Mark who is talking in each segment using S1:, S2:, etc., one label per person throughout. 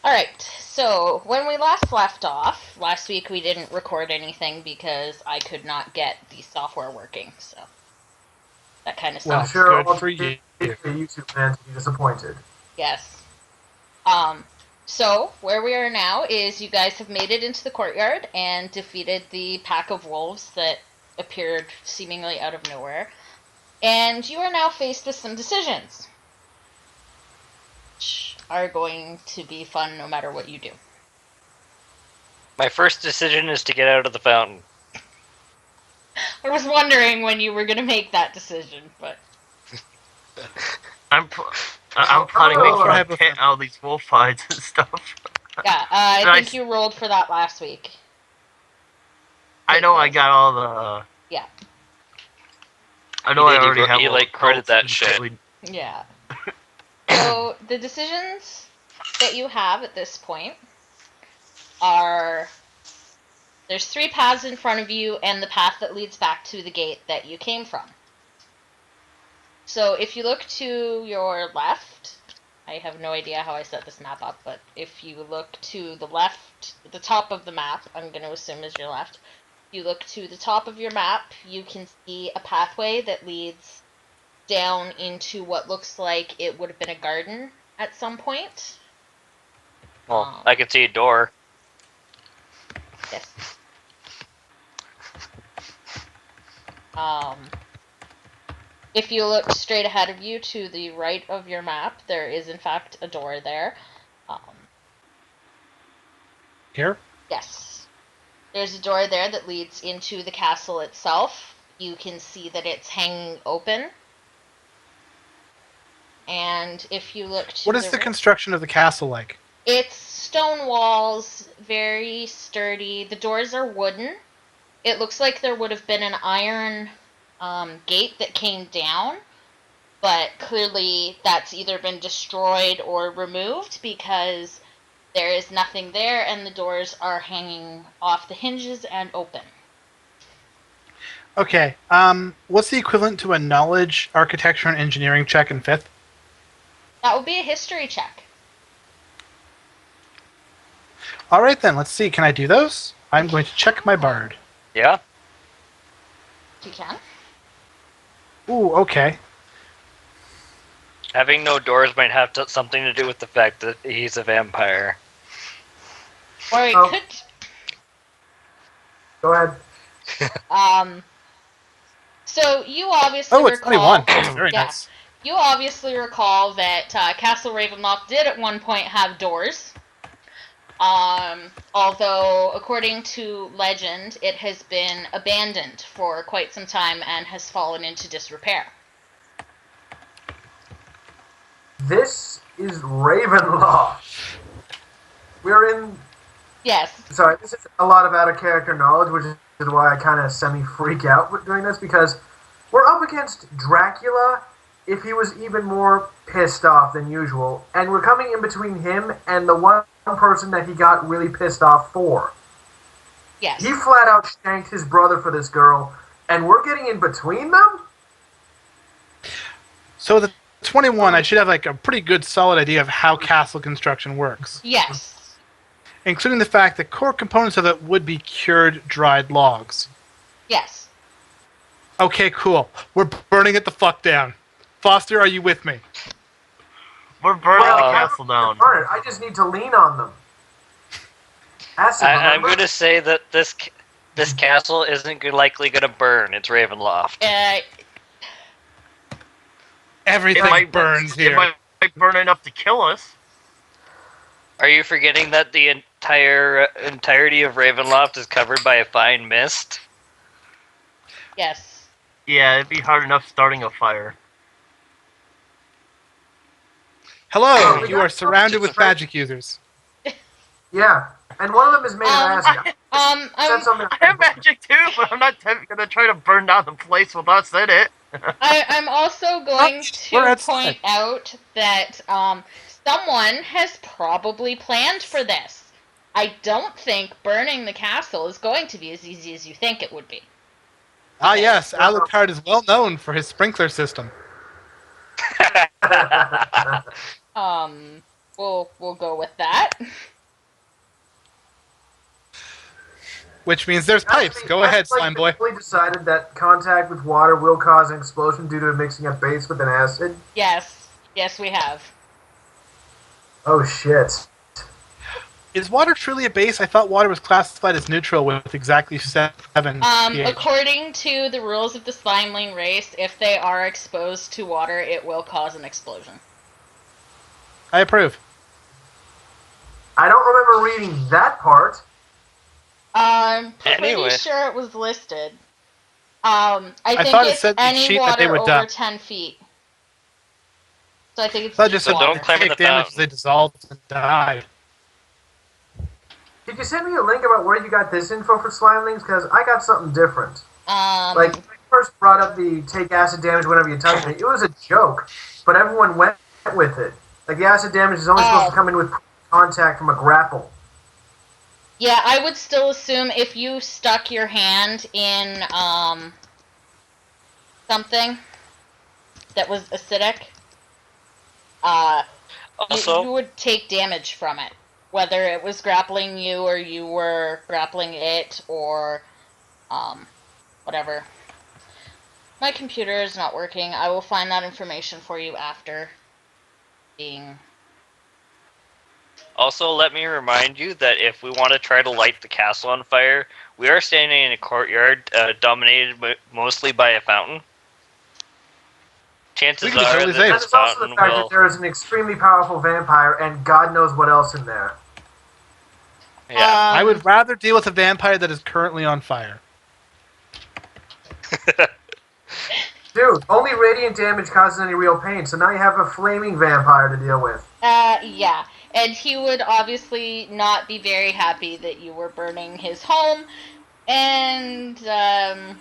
S1: Alright, so when we last left off, last week we didn't record anything because I could not get the software working, so that kind of
S2: Well,
S1: sucks.
S2: sure,
S3: Good
S2: all
S3: for you.
S2: YouTube fans will be disappointed.
S1: Yes. So where we are now is you guys have made it into the courtyard and defeated the pack of wolves that appeared seemingly out of nowhere. And you are now faced with some decisions, which are going to be fun no matter what you do.
S4: My first decision is to get out of the fountain.
S1: I was wondering when you were going to make that decision, but...
S3: I'm planning
S2: Oh,
S3: to hit all these wolf fights and stuff.
S1: Yeah, I think you rolled for that last week.
S3: I know I got all the...
S1: Yeah.
S3: I know I
S4: You
S3: already have
S4: you
S3: all
S4: like
S3: the
S4: credit that
S3: pelts
S4: shit.
S3: and
S1: Yeah. So, the decisions that you have at this point are... There's 3 paths in front of you and the path that leads back to the gate that you came from. So if you look to your left, I have no idea how I set this map up, but if you look to the left, the top of the map, I'm going to assume is your left. If you look to the top of your map, you can see a pathway that leads down into what looks like it would have been a garden at some point.
S4: Well, I can see a door.
S1: Yes. If you look straight ahead of you to the right of your map, there is in fact a door there.
S3: Here?
S1: Yes. There's a door there that leads into the castle itself. You can see that it's hanging open. And if you look to
S5: What is the construction of the castle like?
S1: It's stone walls, very sturdy. The doors are wooden. It looks like there would have been an iron gate that came down, but clearly that's either been destroyed or removed because there is nothing there and the doors are hanging off the hinges and open.
S5: Okay, what's the equivalent to a knowledge, architecture, and engineering check in 5th?
S1: That would be a history check.
S5: Alright then, let's see. Can I do those? I'm going to check my bard.
S4: Yeah?
S1: You can.
S5: Ooh, okay.
S4: Having no doors might have something to do with the fact that he's a vampire.
S1: Or it
S2: Oh.
S1: could...
S2: Go ahead.
S1: So you obviously
S5: Oh, it's
S1: recall...
S5: 21. Very
S1: Yeah.
S5: nice.
S1: You obviously recall that Castle Ravenloft did at one point have doors. Although, according to legend, it has been abandoned for quite some time and has fallen into disrepair.
S2: This is Ravenloft. We're in...
S1: Yes.
S2: Sorry, this is a lot of out-of-character knowledge, which is why I kind of semi-freak out with doing this, because we're up against Dracula if he was even more pissed off than usual, and we're coming in between him and the one person that he got really pissed off for.
S1: Yes.
S2: He flat out shanked his brother for this girl, and we're getting in between them?
S5: So the 21, I should have like a pretty good solid idea of how castle construction works.
S1: Yes.
S5: Including the fact that core components of it would be cured, dried logs.
S1: Yes.
S5: Okay, cool. We're burning it the fuck down. Foster, are you with me?
S3: We're burning
S4: Well,
S3: the castle down.
S2: Alright, I just need to lean on them. Acid,
S4: I'm
S2: remember?
S4: going to say that this castle isn't likely going to burn. It's Ravenloft.
S5: Everything burns here.
S3: It might burn enough to kill us.
S4: Are you forgetting that the entirety of Ravenloft is covered by a fine mist?
S1: Yes.
S3: Yeah, it'd be hard enough starting a fire.
S5: Hello, you are surrounded with magic users.
S2: Yeah, and one of them is made of acid. Said something.
S3: I have magic too, but I'm not gonna try to burn down the place with us in it.
S1: I'm also going
S5: We're
S1: to
S5: outside.
S1: point out that someone has probably planned for this. I don't think burning the castle is going to be as easy as you think it would be.
S5: Ah yes, Alucard is well known for his sprinkler system.
S1: We'll go with that.
S5: which means there's pipes. Go ahead, slime boy.
S2: We decided that contact with water will cause an explosion due to mixing a base with an acid.
S1: Yes. Yes, we have.
S2: Oh shit.
S5: Is water truly a base? I thought water was classified as neutral with exactly 7 pH.
S1: According to the rules of the slimeling race, if they are exposed to water, it will cause an explosion.
S5: I approve.
S2: I don't remember reading that part.
S1: I'm pretty
S4: Anyway.
S1: sure it was listed. I think
S5: thought it
S1: it's
S5: said in the
S1: any
S5: sheet that they
S1: water
S5: were
S1: over
S5: done.
S1: 10 feet. So I think it's
S5: So
S1: just
S5: just
S1: water.
S4: don't climb in
S5: take
S4: the
S5: damage as
S4: fountain.
S5: they dissolved and died.
S2: Did you send me a link about where you got this info for slimelings? Because I got something different. Like, when I first brought up the take acid damage whenever you touch me, it was a joke, but everyone went with it. Like, the acid damage is only supposed to come in with contact from a grapple.
S1: Yeah, I would still assume if you stuck your hand in something that was acidic,
S4: Also,
S1: you would take damage from it. Whether it was grappling you or you were grappling it or whatever. My computer is not working. I will find that information for you after being...
S4: Also, let me remind you that if we want to try to light the castle on fire, we are standing in a courtyard dominated mostly by a fountain. Chances
S5: We can
S4: are
S5: totally
S4: that
S5: save.
S2: And
S4: this
S2: it's also the
S4: fountain
S2: fact
S4: will...
S2: that there is an extremely powerful vampire and God knows what else in there.
S4: Yeah.
S5: I would rather deal with a vampire that is currently on fire.
S2: Dude, only radiant damage causes any real pain, so now you have a flaming vampire to deal with.
S1: yeah. And he would obviously not be very happy that you were burning his home. And, yeah.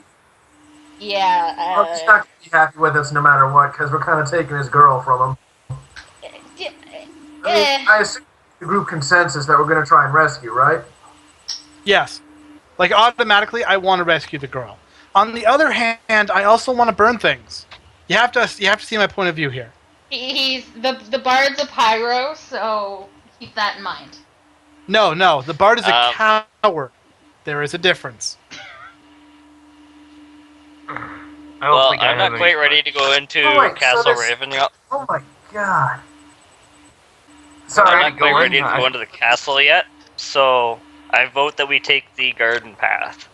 S2: Well, he's not going to be happy with us no matter what, because we're kind of taking his girl from him. I assume the group consensus that we're going to try and rescue, right?
S5: Yes. Like, automatically, I want to rescue the girl. On the other hand, I also want to burn things. You have to see my point of view here.
S1: He's the bard's a pyro, so keep that in mind.
S5: No, the bard is a coward. There is a difference.
S4: Well, I'm not quite ready to go into Castle Ravenloft.
S2: Oh my god.
S4: I'm
S2: Sorry,
S4: not quite ready to go into the castle yet, so I vote that we take the garden path.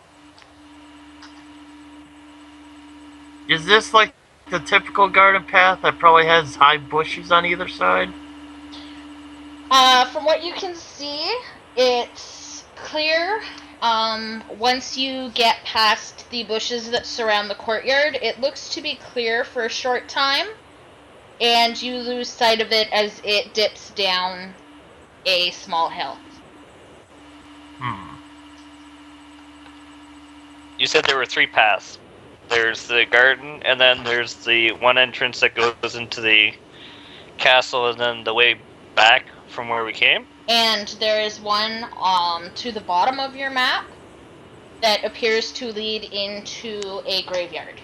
S3: Is this like the typical garden path that probably has high bushes on either side?
S1: From what you can see, it's clear. Once you get past the bushes that surround the courtyard, it looks to be clear for a short time, and you lose sight of it as it dips down a small hill.
S4: You said there were 3 paths. There's the garden, and then there's the one entrance that goes into the castle, and then the way back from where we came.
S1: And there is one to the bottom of your map that appears to lead into a graveyard.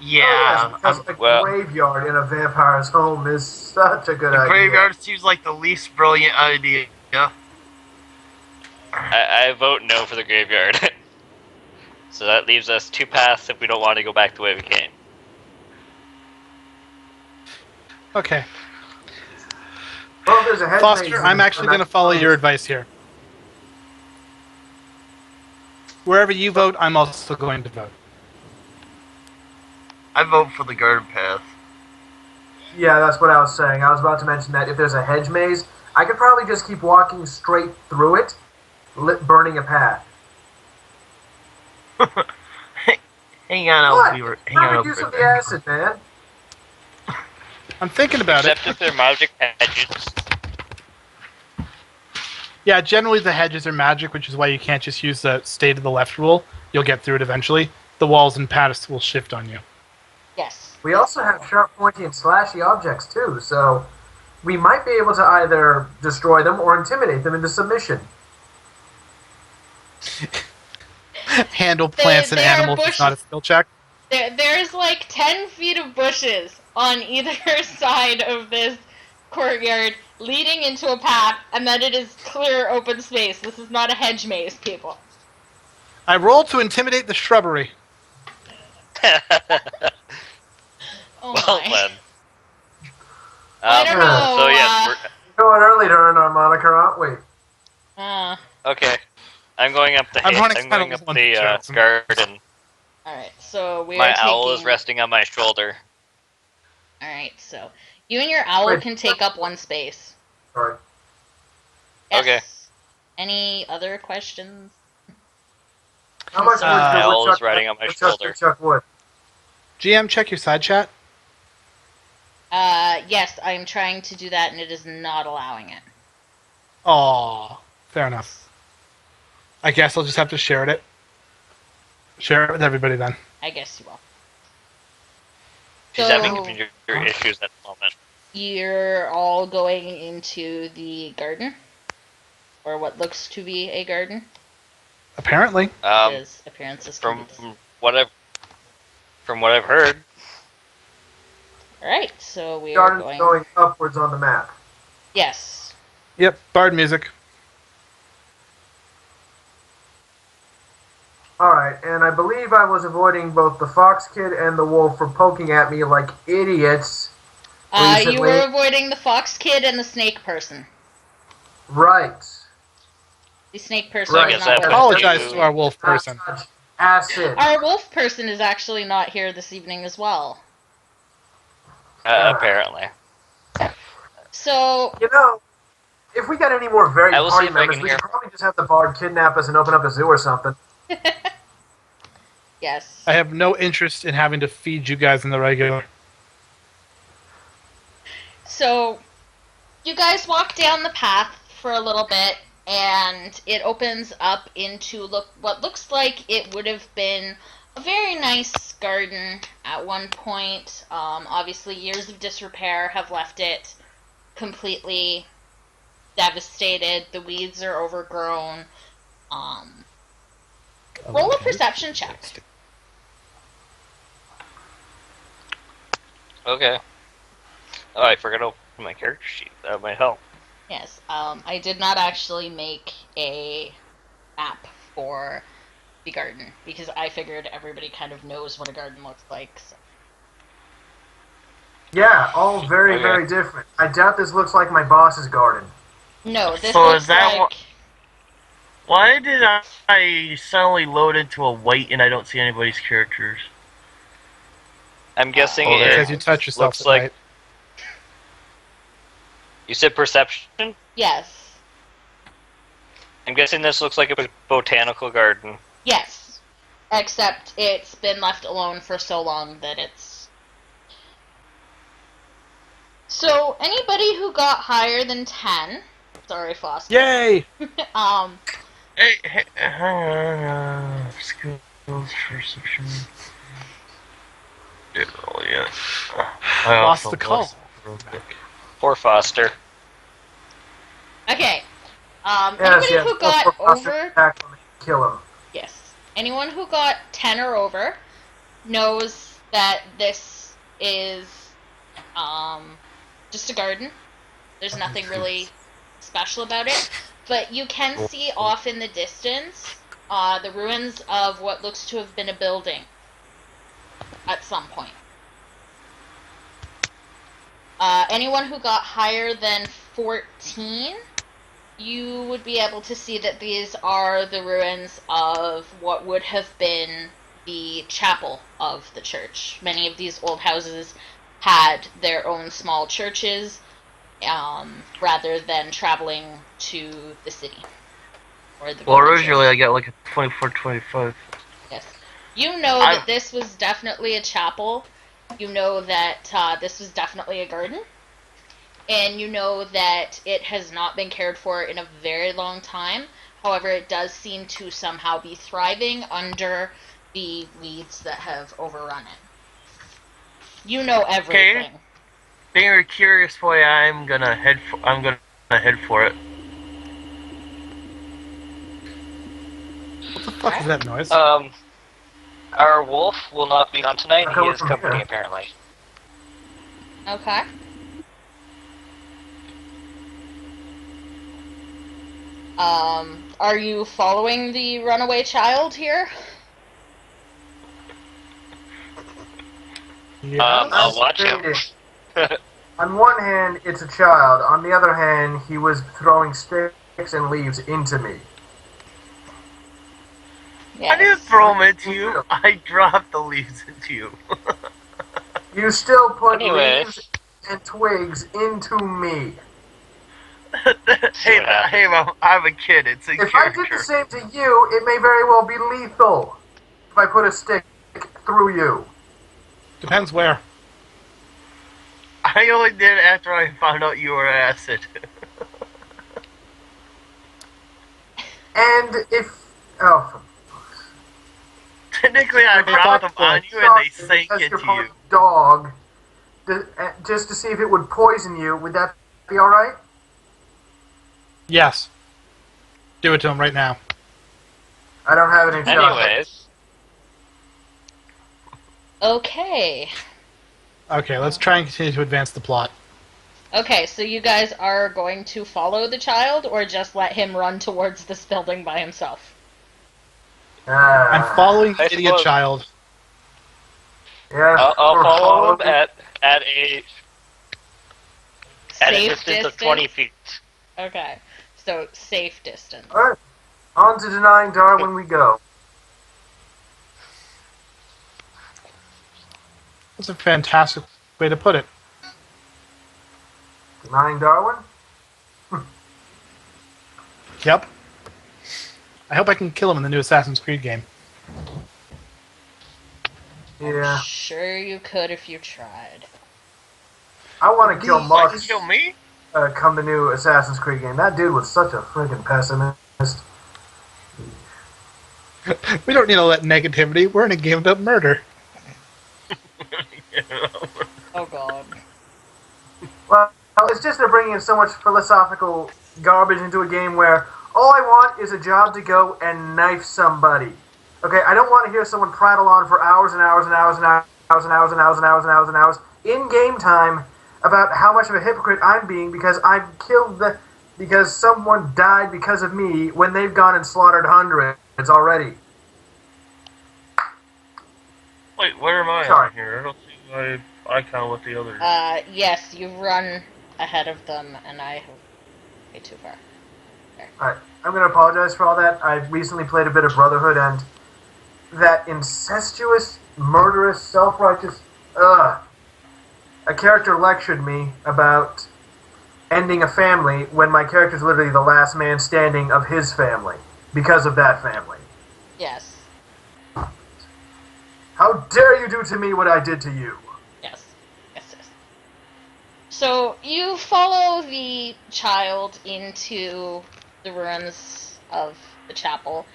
S3: Yeah.
S2: because a graveyard in a vampire's home is such a good
S3: The
S2: idea.
S3: graveyard seems like the least brilliant idea.
S4: I vote no for the graveyard. So that leaves us 2 paths if we don't want to go back the way we came.
S5: Okay.
S2: Well, there's a head
S5: Foster, I'm actually going to follow your advice here. Wherever you vote, I'm also going to vote.
S3: I vote for the garden path.
S2: Yeah, that's what I was saying. I was about to mention that if there's a hedge maze, I could probably just keep walking straight through it, burning a path.
S3: Hang on,
S2: What?
S3: hang on.
S2: Reduce of the acid, man.
S5: I'm thinking about it.
S4: Except if they're magic hedges.
S5: Yeah, generally the hedges are magic, which is why you can't just use the stay to the left rule. You'll get through it eventually. The walls and paths will shift on you.
S1: Yes.
S2: We also have sharp, pointy, and slashy objects, too, so we might be able to either destroy them or intimidate them into submission.
S5: Handle plants and animals is not a skill check.
S1: There's like 10 feet of bushes on either side of this courtyard, leading into a path, and then it is clear open space. This is not a hedge maze, people.
S5: I roll to intimidate the shrubbery.
S1: Oh
S4: Well
S1: my.
S4: then.
S1: I don't know.
S4: So yes,
S2: We're going early to earn our moniker, aren't we?
S4: okay. I'm going up the
S5: I'm running
S4: I'm
S5: kind
S4: going
S5: of
S4: up
S5: on
S4: the
S5: Jackson.
S4: garden.
S1: Alright, so we
S4: My
S1: are
S4: owl
S1: taking...
S4: is resting on my shoulder.
S1: Alright, so you and your owl
S2: Wait.
S1: can take up one space.
S2: Sorry.
S1: Yes.
S4: Okay.
S1: Any other questions?
S2: How much wood
S5: My
S2: could
S4: owl is
S2: Woodchuck
S4: riding on my
S2: Woodchuck
S4: shoulder.
S2: Woodchuck wood?
S5: GM, check your side chat.
S1: Yes, I'm trying to do that and it is not allowing it.
S5: Aw, fair enough. I guess I'll just have to share it. Share it with everybody then.
S1: I guess you will.
S4: She's
S1: So-
S4: having computer issues at the moment.
S1: You're all going into the garden? Or what looks to be a garden?
S5: Apparently.
S1: Because appearances can
S4: From
S1: be...
S4: what I've heard,
S1: Alright, so we are
S2: Garden's going upwards on the map.
S1: Yes.
S5: Yep, bard music.
S2: Alright, and I believe I was avoiding both the fox kid and the wolf from poking at me like idiots.
S1: You
S2: Recently.
S1: were avoiding the fox kid and the snake person.
S2: Right.
S1: The snake person
S2: Right.
S1: is
S4: I
S1: not
S4: guess
S1: with
S4: I
S1: us.
S5: Apologize to our wolf person.
S2: Not such acid.
S1: Our wolf person is actually not here this evening as well.
S4: apparently.
S1: So,
S2: You know, if we got any more very
S4: I will see
S2: party
S4: if I
S2: members,
S4: can
S2: we
S4: hear.
S2: could probably just have the bard kidnap us and open up a zoo or something.
S1: yes.
S5: I have no interest in having to feed you guys in the regular.
S1: So, you guys walk down the path for a little bit, and it opens up into what looks like it would have been a very nice garden at one point. Obviously, years of disrepair have left it completely devastated. The weeds are overgrown. Roll a perception check.
S4: Okay. Oh, I forgot to open my character sheet. That might help.
S1: Yes, I did not actually make a map for the garden because I figured everybody kind of knows what a garden looks like. So.
S2: Yeah, all very,
S4: Okay.
S2: very different. I doubt this looks like my boss's garden.
S1: No, this
S3: So
S1: looks
S3: is that
S1: like...
S3: what- Why did I suddenly load into a white and I don't see anybody's characters?
S4: I'm guessing
S3: Oh, there.
S5: Because you
S4: it
S5: touch yourself
S4: looks
S5: at
S4: like.
S5: night.
S4: You said perception?
S1: Yes.
S4: I'm guessing this looks like a botanical garden.
S1: Yes. Except it's been left alone for so long that it's... So, anybody who got higher than 10... Sorry, Foster.
S5: Yay!
S3: Hey, skills perception. Didn't roll yet. I
S5: Lost
S3: also
S5: the call.
S3: lost real quick.
S4: Poor Foster.
S1: Okay.
S2: Yes,
S1: Anybody
S2: yes.
S1: who got
S2: Before Foster
S1: over...
S2: attacked him and kill him.
S1: Yes. Anyone who got 10 or over knows that this is just a garden. There's nothing really special about it. But you can see off in the distance the ruins of what looks to have been a building at some point. Anyone who got higher than 14, you would be able to see that these are the ruins of what would have been the chapel of the church. Many of these old houses had their own small churches rather than traveling to the city. Or the
S3: Well,
S1: village.
S3: originally I got like a 24-25.
S1: Yes. You know that this was definitely a chapel. You know that this was definitely a garden. And you know that it has not been cared for in a very long time. However, it does seem to somehow be thriving under the weeds that have overrun it. You know everything.
S3: Being a curious boy, I'm gonna head for it.
S5: What the fuck is that noise?
S4: Our wolf will not be on tonight.
S2: I'll
S4: He
S2: go
S4: is
S2: from
S4: company,
S2: here.
S4: apparently.
S1: Okay. Are you following the runaway child here?
S5: Yeah.
S4: I'll watch him.
S2: On one hand, it's a child. On the other hand, he was throwing sticks and leaves into me.
S1: Yes.
S3: I didn't throw them into you. I dropped the leaves into you.
S2: You still put
S4: Anyway.
S2: leaves and twigs into me.
S3: Hey, I'm a kid. It's a
S2: If
S3: character.
S2: I did the same to you, it may very well be lethal. If I put a stick through you.
S5: Depends where.
S3: I only did after I found out you were acid.
S2: And if... Oh,
S3: Technically, I dropped them on you and they sank
S2: because
S3: into
S2: you're part
S3: you.
S2: of the dog, just to see if it would poison you, would that be alright?
S5: Yes. Do it to him right now.
S2: I don't have any chocolate.
S4: Anyways,
S1: Okay.
S5: Okay, let's try and continue to advance the plot.
S1: Okay, so you guys are going to follow the child, or just let him run towards this building by himself?
S5: I'm following the
S4: I
S5: idiot
S4: suppose-
S5: child.
S2: Yes,
S4: I'll
S2: we're
S4: follow him
S2: following-
S4: at a
S1: Safe
S4: distance of 20 feet.
S1: Okay, so safe distance.
S2: Alright, on to denying Darwin we go.
S5: That's a fantastic way to put it.
S2: Denying Darwin?
S5: Yep. I hope I can kill him in the new Assassin's Creed game.
S2: Yeah.
S1: Sure you could if you tried.
S2: I want to kill
S3: You
S2: Mark
S3: can kill me?
S2: come the new Assassin's Creed game. That dude was such a freaking pessimist.
S5: We don't need all that negativity. We're in a game about murder.
S1: Oh god.
S2: Well, it's just they're bringing in so much philosophical garbage into a game where all I want is a job to go and knife somebody. Okay, I don't want to hear someone prattle on for hours and hours and hours and hours and hours and hours and hours and hours and hours in game time about how much of a hypocrite I'm being because I killed because someone died because of me when they've gone and slaughtered hundreds already.
S3: Wait, where am I
S2: Sorry.
S3: on here? I don't see my icon with the other.
S1: Yes, you've run ahead of them, and I have way too far.
S2: Alright, I'm going to apologize for all that. I recently played a bit of Brotherhood, and that incestuous, murderous, self-righteous... Ugh. A character lectured me about ending a family when my character's literally the last man standing of his family because of that family.
S1: Yes.
S2: How dare you do to me what I did to you?
S1: Yes. Yes, yes. So you follow the child into the ruins of the chapel.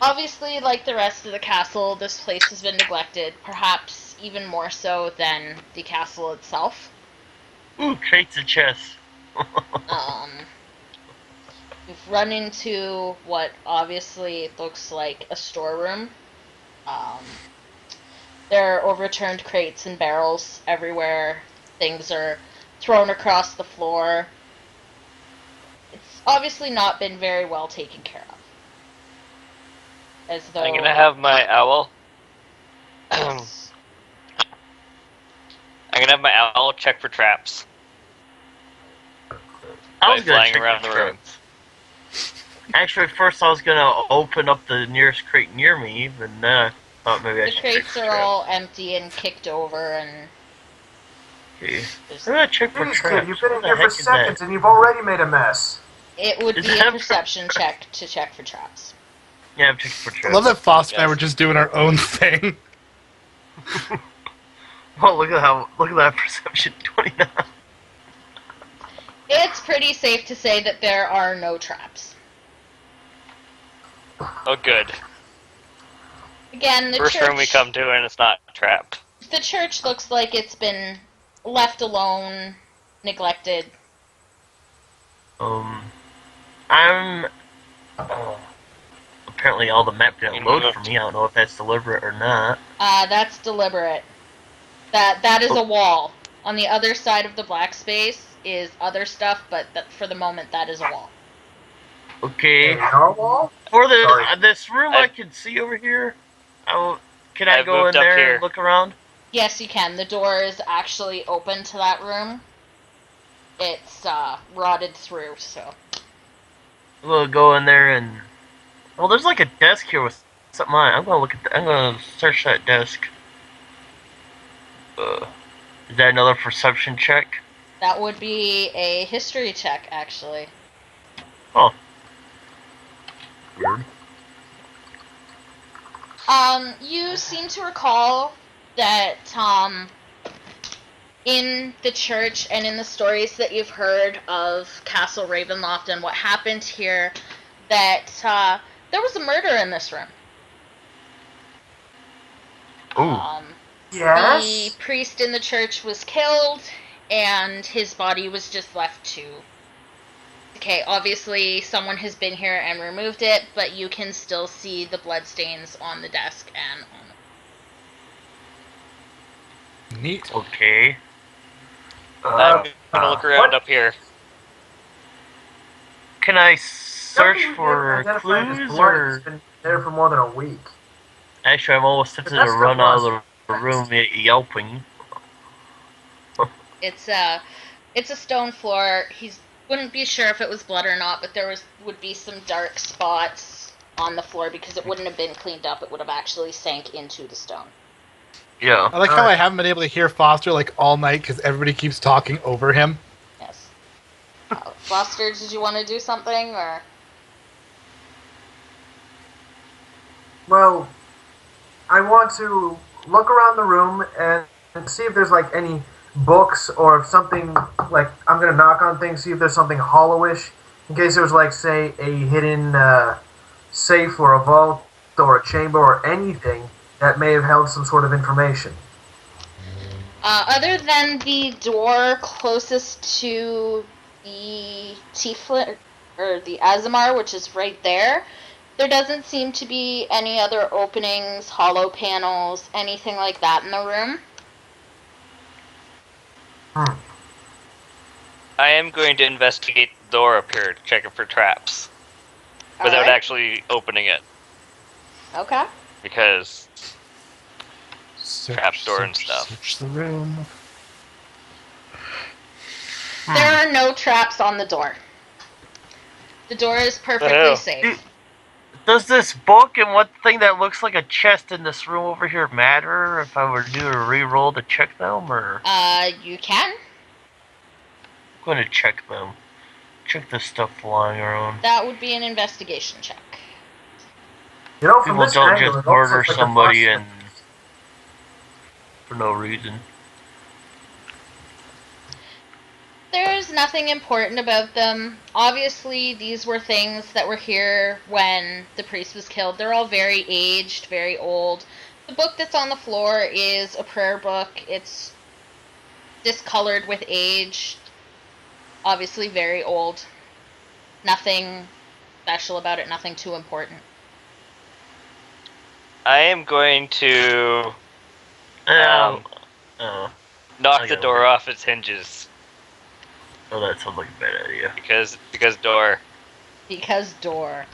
S1: Obviously, like the rest of the castle, this place has been neglected, perhaps even more so than the castle itself.
S3: Ooh, crates of chess.
S1: We've run into what obviously looks like a storeroom. There are overturned crates and barrels everywhere. Things are thrown across the floor. It's obviously not been very well taken care of. As though
S4: I'm gonna have my owl. I'm gonna have my owl check for traps.
S3: I was
S4: By
S3: gonna
S4: flying
S3: check
S4: around
S3: the
S4: the room.
S3: traps. Actually, first I was gonna open up the nearest crate near me, but then I thought maybe I
S1: the
S3: should check
S1: crates
S3: for
S1: are
S3: traps.
S1: all empty and kicked over, and
S3: Okay.
S1: there's-
S3: I'm gonna check for
S2: Jeez,
S3: traps.
S2: kid, you've been
S3: What
S2: in
S3: the
S2: here for
S3: heck is
S2: seconds
S3: that?
S2: and you've already made a mess.
S1: it would
S3: Is
S1: be
S3: that
S1: a
S3: for-
S1: perception check to check for traps.
S3: Yeah, I'm checking for
S5: I
S3: traps.
S5: love that Foster and I
S4: Yes.
S5: were just doing our own thing.
S3: Oh, look at that perception 29.
S1: It's pretty safe to say that there are no traps.
S4: Oh, good.
S1: Again, the
S4: First
S1: church.
S4: room we come to and it's not trapped.
S1: The church looks like it's been left alone, neglected.
S3: I'm. Oh, apparently, all the map didn't load for me. I don't know if that's deliberate or not.
S1: That's deliberate. That is a wall. On the other side of the black space is other stuff, but for the moment, that is a wall.
S3: Okay.
S2: Our wall?
S3: For the
S2: Sorry.
S3: this room I
S4: I've-
S3: can see over here. Can I
S4: I've
S3: go
S4: moved
S3: in
S4: up
S3: there
S4: here.
S3: and look around?
S1: Yes, you can. The door is actually open to that room. It's rotted through, so.
S3: We'll go in there and. Well, there's like a desk here with something on it. I'm gonna look at. I'm gonna search that desk. Is that another perception check?
S1: That would be a history check, actually.
S3: Oh. Weird.
S1: You seem to recall that, in the church and in the stories that you've heard of Castle Ravenloft and what happened here, that, there was a murder in this room.
S3: Ooh.
S2: Yes.
S1: The priest in the church was killed, and his body was just left to decay. Obviously, someone has been here and removed it, but you can still see the bloodstains on the desk and on
S5: Neat.
S3: Okay.
S4: I'm gonna look around
S2: what?
S4: up here.
S3: Can I search
S2: Something we
S3: for
S2: didn't identify as
S3: clues
S2: blood.
S3: or?
S2: It's been there for more than a week.
S3: Actually, I'm almost tempted to
S2: That's
S3: run
S2: got
S3: out of the room yelping.
S1: It's a stone floor. He wouldn't be sure if it was blood or not, but there would be some dark spots on the floor because it wouldn't have been cleaned up. It would have actually sank into the stone.
S3: Yeah.
S5: I like how I haven't been able to hear Foster like all night because everybody keeps talking over him.
S1: Yes. Foster, did you want to do something or?
S2: Well, I want to look around the room and see if there's like any books or if something like I'm gonna knock on things, see if there's something hollowish, in case there's like say a hidden safe or a vault or a chamber or anything that may have held some sort of information.
S1: Other than the door closest to the Tiefling, or the Azamar, which is right there, there doesn't seem to be any other openings, hollow panels, anything like that in the room.
S4: I am going to investigate the door up here to check it for traps. Without
S1: Alright.
S4: actually opening it.
S1: Okay.
S4: Because
S5: Search,
S4: Trapdoor and stuff.
S5: Search the room.
S1: There are no traps on the door. The door is perfectly
S4: hell?
S1: safe.
S3: Does this book and what thing that looks like a chest in this room over here matter if I were to do a re-roll to check them, or?
S1: You can.
S3: I'm going to check them. Check the stuff lying around.
S1: That would be an investigation check.
S2: You know, from
S3: People
S2: this
S3: don't
S2: angle,
S3: just
S2: it almost
S3: murder
S2: looks like
S3: somebody
S2: the
S3: and for no reason.
S1: There's nothing important about them. Obviously, these were things that were here when the priest was killed. They're all very aged, very old. The book that's on the floor is a prayer book. It's discolored with age. Obviously, very old. Nothing special about it, nothing too important.
S4: I am going to
S3: Oh,
S4: knock
S3: I
S4: the
S3: got
S4: door
S3: one.
S4: off its hinges.
S3: oh, that sounds like a bad idea.
S4: Because door.
S1: Because door.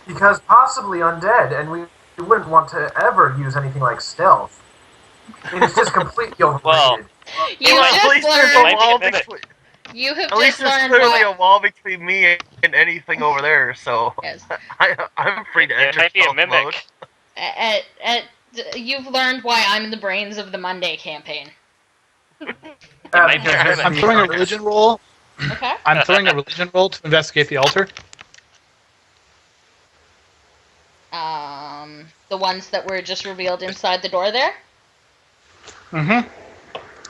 S2: because possibly undead, and we wouldn't want to ever use anything like stealth. I mean, it's just completely overrated.
S4: Well,
S1: You
S4: might-
S3: At
S1: just
S3: least there's
S1: learned.
S3: a wall
S4: Might be a
S3: between.
S1: You have
S3: At least
S1: just
S3: there's
S1: learned
S3: clearly
S1: what.
S3: a wall between me and anything over there, so
S1: Yes.
S3: I'm free to
S4: it
S3: enter
S4: might be a
S3: stealth
S4: mimic.
S3: mode.
S1: You've learned why I'm the brains of the Monday campaign.
S4: might be
S2: because
S4: a
S5: I'm throwing a religion roll.
S1: Okay.
S5: I'm throwing a religion roll to investigate the altar.
S1: The ones that were just revealed inside the door there.
S5: Mm-hmm.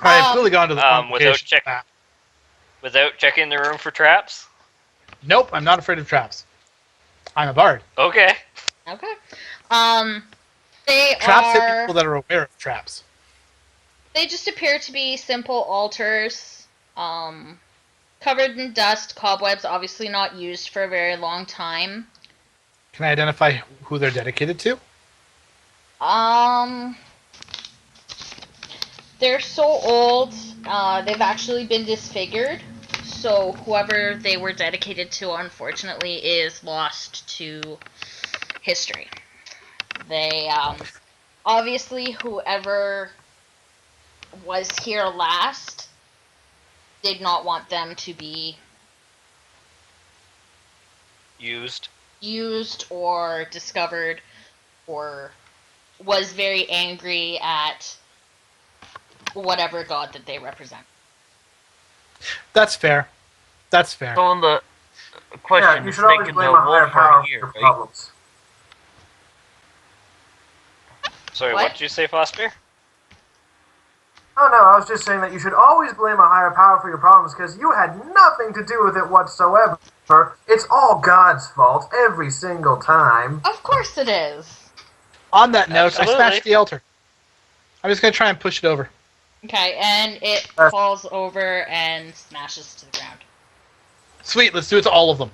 S5: I've clearly gone to the wrong
S4: without
S5: location.
S4: check- Without checking the room for traps?
S5: Nope, I'm not afraid of traps. I'm a bard.
S4: Okay.
S1: Okay. They
S5: Traps hit
S1: are.
S5: people that are aware of traps.
S1: They just appear to be simple altars, covered in dust, cobwebs. Obviously not used for a very long time.
S5: Can I identify who they're dedicated to?
S1: They're so old, they've actually been disfigured. So whoever they were dedicated to, unfortunately, is lost to history. They, obviously, whoever was here last did not want them to be
S4: Used.
S1: used or discovered, or was very angry at whatever god that they represent.
S5: That's fair. That's fair.
S3: So in the
S2: Yeah,
S3: question,
S2: you
S3: it's
S2: should always
S3: making the
S2: blame a higher
S3: wolf
S2: power
S3: are
S2: for
S3: here,
S2: your
S3: right?
S2: problems.
S4: Sorry,
S1: What?
S4: what did you say, Foster?
S2: Oh no, I was just saying that you should always blame a higher power for your problems because you had nothing to do with it whatsoever. It's all God's fault every single time.
S1: Of course it is.
S5: On that note, I
S4: Absolutely.
S5: smashed the altar. I'm just gonna try and push it over.
S1: Okay, and it
S2: That's-
S1: falls over and smashes to the ground.
S5: Sweet, let's do it to all of them.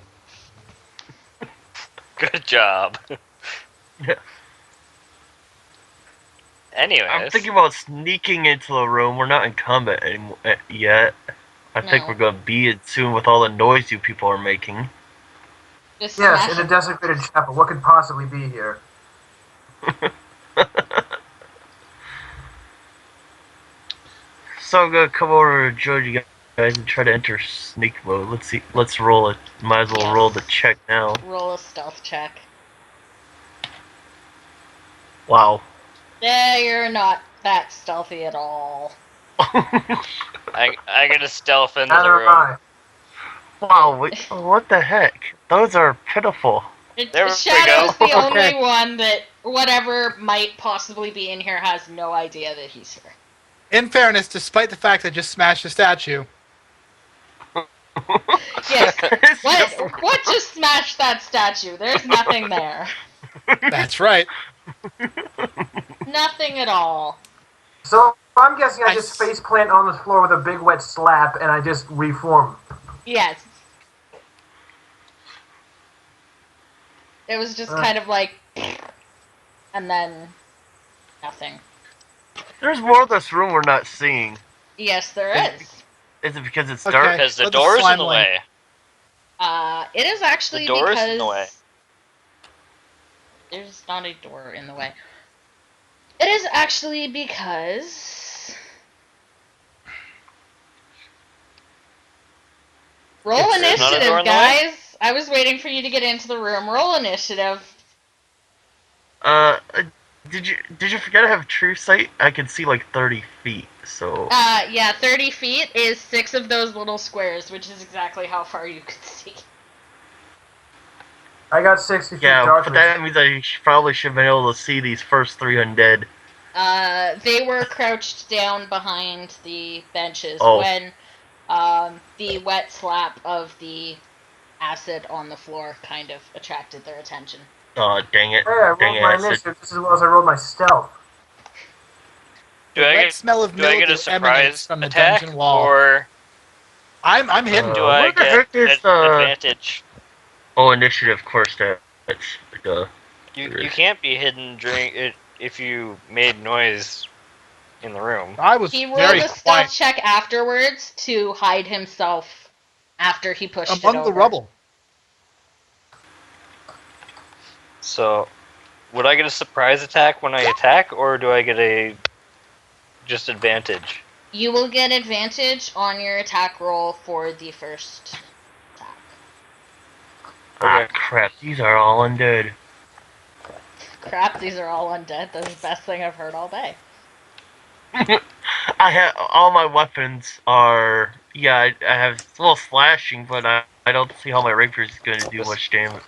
S4: Good job.
S3: Yeah.
S4: Anyways,
S3: I'm thinking about sneaking into the room. We're not in combat yet. I think
S1: No.
S3: we're gonna be it soon with all the noise you people are making.
S1: Just
S2: Yes,
S1: smash
S2: in a desecrated chapel. What could possibly be here?
S3: So I'm gonna come over to join you guys and try to enter sneak mode. Let's see. Let's roll it. Might as well
S1: Yes.
S3: roll the check now.
S1: roll a stealth check.
S3: Wow.
S1: Yeah, you're not that stealthy at all.
S4: I gotta stealth into the
S2: Neither am
S4: room.
S2: I.
S3: Wow. What the heck? Those are pitiful.
S4: There we
S1: Shadow's
S4: go.
S1: the only
S5: Okay.
S1: one that whatever might possibly be in here has no idea that he's here.
S5: In fairness, despite the fact I just smashed the statue,
S1: Yes.
S3: It's just-
S1: What just smashed that statue? There's nothing there.
S5: that's right.
S1: Nothing at all.
S2: So I'm guessing I
S5: I
S2: just
S5: s-
S2: face plant on the floor with a big wet slap and I just reform.
S1: Yes. It was just kind of like, and then nothing.
S3: There's more of this room we're not seeing.
S1: Yes, there
S3: Is-
S1: is.
S3: Is it because it's
S5: Okay.
S3: dark?
S4: Because the
S5: Let the
S4: door's in
S5: slime
S4: the
S5: lane.
S4: way.
S1: It is actually
S4: The door is
S1: because
S4: in the way.
S1: there's not a door in the way. It is actually because roll
S5: It's-
S4: There's not a
S1: initiative,
S4: door in the way?
S1: guys. I was waiting for you to get into the room. Roll initiative.
S3: Did you forget I have true sight? I can see like 30 feet. So
S1: Yeah, 30 feet is 6 of those little squares, which is exactly how far you could see.
S2: I got 60 feet
S3: yeah,
S2: dark
S3: but
S2: vision.
S3: that means I probably should have been able to see these first 3 undead.
S1: They were crouched down behind the benches
S3: Oh.
S1: when the wet slap of the acid on the floor kind of attracted their attention.
S3: Oh, dang it.
S2: Hey, I rolled
S3: Dang it.
S2: my
S3: I said,
S2: initiative just as well as I rolled my stealth.
S5: The
S4: Do I
S5: wet
S4: get
S5: smell of
S4: do I get
S5: mildew
S4: a
S5: emanates
S4: surprise
S5: from the
S4: attack,
S5: dungeon wall.
S4: or
S5: I'm hidden.
S4: do I
S3: what the
S4: get
S3: heck is
S4: an advantage?
S3: Oh, initiative, of course, that's duh.
S4: You can't be hidden during it if you made noise in the room.
S5: I was
S1: He rolled
S5: very
S1: a stealth
S5: quiet
S1: check afterwards to hide himself after he pushed it
S5: among
S1: over.
S5: the rubble.
S4: So, would I get a surprise attack when I attack, or do I get a just advantage?
S1: You will get advantage on your attack roll for the first attack.
S3: Ah,
S4: Okay.
S3: crap. These are all undead.
S1: Crap, these are all undead. That's the best thing I've heard all day.
S3: I have all my weapons are I have a little slashing, but I don't see how my rapier is going to do much damage,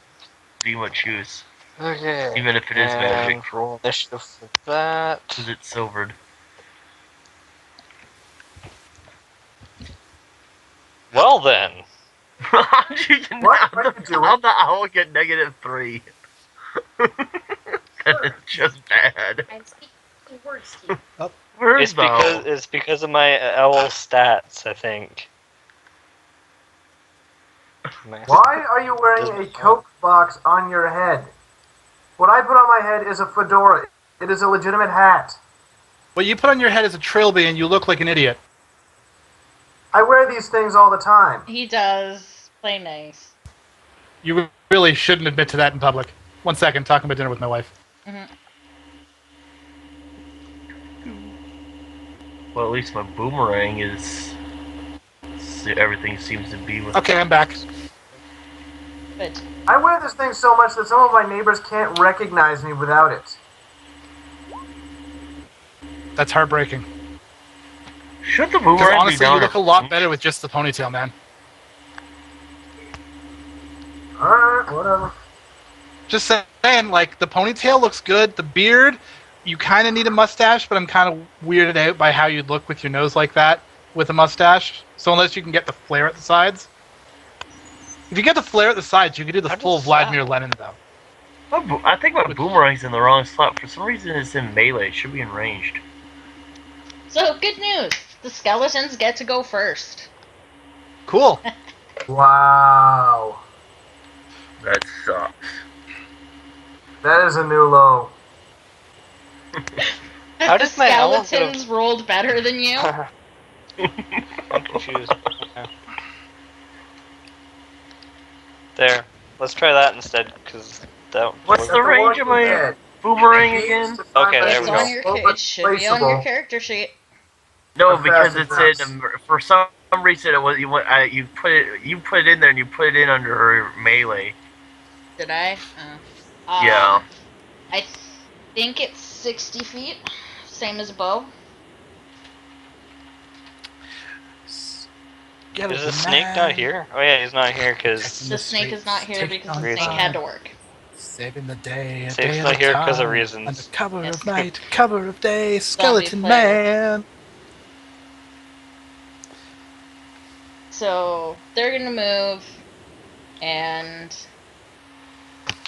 S3: be much use,
S4: Okay.
S3: even if it is magic,
S4: And roll initiative for that.
S3: because it's silvered.
S4: Well then,
S2: What? What are you doing?
S3: How the owl get -3? It's just bad.
S1: I'm speaking words to you.
S3: Where's the owl?
S4: it's because of my owl stats, I think.
S2: Why are you wearing a Coke box on your head? What I put on my head is a fedora. It is a legitimate hat.
S5: What you put on your head is a trilby, and you look like an idiot.
S2: I wear these things all the time.
S1: He does. Play nice.
S5: You really shouldn't admit to that in public. 1 second, talking about dinner with my wife.
S1: Hmm.
S3: Well, at least my boomerang is. Everything seems to be with.
S5: Okay, I'm back.
S1: But
S2: I wear this thing so much that some of my neighbors can't recognize me without it.
S5: That's heartbreaking.
S3: Should the
S5: Because
S3: boomerang be
S5: honestly,
S3: down
S5: you look
S3: her
S5: a lot
S3: front?
S5: better with just the ponytail, man.
S2: Alright, whatever.
S5: Just saying, like, the ponytail looks good. The beard, you kind of need a mustache, but I'm kind of weirded out by how you'd look with your nose like that with a mustache. So unless you can get the flare at the sides. If you get the flare at the sides, you can do the
S4: How
S5: full
S4: does
S5: Vladimir
S4: that-
S5: Lenin, though.
S3: I think my boomerang's in the wrong slot. For some reason, it's in melee. It should be in ranged.
S1: so good news. The skeletons get to go first.
S5: Cool.
S2: Wow.
S3: That sucks.
S2: That is a new low.
S4: How
S1: The
S4: did my owl get a-
S1: skeletons rolled better than you?
S4: I'm confused. Okay. There. Let's try that instead, because that.
S3: What's the range of my
S2: Dead.
S3: boomerang
S2: Needs
S3: again?
S2: to find
S4: Okay, there
S1: It's
S4: we
S2: a
S1: on
S4: go.
S1: your.
S2: slow
S1: It
S2: but
S1: should be on your
S2: placeable.
S1: character sheet.
S3: No,
S2: Or
S3: because
S2: fast
S3: it's
S2: as
S3: in. For some reason, it was you put it in there and you put it in under her melee.
S1: Did I?
S3: Yeah.
S1: I think it's 60 feet. Same as bow.
S5: Get
S4: Is
S5: it,
S4: the snake
S5: man.
S4: not here? Oh yeah, he's not here because
S1: The snake is not here
S5: Taking
S1: because
S5: on
S1: the snake
S5: time.
S1: had to work.
S5: Saving the day, a
S4: Snake's
S5: day
S4: not
S5: at a
S4: here
S5: time.
S4: 'cause of reasons.
S5: Under cover
S1: Yes.
S5: of night, cover of day, skeleton
S1: plague.
S5: man.
S1: So they're gonna move, and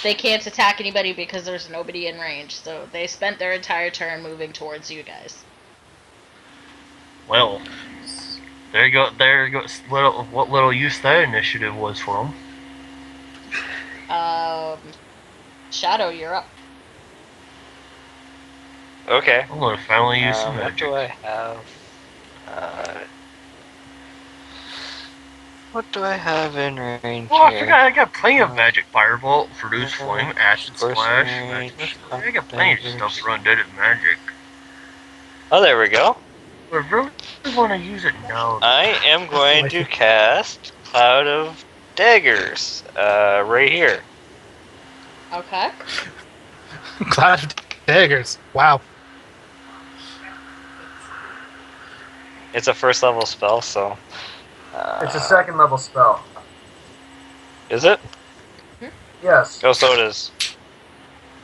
S1: they can't attack anybody because there's nobody in range. So they spent their entire turn moving towards you guys.
S3: Well, there you go. There goes what little use that initiative was for them.
S1: Shadow, you're up.
S4: Okay.
S3: I'm gonna finally use some
S4: What
S3: magic.
S4: do I have? What do I have in range
S3: Oh, I
S4: here?
S3: forgot. I got plenty of magic. Firebolt, produce flame, acid
S4: Force
S3: splash.
S4: range,
S3: I got plenty of stuff for undead magic.
S4: Oh, there we go.
S3: I really want to use it now.
S4: I am going to cast Cloud of Daggers, right here.
S1: Okay.
S5: Cloud of daggers. Wow.
S4: It's a first level spell, so.
S2: It's a second level spell.
S4: Is it?
S2: Yes.
S4: Oh, so it is.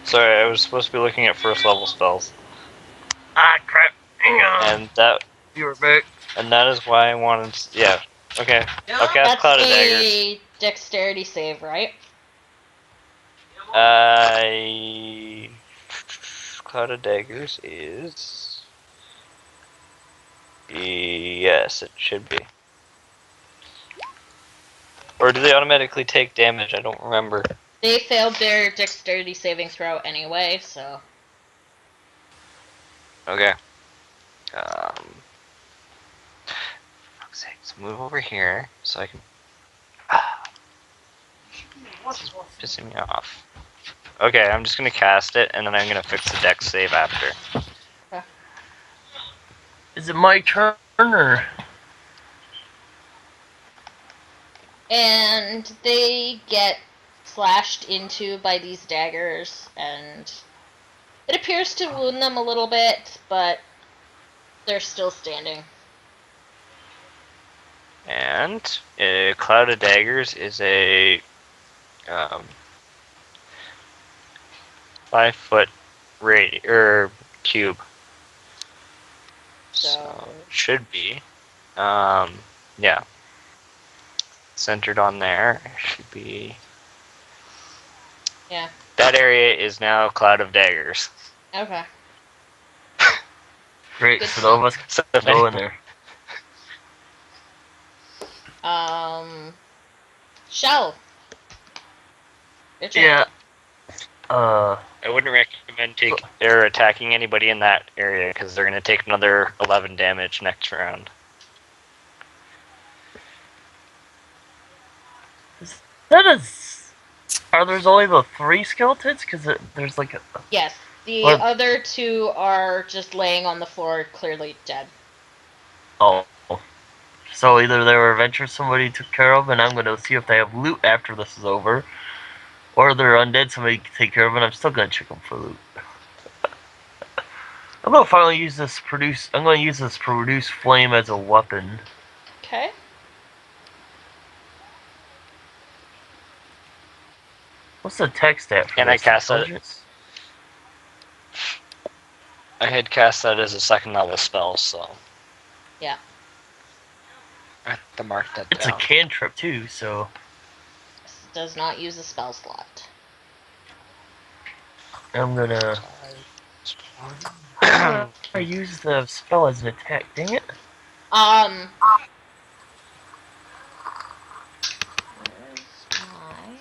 S4: Sorry, I was supposed to be looking at first level spells,
S3: Ah, crap. Hang on.
S4: and that
S3: You're back.
S4: is why I wanted. Yeah. Okay. I'll cast
S1: That's
S4: Cloud of Daggers.
S1: a dexterity save, right?
S4: Cloud of Daggers is. Yes, it should be. Or do they automatically take damage? I don't remember.
S1: They failed their dexterity saving throw anyway, so.
S4: Okay. Fuck's sakes, move over here so I can. This is pissing me off. Okay, I'm just gonna cast it and then I'm gonna fix the dex save after.
S3: Is it my turn or?
S1: And they get slashed into by these daggers, and it appears to wound them a little bit, but they're still standing.
S4: And Cloud of Daggers is a 5-foot cube. So it should be. Yeah. Centered on there. It should be.
S1: Yeah.
S4: That area is now Cloud of Daggers.
S1: Okay.
S3: Great,
S1: Good
S3: so all of us
S4: So
S3: can go in there.
S1: Shell. Your turn.
S3: Yeah.
S4: I wouldn't recommend attacking anybody in that area because they're going to take another 11 damage next round.
S3: Are there only the 3 skeletons? Because there's like a...
S1: Yes, the
S3: What?
S1: other 2 are just laying on the floor, clearly dead.
S3: Oh. So either they were adventurers somebody took care of, and I'm going to see if they have loot after this is over, or they're undead somebody can take care of, and I'm still going to check them for loot. I'm going to finally use this produce flame as a weapon.
S1: Okay.
S3: What's the text stat for
S4: Can I
S3: this?
S4: cast that?
S3: Intelligence?
S4: I had cast that as a 2nd level spell, so
S1: Yeah.
S4: I have to mark that
S3: It's
S4: down.
S3: a cantrip too, so...
S1: This does not use a spell slot.
S3: I'm gonna... I use the spell as an attack, dang it.
S1: Where's my...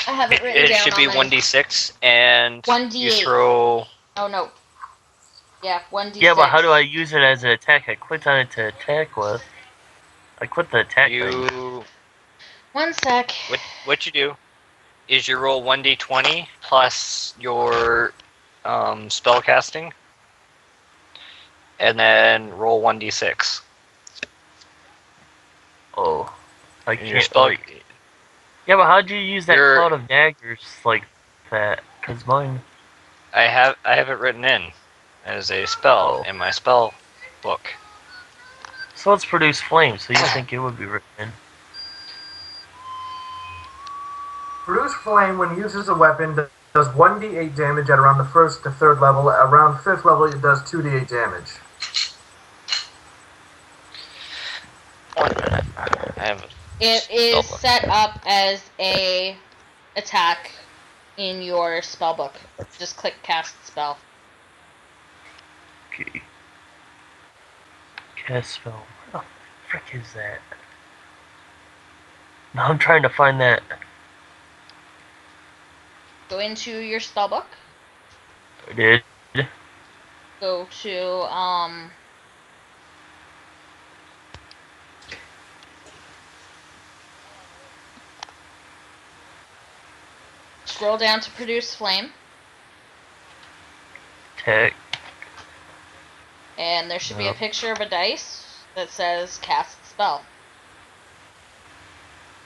S1: I have it written
S4: It
S1: down
S4: should be
S1: on my...
S4: 1d6, and
S1: 1d8.
S4: you throw...
S1: Oh, no. Yeah, 1d6.
S3: Yeah, but how do I use it as an attack? I clicked on it to attack with. I clicked the attack thing.
S1: 1 sec.
S4: What you do is you roll 1d20 plus your spell casting, and then roll 1d6.
S3: Oh. I
S4: And your
S3: can't...
S4: spell...
S3: Yeah, but how'd you use that
S4: Your-
S3: cloud of daggers like that? Because mine...
S4: I have it written in as a spell in my spell book.
S3: So let's produce flame, so you think it would be written in.
S2: Produce flame, when used as a weapon, does 1d8 damage at around the 1st to 3rd level. Around 5th level, it does 2d8 damage.
S4: 1 minute. I have
S1: It is set up as a attack in your spell book. Just click cast spell.
S3: Okay. Cast spell. What the frick is that? Now I'm trying to find that.
S1: Go into your spell book.
S3: I did.
S1: Go to scroll down to produce flame,
S3: Tech.
S1: and there should be a
S3: Yep.
S1: picture of a dice that says cast spell.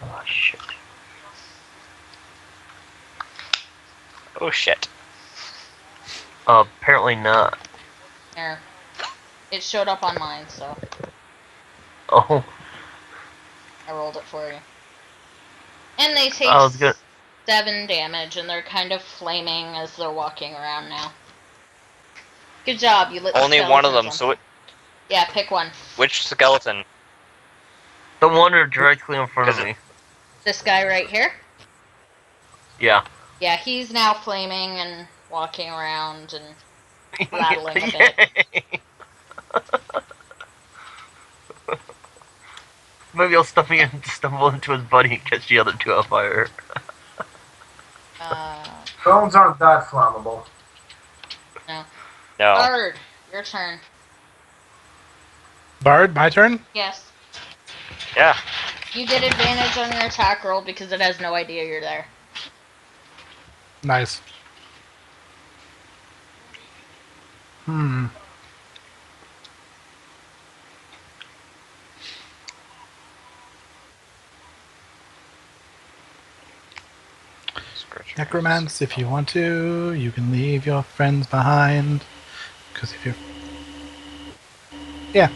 S3: Oh shit.
S4: Oh shit.
S3: Apparently not.
S1: There. It showed up on mine, so
S3: Oh.
S1: I rolled it for you. And they take
S3: I was gonna...
S1: 7 damage, and they're kind of flaming as they're walking around now. Good job, you lit the
S4: Only one of them,
S1: skeletons
S4: so
S1: on. Yeah, pick one.
S4: which skeleton?
S3: The one directly in front of me.
S1: This guy right here?
S3: Yeah.
S1: Yeah, he's now flaming and walking around and rattling a bit.
S3: Maybe I'll stumble into his buddy and catch the other 2 on fire.
S2: Bones aren't that flammable.
S1: No.
S4: No.
S1: Bard, your turn.
S5: Bard, my turn?
S1: Yes.
S4: Yeah.
S1: You get advantage on your attack roll because it has no idea you're there.
S5: Nice. Necromance, if you want to, you can leave your friends behind. Because if you're... Yeah.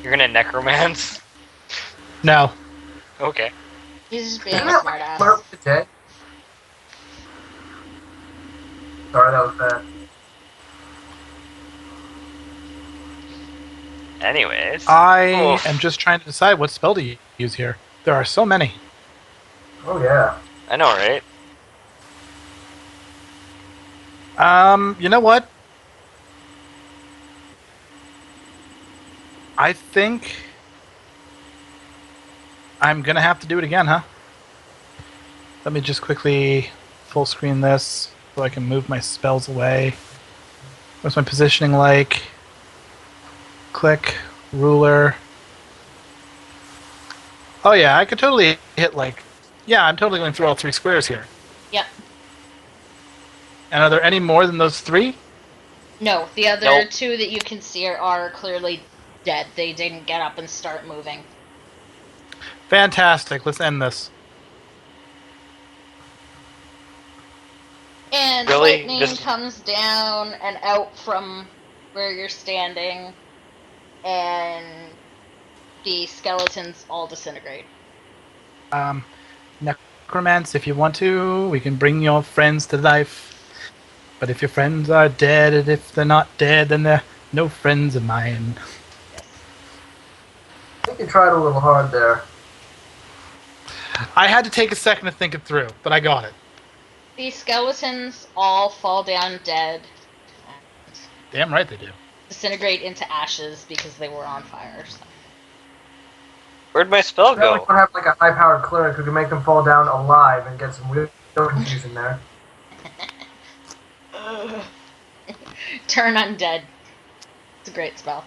S4: You're gonna necromance?
S5: No.
S4: Okay.
S1: He's just being
S2: Isn't
S1: a
S2: that
S1: smartass.
S2: Mark the Dead? Sorry, that was bad.
S4: Anyways.
S5: I
S4: Oof.
S5: am just trying to decide what spell to use here. There are so many.
S2: Oh, yeah.
S4: I know, right?
S5: You know what? I think I'm gonna have to do it again, huh? Let me just quickly full screen this so I can move my spells away. What's my positioning like? Click, ruler. Oh yeah, I could totally hit like... Yeah, I'm totally going through all 3 squares here.
S1: Yep.
S5: And are there any more than those 3?
S1: No, the other
S4: Nope.
S1: 2 that you can see are clearly dead. They didn't get up and start moving.
S5: Fantastic, let's end this.
S1: And
S4: Really?
S1: lightning
S4: Just-
S1: comes down and out from where you're standing, and the skeletons all disintegrate.
S5: Necromance, if you want to, we can bring your friends to life. But if your friends are dead, and if they're not dead, then they're no friends of mine.
S1: Yes.
S2: I think you tried a little hard there.
S5: I had to take a second to think it through, but I got it.
S1: The skeletons all fall down dead and
S5: Damn right they do.
S1: disintegrate into ashes because they were on fire. So.
S4: Where'd my spell
S2: Apparently,
S4: go?
S2: we have like a high-powered cleric who can make them fall down alive and get some real confusion there.
S1: Turn undead. It's a great spell.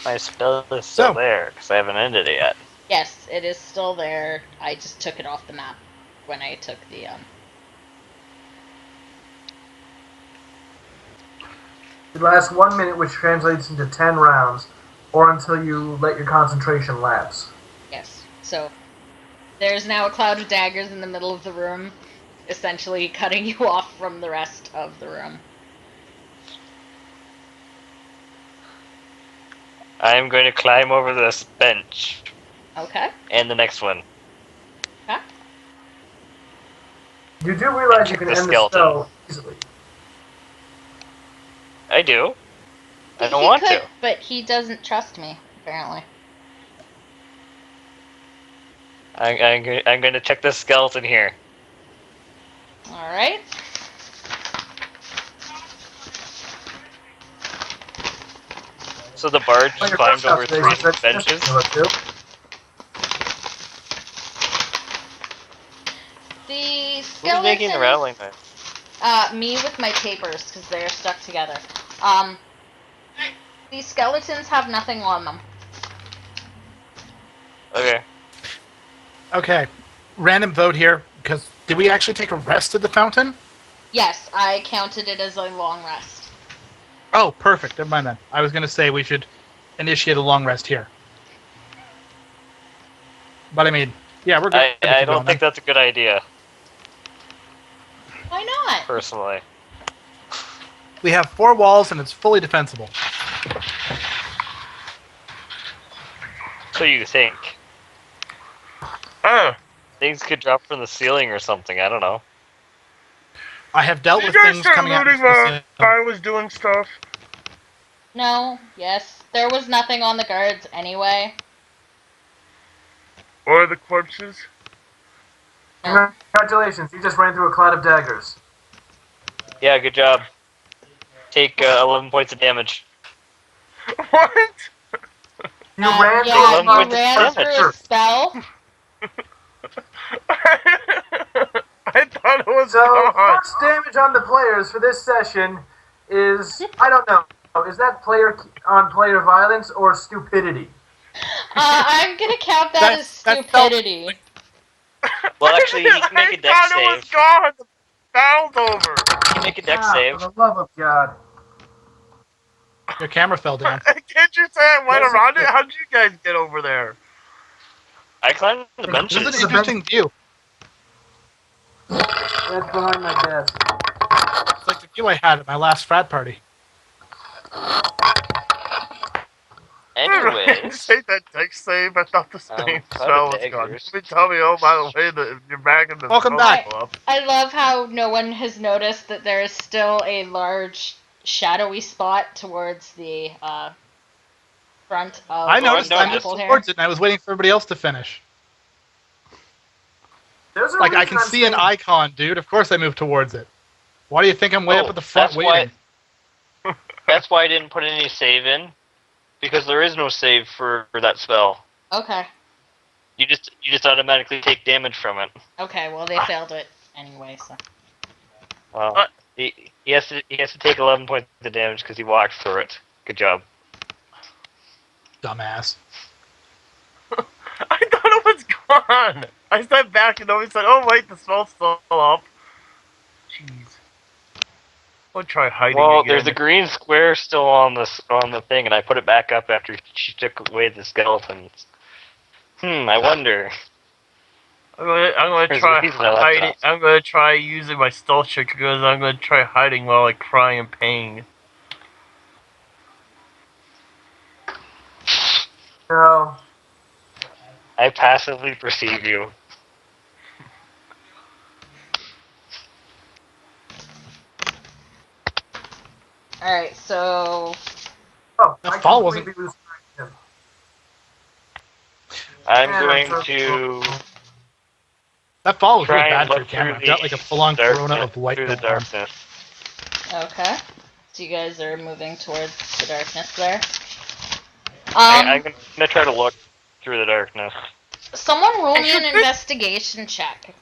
S4: My spell is still
S5: So-
S4: there because I haven't ended it yet.
S1: Yes, it is still there. I just took it off the map when I took the
S2: It lasts 1 minute, which translates into 10 rounds, or until you let your concentration lapse.
S1: Yes. So there's now a cloud of daggers in the middle of the room, essentially cutting you off from the rest of the room.
S4: I'm going to climb over this bench
S1: Okay.
S4: and the next one.
S1: Okay.
S2: You do realize you
S4: Check
S2: can
S4: the
S2: end the
S4: skeleton.
S2: spell easily.
S4: I do. I don't
S1: He
S4: want
S1: could,
S4: to.
S1: but he doesn't trust me, apparently.
S4: I'm going to check this skeleton here.
S1: Alright.
S4: So the bard
S2: Well,
S4: just
S2: your
S4: climbed
S2: first
S4: over 3
S2: observation is that
S4: benches.
S1: The
S4: Who's making the
S1: skeletons...
S4: rattling noise?
S1: Me with my papers, because they're stuck together. These skeletons have nothing on them.
S4: Okay.
S5: Okay, random vote here, because did we actually take a rest at the fountain?
S1: Yes, I counted it as a long rest.
S5: Oh, perfect. Never mind then. I was going to say we should initiate a long rest here. But I mean, yeah, we're good.
S4: I don't think that's a good idea,
S1: Why not?
S4: personally.
S5: We have 4 walls and it's fully defensible.
S4: So you think. Things could drop from the ceiling or something, I don't know.
S5: I have dealt with
S3: You guys
S5: things
S3: start
S5: coming out.
S3: looting while I was doing stuff.
S1: No, yes. There was nothing on the guards anyway.
S3: Or the corpses.
S1: No.
S2: Congratulations, you just ran through a cloud of daggers.
S4: Yeah, good job. Take 11 points of damage.
S3: What?
S2: You ran
S1: Yeah,
S2: through a
S4: Eleven
S1: you
S4: points of
S1: ran through a
S4: damage.
S1: spell.
S3: I thought it was
S2: So,
S3: gone.
S2: first damage on the players for this session is, I don't know, is that player-on-player violence or stupidity?
S1: I'm gonna count that as
S5: That's
S1: stupidity.
S4: Well, actually, you can make a dex
S3: I thought it was
S4: save.
S3: gone. The battle's over.
S4: You can make a dex
S2: Ah,
S4: save.
S2: for the love of God.
S5: Your camera fell down.
S3: Can't you say I went
S2: Yes,
S3: around it?
S2: yes.
S3: How'd you guys get over there?
S4: I climbed the
S2: It was
S5: It was an
S4: benches.
S5: interesting view.
S2: That's behind my desk.
S5: It's like the view I had at my last frat party.
S4: Anyways,
S3: Say that text save. I thought the same
S4: cloud
S3: spell
S4: of
S3: was gone.
S4: daggers.
S3: Let me tell me, oh, by the way, that you're back in the
S5: Welcome
S3: spell
S5: back.
S3: club.
S1: I love how no one has noticed that there is still a large shadowy spot towards the front of
S5: I
S1: the
S5: noticed
S4: no,
S5: I
S1: temple
S5: moved
S1: here.
S5: towards it and I was waiting for everybody else to finish.
S2: There's a
S5: Like, I
S2: reason
S5: can
S2: I'm
S5: see an
S2: saying-
S5: icon, dude. Of course I moved towards it. Why do you think I'm way up at the front
S4: that's why-
S5: waiting?
S4: That's why I didn't put any save in, because there is no save for that spell.
S1: Okay.
S4: You just automatically take damage from it.
S1: Okay, well they failed it anyway, so.
S4: Well,
S3: What?
S4: he has to take 11 points of damage because he walked through it. Good job.
S5: Dumbass.
S3: I thought it was gone. I stepped back and always said, "Oh wait, the spell's still up." Jeez. I'll try hiding
S4: Well,
S3: again.
S4: there's a green square still on the thing, and I put it back up after she took away the skeletons. I wonder.
S3: I'm gonna
S4: There's a
S3: try
S4: reason I left it
S3: hiding.
S4: off.
S3: I'm gonna try using my stealth check because I'm gonna try hiding while I cry in pain.
S2: No.
S4: I passively perceive you.
S1: Alright, so.
S2: Oh,
S5: That
S2: I
S5: fall wasn't-
S2: completely lose him.
S4: I'm
S2: Man,
S4: going
S2: so-
S4: to
S5: That fall was
S4: try
S5: really
S4: and
S5: bad for your
S4: look
S5: camera.
S4: through
S5: I've got
S4: the
S5: like a full-on corona
S4: darkness-
S5: of white
S4: through the
S5: going on.
S4: darkness.
S1: Okay. So you guys are moving towards the darkness there.
S4: I'm gonna try to look through the darkness.
S1: Someone roll me
S3: Actually,
S1: an
S3: could-
S1: investigation check.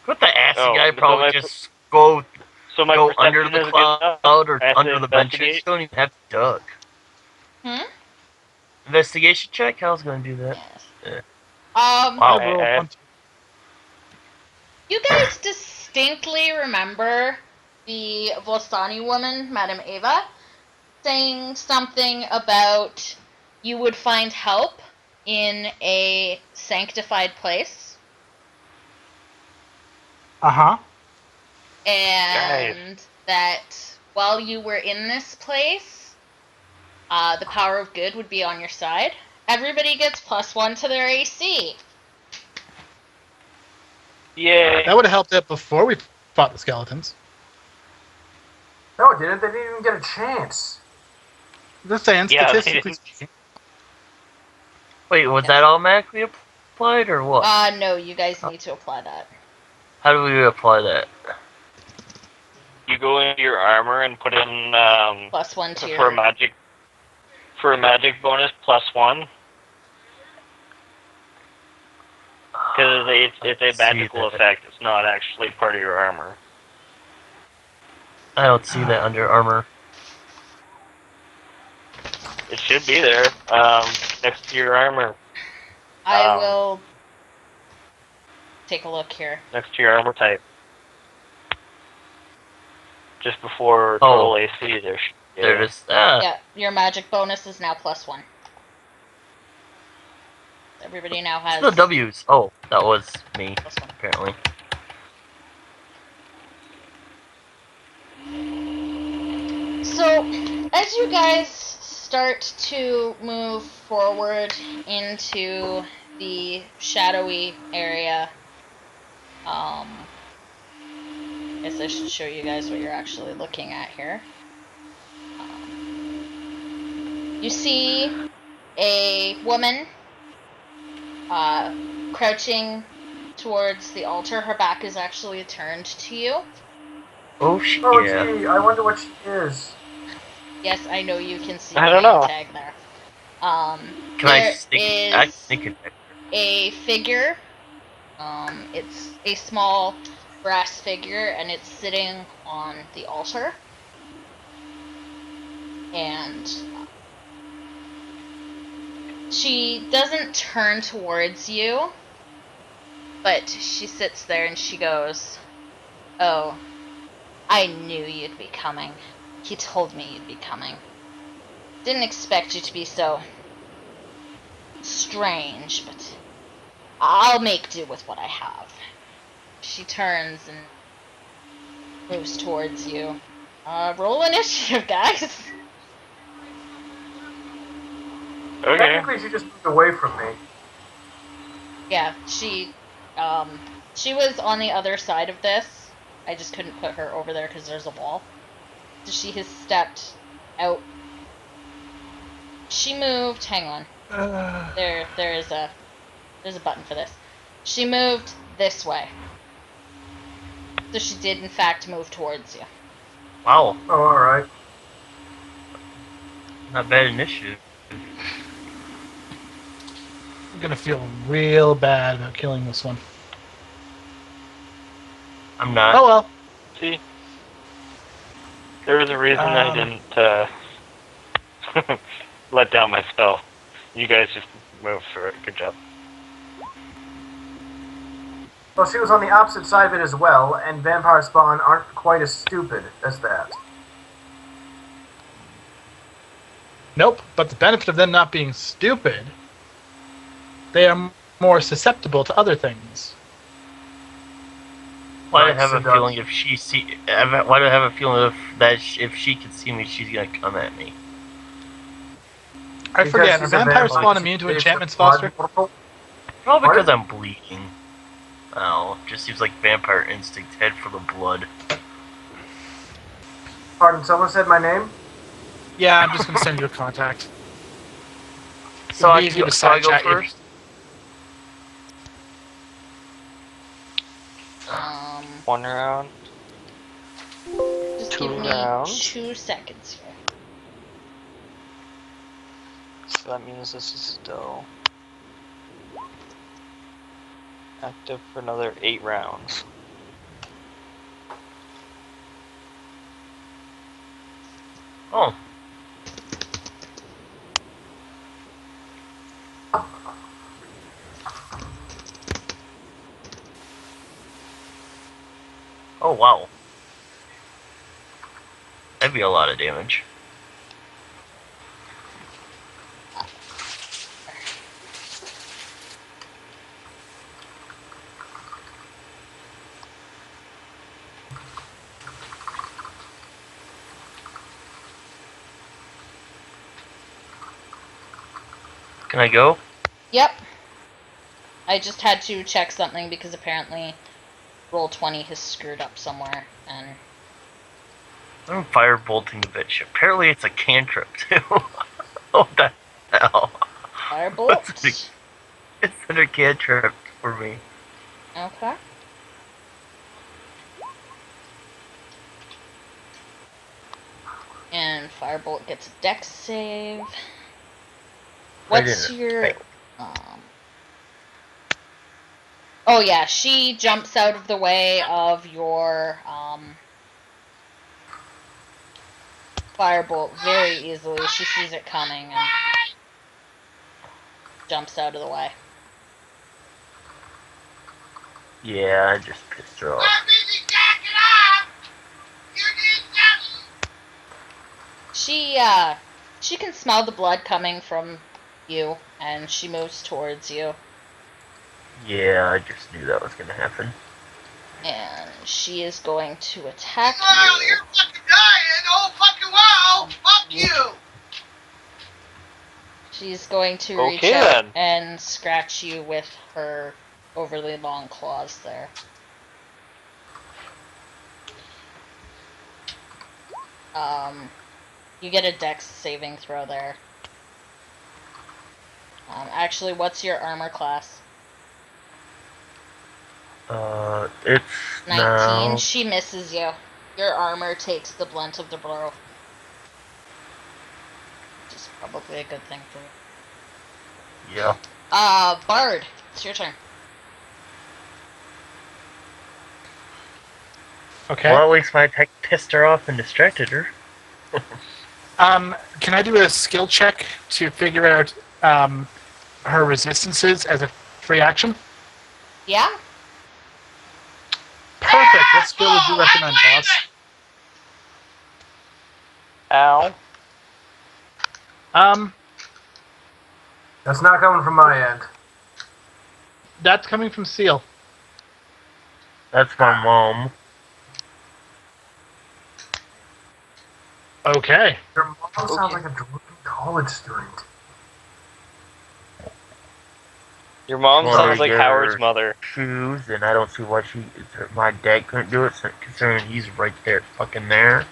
S3: What the assy
S4: Oh,
S3: guy
S4: so
S3: probably
S4: my
S3: just go
S4: So my
S3: under
S4: perception
S3: the
S4: is good enough.
S3: cloud or
S4: I have
S3: under
S4: to
S3: the benches.
S4: investigate.
S3: Don't even have to duck.
S1: Hmm?
S3: Investigation check? How's gonna do that?
S1: Yes.
S3: Yeah.
S1: Um,
S3: Wow.
S5: I rolled
S4: I-
S5: 1, 2.
S1: you guys distinctly remember the Volstani woman, Madame Ava, saying something about you would find help in a sanctified place,
S5: Uh-huh.
S1: and that while you were in this place, the power of good would be on your side. Everybody gets +1 to their AC.
S4: Yay!
S5: That would have helped out before we fought the skeletons.
S2: No, it didn't. They didn't even get a chance.
S5: Just saying,
S4: Yeah, they
S5: statistically
S4: didn't.
S5: speaking.
S3: Wait, was that automatically applied or what?
S1: No, you guys need to apply that.
S3: How do we apply that?
S4: You go into your armor and put in
S1: +1 to
S4: for a
S1: your...
S4: magic bonus +1. Because it's a
S3: See
S4: magical
S3: that.
S4: effect. It's not actually part of your armor.
S3: I don't see that under armor.
S4: It should be there, next to your armor.
S1: I will take a look here.
S4: Next to your armor type. Just before total AC, there.
S3: There it is. Ah.
S1: Yeah, your magic bonus is now +1. Everybody now has
S3: The W's. Oh, that was me,
S1: +1.
S3: apparently.
S1: So, as you guys start to move forward into the shadowy area, guess I should show you guys what you're actually looking at here. You see a woman crouching towards the altar. Her back is actually turned to you.
S3: Oh,
S2: Oh,
S3: yeah.
S2: gee, I wonder what she is.
S1: Yes, I know you can see
S4: I
S1: the
S4: don't
S1: name
S4: know.
S1: tag there.
S3: Can I
S1: There
S3: sneak
S1: is
S3: back? Sneak it back.
S1: a figure. It's a small brass figure, and it's sitting on the altar. And she doesn't turn towards you, but she sits there and she goes, "Oh, I knew you'd be coming. He told me you'd be coming. Didn't expect you to be so strange, but I'll make do with what I have." She turns and moves towards you. Roll initiative, guys.
S4: Okay.
S2: Technically, she just moved away from me.
S1: Yeah, she was on the other side of this. I just couldn't put her over there because there's a wall. So she has stepped out. She moved. Hang on. There's a button for this. She moved this way. So she did in fact move towards you.
S3: Wow.
S2: Oh, alright.
S3: Not bad initiative.
S5: I'm gonna feel real bad about killing this one.
S3: I'm not.
S5: Oh well.
S4: See, there was a reason I didn't let down my spell. You guys just moved through it. Good job.
S2: Well, she was on the opposite side of it as well, and vampire spawn aren't quite as stupid as that.
S5: Nope. But the benefit of them not being stupid, they are more susceptible to other things.
S3: Why do I
S2: Right,
S3: have a
S2: Seduct.
S3: feeling if she see? Why do I have a feeling if she can see me, she's gonna come at me?
S5: I
S2: Because
S5: forget. Are
S2: she's a
S5: vampire
S2: vampire.
S5: spawn immune to
S2: It's
S5: enchantments,
S2: blood
S5: Foster?
S2: mortal.
S3: Probably because
S2: Pardon?
S3: I'm bleeding. Oh, just seems like vampire instinct. Head for the blood.
S2: Pardon, someone said my name?
S5: Yeah, I'm just gonna send you a contact.
S3: So
S5: It'd be easy to
S3: so I
S5: side
S3: go
S5: chat you.
S3: first.
S4: One round.
S1: Just
S4: Two
S1: give me
S4: rounds.
S1: 2 seconds here.
S4: So that means this is still active for another 8 rounds.
S3: Oh. Oh wow. That'd be a lot of damage. Can I go?
S1: Yep. I just had to check something because apparently Roll20 has screwed up somewhere, and
S3: I'm firebolting the bitch. Apparently it's a cantrip too. What the hell?
S1: firebolt.
S3: It's under cantrip for me.
S1: Okay. And firebolt gets a dex save. What's
S3: didn't
S1: your
S3: fail.
S1: Oh yeah, she jumps out of the way of your firebolt very easily. She sees it coming and jumps out of the way.
S3: Yeah, I just pissed her off.
S1: She can smell the blood coming from you, and she moves towards you.
S3: Yeah, I just knew that was gonna happen.
S1: And she is going to attack
S6: Wow,
S1: you.
S6: you're fucking dying! Oh fucking wow! Fuck you!
S1: She's going to reach
S4: Okay,
S1: out
S4: then.
S1: and scratch you with her overly long claws there. You get a dex saving throw there. Actually, what's your armor class?
S3: It's
S1: 19.
S3: now.
S1: She misses you. Your armor takes the blunt of the blow. Which is probably a good thing for you.
S3: Yeah.
S1: Bard, it's your turn.
S5: Okay.
S3: Well, at least my attack pissed her off and distracted her.
S5: Can I do a skill check to figure out her resistances as a free action?
S1: Yeah?
S5: Perfect. What skill would you recommend, boss?
S4: Ow.
S2: That's not coming from my end.
S5: That's coming from Seal.
S3: That's my mom.
S5: Okay.
S2: Your mom sounds
S4: Okay.
S2: like a drunken college student.
S4: Your mom
S3: Well,
S4: sounds like
S3: your
S4: Howard's mother.
S3: Shoes, and I don't see why my dad couldn't do it, considering he's right there, fucking there.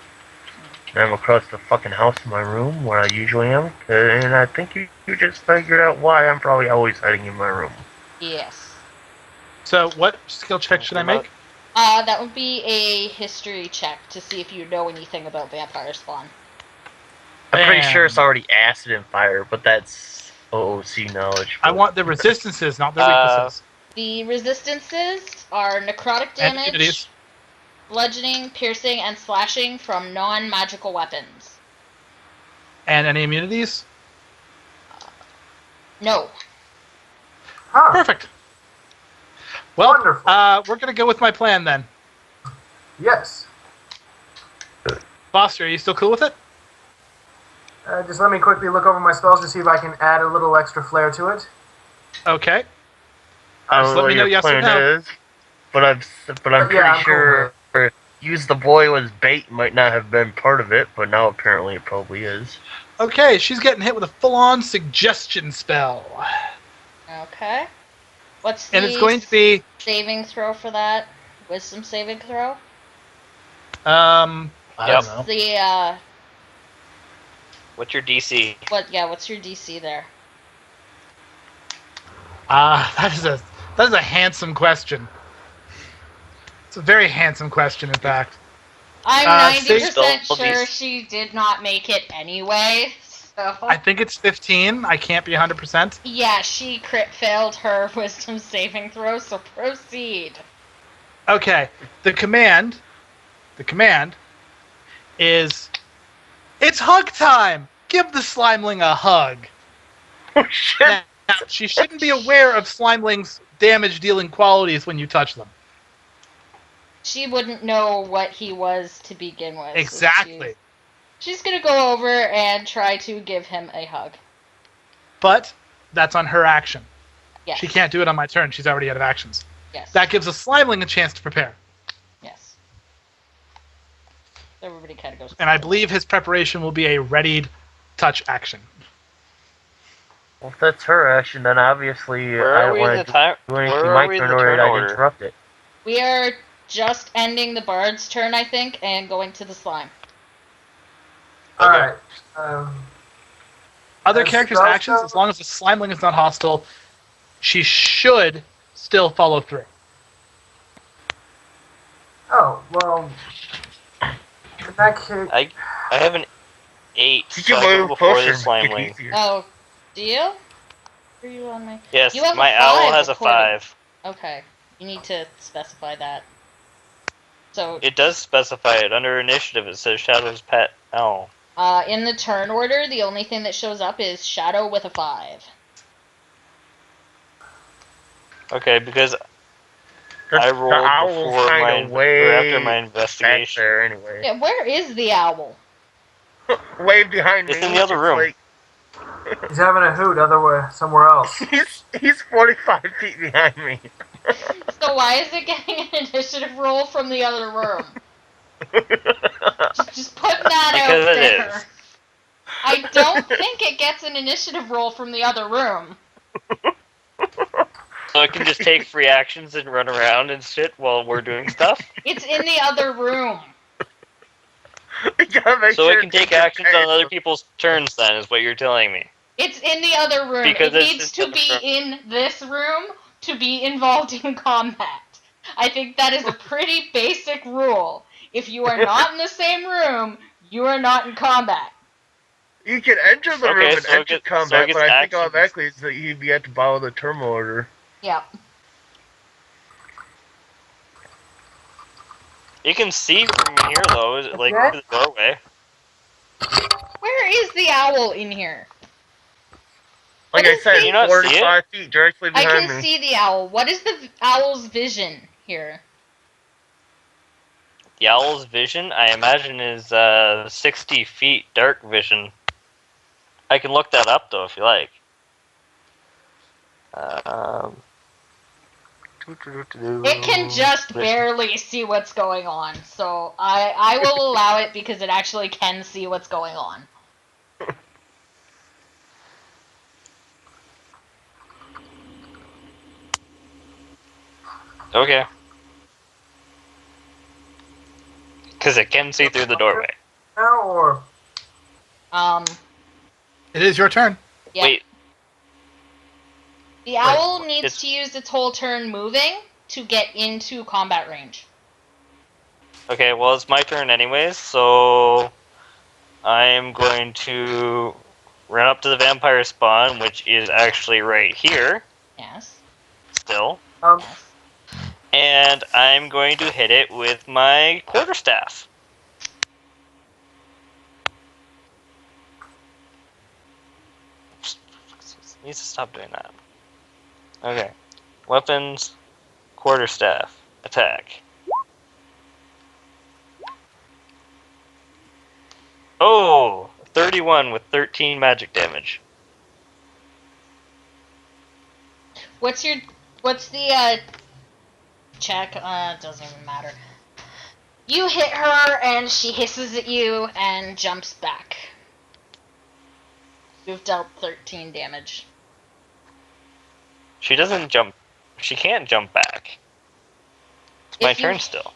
S3: And I'm across the fucking house in my room, where I usually am, and I think you just figured out why I'm probably always hiding in my room.
S1: Yes.
S5: So what skill check should I make?
S1: That would be a history check to see if you know anything about vampire spawn.
S3: I'm pretty sure
S5: Bam.
S3: it's already acid and fire, but that's OOC knowledge.
S5: I want the resistances, not the
S4: Uh,
S5: weaknesses.
S1: The resistances are necrotic
S5: And
S1: damage,
S5: immunities.
S1: bludgeoning, piercing, and slashing from non-magical weapons.
S5: And any immunities?
S1: No.
S2: Huh.
S5: Perfect. Well,
S2: Wonderful.
S5: we're going to go with my plan then.
S2: Yes.
S5: Foster, are you still cool with it?
S2: Just let me quickly look over my spells to see if I can add a little extra flair to it.
S5: Okay.
S3: I
S5: Just
S3: don't know
S5: let me
S3: what
S5: know
S3: your
S5: yes or
S3: plan
S5: no.
S3: is, but I'm
S2: Yeah,
S3: pretty
S2: I'm cool
S3: sure use the boy as bait might not have been part of it, but now apparently it probably is.
S5: Okay, she's getting hit with a full-on suggestion spell.
S1: Okay. What's
S5: And it's
S1: the
S5: going to be...
S1: saving throw for that? Wisdom saving throw?
S5: I
S4: Yep.
S5: don't know.
S1: The
S4: what's your DC?
S1: what's your DC there?
S5: That is a handsome question. It's a very handsome question, in fact.
S1: I'm
S5: save
S1: 90%
S4: spell
S1: sure
S4: DC.
S1: she did not make it anyway, so...
S5: I think it's 15. I can't be 100%.
S1: Yeah, she crit failed her wisdom saving throw, so proceed.
S5: Okay, the command is, it's hug time! Give the Slimeling a hug.
S3: Oh shit!
S5: Now, she shouldn't be aware of Slimeling's damage-dealing qualities when you touch them.
S1: She wouldn't know what he was to begin with. so
S5: Exactly.
S1: she's gonna go over and try to give him a hug.
S5: But that's on her action.
S1: Yes.
S5: She can't do it on my turn. She's already out of actions.
S1: Yes.
S5: That gives a Slimeling a chance to prepare.
S1: Yes. Everybody kind of goes.
S5: And I believe his preparation will be a readied touch action.
S3: Well, if that's her action, then obviously
S4: Where
S3: I
S4: are
S3: don't
S4: we in
S3: want
S4: the
S3: to
S4: time?
S3: do anything
S4: Where
S3: my
S4: are we in
S3: turn
S4: the
S3: or
S4: turn
S3: I'd
S4: order?
S3: interrupt it.
S1: We are just ending the bard's turn, I think, and going to the slime.
S2: All
S4: Okay.
S2: right.
S5: Other
S2: As
S5: characters'
S2: spell
S5: actions,
S2: stuff-
S5: as long as the Slimeling is not hostile, she should still follow through.
S2: Oh, well. In that case.
S4: I have an 8,
S3: You
S4: so
S3: can
S4: I go
S3: move
S4: before
S3: closer
S4: the
S3: and make it
S4: Slimeling.
S3: easier.
S1: Oh, do you? Are you on my?
S4: Yes,
S1: You have
S4: my
S1: a
S4: owl
S1: 5
S4: has a
S1: according-
S4: 5.
S1: Okay, you need to specify that. So,
S4: It does specify it. Under initiative, it says Shadow's pet owl.
S1: in the turn order, the only thing that shows up is Shadow with a 5.
S4: Okay, because
S3: The,
S4: I
S3: the
S4: rolled
S3: owl's
S4: before my
S3: kind of way
S4: or after my
S3: back
S4: investigation.
S3: there anyway.
S1: Yeah, where is the owl?
S3: Way behind
S4: It's
S3: me.
S4: in the other room.
S3: Like,
S2: He's having a hoot somewhere else.
S3: he's 45 feet behind me.
S1: So why is it getting an initiative roll from the other room? Just putting that
S4: Because
S1: out
S4: it
S1: there.
S4: is.
S1: I don't think it gets an initiative roll from the other room.
S4: So it can just take free actions and run around and shit while we're doing stuff.
S1: It's in the other room.
S3: You gotta make
S4: So
S3: sure
S4: it can take actions on other people's turns. Then is what you're telling me.
S1: It's in the other room.
S4: Because
S1: it
S4: it's
S1: needs
S4: in
S1: to
S4: the
S1: be
S4: room.
S1: in this room to be involved in combat. I think that is a pretty basic rule. If you are not in the same room, you are not in combat.
S3: You can enter the
S4: Okay,
S3: room and
S4: so it
S3: enter
S4: gets- so it
S3: combat,
S4: gets
S3: but I think
S4: actions.
S3: automatically it's that you have to follow the term order.
S1: Yep.
S4: You can see from here though, like
S2: Okay.
S4: through the doorway.
S1: Where is the owl in here?
S3: Like
S1: What
S3: I
S1: is
S3: said,
S1: the-
S4: You not see
S3: 45 feet directly
S1: I
S3: behind
S1: can
S3: me.
S1: see the owl. What is the owl's vision here?
S4: The owl's vision, I imagine, is 60 feet dark vision. I can look that up though if you like.
S1: It can just barely see what's going on, so I will allow it because it actually can see what's going on.
S4: Okay. Because it can see through the doorway.
S2: Now or
S5: It is your turn.
S1: Yeah.
S4: Wait,
S1: The owl needs
S4: it's-
S1: to use its whole turn moving to get into combat range.
S4: okay, well it's my turn anyways, so I'm going to run up to the vampire spawn, which is actually right here,
S1: Yes.
S4: still,
S1: Yes.
S4: and I'm going to hit it with my quarterstaff. Needs to stop doing that. Okay. Weapons, quarterstaff, attack. Oh! 31 with 13 magic damage.
S1: What's the check? It doesn't even matter. You hit her and she hisses at you and jumps back. You've dealt 13 damage.
S4: She doesn't jump. She can't jump back. It's my turn still.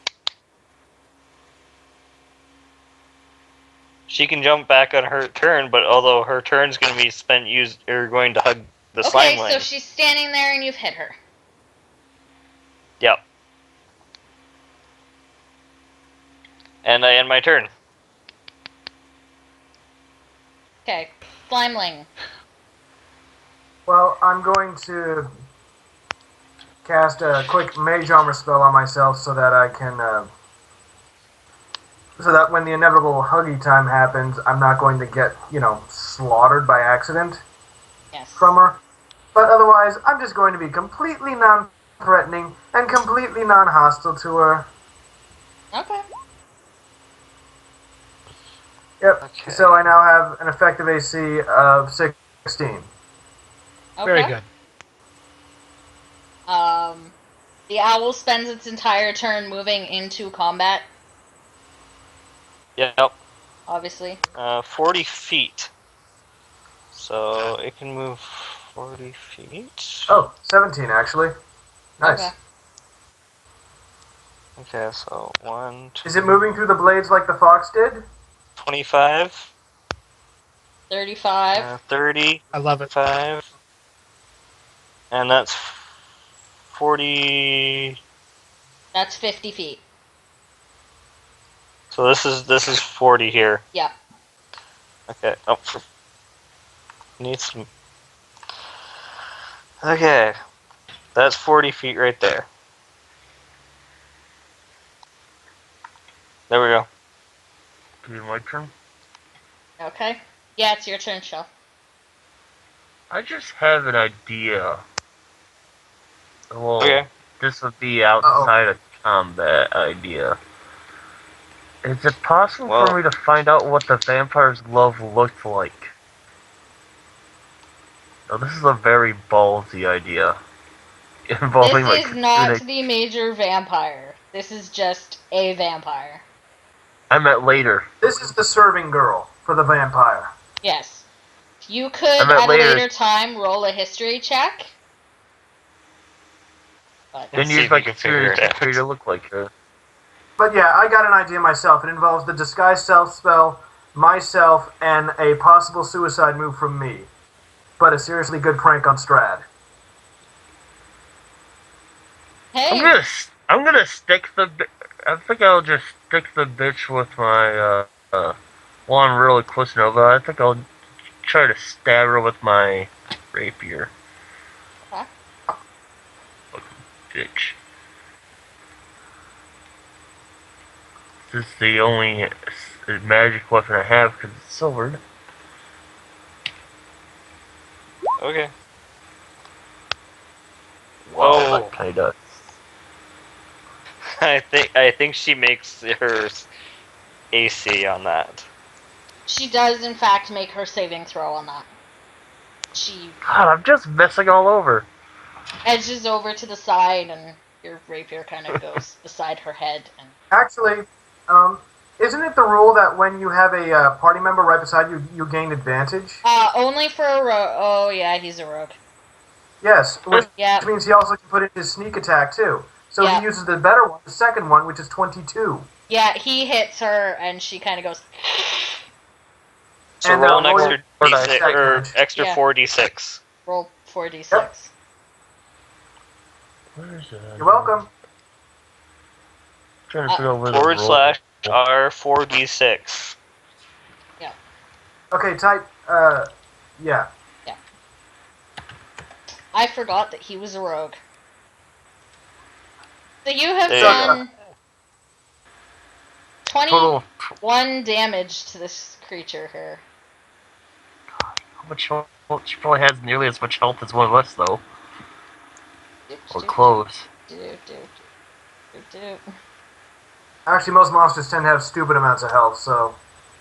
S4: She can jump back on her turn, but although her turn's going to be spent going to hug the slime
S1: Okay, so she's standing there and you've hit her.
S4: Yep. And I end my turn.
S1: Okay, Slimeling.
S2: Well, I'm going to cast a quick mage armor spell on myself so that I can, so that when the inevitable huggy time happens, I'm not going to get, slaughtered by accident from her. But otherwise, I'm just going to be completely non-threatening and completely non-hostile to her.
S1: Okay.
S2: Yep.
S4: Okay.
S2: So I now have an effective AC of 16.
S1: Okay.
S5: Very good.
S1: The owl spends its entire turn moving into combat,
S4: Yep.
S1: obviously.
S4: 40 feet. So it can move 40 feet.
S2: Oh, 17 actually. Nice.
S1: Okay.
S4: Okay, so 1, 2,
S2: Is it moving through the blades like the fox did?
S4: 25,
S1: 35.
S4: 30,
S5: I love it.
S4: 5, and that's 40.
S1: That's 50 feet.
S4: So this is 40 here.
S1: Yep.
S4: Okay. Oh, need some. Okay, that's 40 feet right there. There we go.
S3: Is it my turn?
S1: Okay. Yeah, it's your turn, Shell.
S3: I just have an idea. Well,
S4: Okay.
S3: this would be outside of combat idea. Is it possible for me to find out what the vampire's glove looked like? Now, this is a very ballsy idea. Involving
S1: This is not the major vampire. This is just a vampire.
S3: I meant later.
S2: This is the serving girl for the vampire.
S1: Yes. You could, at a later time, roll a history check. But
S3: Then
S4: see
S3: use
S4: if
S3: like
S4: you
S3: a
S4: can figure
S3: serious
S4: it out.
S3: history to look like her.
S2: But yeah, I got an idea myself. It involves the disguise self spell, myself, and a possible suicide move from me. But a seriously good prank on Strad.
S1: hey,
S3: I'm gonna stick the. I think I'll just stick the bitch with my. While I'm really close to Nova, I think I'll try to stab her with my rapier.
S1: Okay.
S3: Fucking bitch. This is the only magic weapon I have because it's silvered.
S4: Okay.
S3: Well,
S4: Oh.
S3: kinda.
S4: I think she makes her AC on that.
S1: she does, in fact, make her saving throw on that. She
S3: God, I'm just messing all over.
S1: edges over to the side, and your rapier kind of goes beside her head. And
S2: Actually, isn't it the rule that when you have a party member right beside you, you gain advantage?
S1: only for a rogue. Oh, yeah, he's a rogue.
S2: Yes, which
S1: Yep.
S2: means he also can put in his sneak attack too. So
S1: Yeah.
S2: he uses the better one, the second one, which is 22.
S1: Yeah, he hits her, and she kind of goes.
S4: So
S2: And,
S4: roll an
S2: roll
S4: extra
S2: your
S4: d6
S2: attack
S4: or
S2: damage.
S4: extra
S1: Yeah.
S4: 4d6.
S1: Roll 4d6.
S2: Yep.
S3: Where's that?
S2: You're welcome.
S3: Trying to figure out where
S4: Forward
S3: the
S4: slash R4d6.
S2: Okay, type Yeah.
S1: I forgot that he was a rogue. So you have
S4: There you
S1: done 21
S3: Total.
S1: damage to this creature here.
S3: How much health? She probably has nearly as much health as one of us, though. Or
S1: Doop,
S3: close.
S1: doop, doop, doop, doop.
S2: Actually, most monsters tend to have stupid amounts of health, so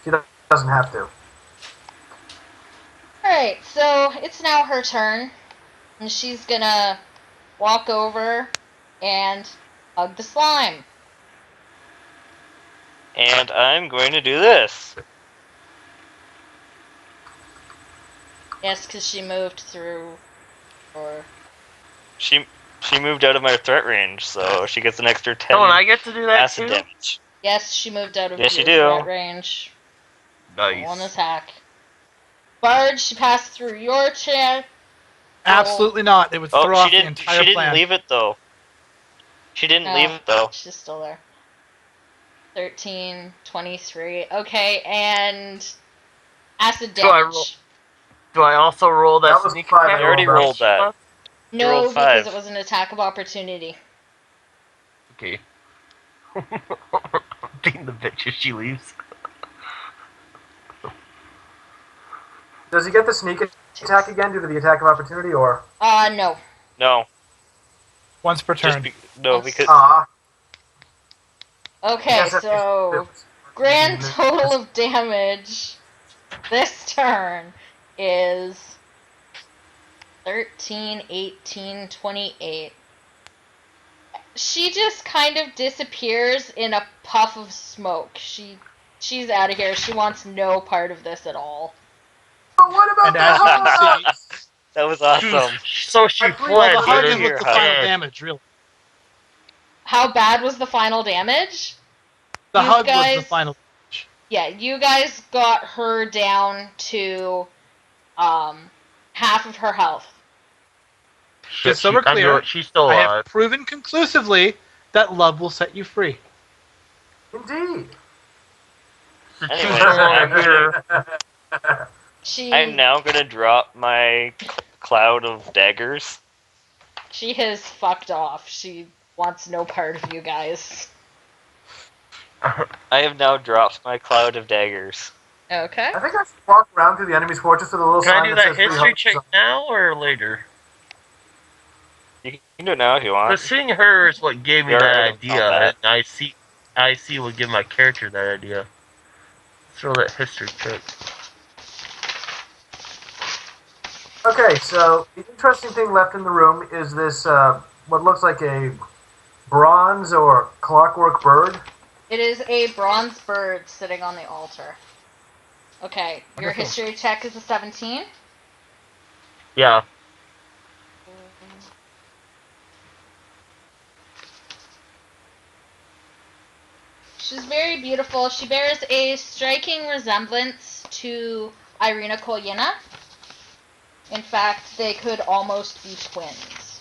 S2: she doesn't have to.
S1: Alright, so it's now her turn. And she's gonna walk over and hug the slime.
S4: And I'm going to do this.
S1: Yes, because she moved through. Or
S4: She moved out of my threat range, so she gets an extra 10
S3: Oh, and I get to do that
S4: acid
S3: too?
S4: damage.
S1: yes, she moved out of
S4: Yes,
S1: your
S4: you do.
S1: threat range. One
S3: Nice.
S1: attack. Bard, she passed through your chair.
S5: Absolutely not. It would throw
S4: Oh,
S5: off the entire
S4: she didn't
S5: plan.
S4: leave it though. She didn't leave it though.
S1: She's still there. 13, 23. Okay, and acid
S3: Do I
S1: damage.
S3: roll- Do I also roll that
S2: That was
S3: sneak
S2: 5
S3: attack?
S4: I already
S2: rolled
S4: rolled that. You
S1: No,
S4: rolled
S1: because
S4: 5.
S1: it was an attack of opportunity.
S3: Okay. Being the bitch if she leaves.
S2: Does he get the sneak attack again due to the attack of opportunity, or?
S1: No.
S4: No,
S5: Once per turn.
S4: because
S1: Okay,
S2: Yes, that's
S1: so grand total of damage this turn is 13, 18, 28. She just kind of disappears in a puff of smoke. She's out of here. She wants no part of this at all.
S2: But what about
S5: And
S2: the
S5: as you can see,
S2: hugs?
S4: that was awesome.
S3: So she
S2: I plead-
S5: well,
S3: fled,
S5: the
S2: but
S5: hug
S3: but
S5: is
S3: in
S5: with
S3: your
S5: the final
S3: head.
S5: damage, really.
S1: How bad was the final damage?
S5: The
S1: You
S5: hug was the
S1: guys-
S5: final.
S1: Yeah, you guys got her down to half of her health.
S3: Shit,
S5: Just so we're
S3: I knew
S5: clear,
S3: it. She's still
S5: I
S3: alive.
S5: have proven conclusively that love will set you free.
S2: Indeed.
S3: The
S4: Anyway,
S3: truth's no longer here.
S4: I'm now gonna drop my cloud of daggers.
S1: She has fucked off. She wants no part of you guys.
S4: I have now dropped my cloud of daggers.
S1: Okay.
S2: I think I should walk around through the enemy's fortress with a little
S3: Can I
S2: sign
S3: do
S2: that
S3: that
S2: says free
S3: history
S2: hugs.
S3: check now or later?
S4: You can do it now if you want.
S3: But seeing her is what gave me
S4: You're
S3: that
S4: out of
S3: idea,
S4: combat.
S3: and I see what gave my character that idea. Let's roll that history check.
S2: Okay, so the interesting thing left in the room is this, what looks like a bronze or clockwork bird.
S1: It is a bronze bird sitting on the altar. Okay, your
S2: Wonderful.
S1: history check is a 17.
S3: Yeah.
S1: She's very beautiful. She bears a striking resemblance to Irina Kolyina. In fact, they could almost be twins.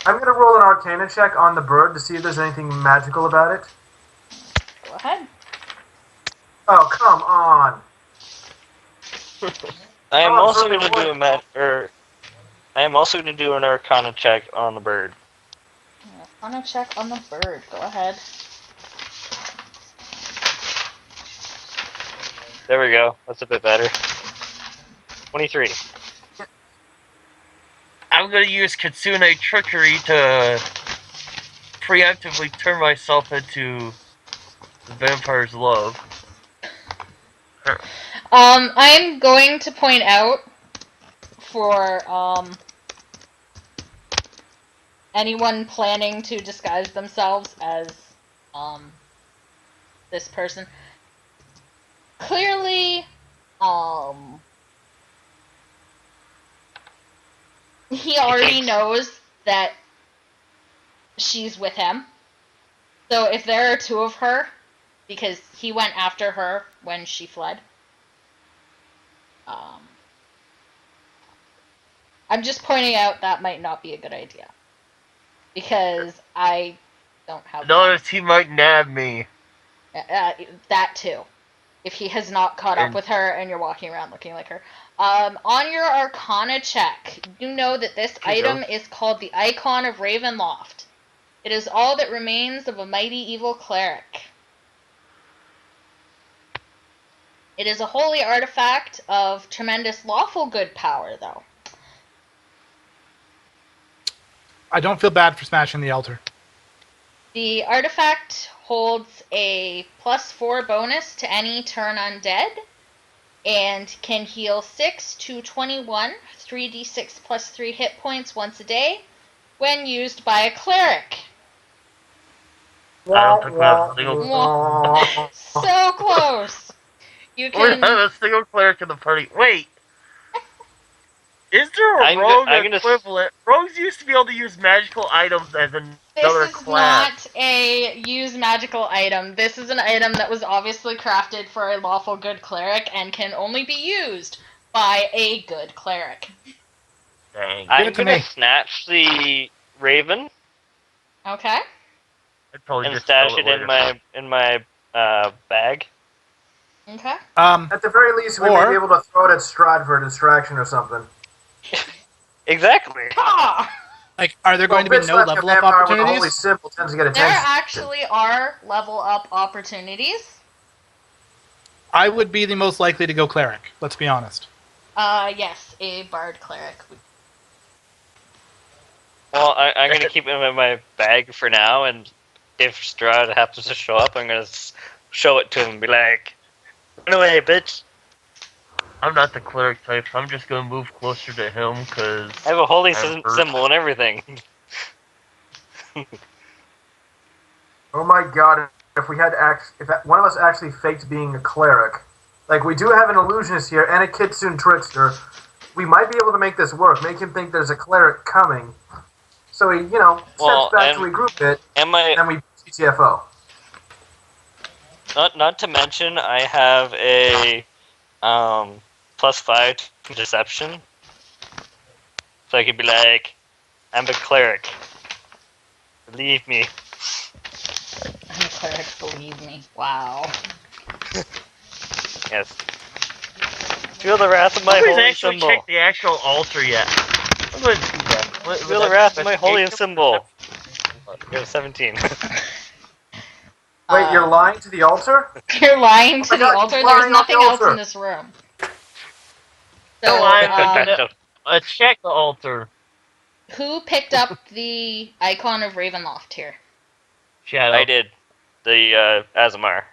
S2: I'm going to roll an Arcana check on the bird to see if there's anything magical about it.
S1: Go ahead.
S2: Oh, come on.
S4: I am
S2: Oh,
S4: also
S2: certainly
S4: going to do I am also going to do an Arcana check on the bird.
S1: I'm gonna check on the bird. Go ahead.
S4: There we go. That's a bit better. 23.
S3: I'm gonna use Kitsune trickery to preemptively turn myself into the vampire's love.
S1: I'm going to point out for anyone planning to disguise themselves as this person. Clearly, he already knows that she's with him. So if there are two of her, because he went after her when she fled. I'm just pointing out that might not be a good idea. Because I don't have...
S3: Notice he might nab me.
S1: that too. if he has not caught up with her and you're walking around looking like her. On your Arcana check, you know that this item is called the Icon of Ravenloft. It is all that remains of a mighty evil cleric. It is a holy artifact of tremendous lawful good power, though.
S5: I don't feel bad for smashing the altar.
S1: The artifact holds a +4 bonus to any turn undead, and can heal 6 to 21, 3d6 plus 3 hit points once a day, when used by a cleric.
S3: I don't think we have a single.
S1: So close! You
S3: We have
S1: can...
S3: a single cleric in the party. Wait! Is there a
S4: I'm
S3: rogue
S4: gonna
S3: equivalent? Rogues used to be able to use magical items as another
S1: This is
S3: class.
S1: not a use magical item. This is an item that was obviously crafted for a lawful good cleric and can only be used by a good cleric.
S3: Dang.
S4: I'm
S5: it to
S4: gonna
S5: me.
S4: snatch the raven
S1: Okay?
S3: I'd probably
S4: and
S3: just
S4: stash
S3: sell
S4: it
S3: later.
S4: in my bag.
S1: Okay.
S2: At the very least, we may
S5: Or-
S2: be able to throw it at Strahd for a distraction or something.
S4: Exactly.
S1: Ah!
S5: Like, are there going to be
S2: bitch
S5: no
S2: like a
S5: level up
S2: vampire with a holy
S5: opportunities?
S2: symbol tends to get
S1: There
S2: attention.
S1: actually are level up opportunities.
S5: I would be the most likely to go cleric. Let's be honest.
S1: Yes, a bard cleric.
S4: Well, I'm gonna keep him in my bag for now, and if Strahd happens to show up, I'm gonna show it to him and be like, "Run away, bitch!"
S3: I'm not the cleric type. I'm just gonna move closer to him because
S4: I have a holy
S3: I'm hurt.
S4: symbol and everything.
S2: Oh my god, if we had if one of us actually faked being a cleric, like we do have an illusionist here and a kitsune trickster, we might be able to make this work. Make him think there's a cleric coming, so he,
S4: Well,
S2: steps back
S4: and-
S2: to regroup it,
S4: And my
S2: and then we CTFO.
S4: not to mention, I have a +5 to deception, so I could be like, "I'm a cleric. Believe me."
S1: I'm a cleric, believe me. Wow.
S4: Yes. Feel the wrath of my
S3: Nobody's
S4: holy
S3: actually
S4: symbol.
S3: checked the actual altar yet. I'm going to do that.
S4: Feel the wrath of my holy symbol. You got a 17.
S2: Wait, you're lying to the altar?
S1: You're lying to
S2: my
S1: the
S2: God,
S1: altar?
S2: he's lying
S1: There's
S2: on
S1: nothing
S2: the
S1: else
S2: altar.
S1: in this room.
S3: No,
S1: So,
S3: I'm check the altar.
S1: who picked up the icon of Ravenloft here?
S3: Shadow.
S4: I did. The Azamar.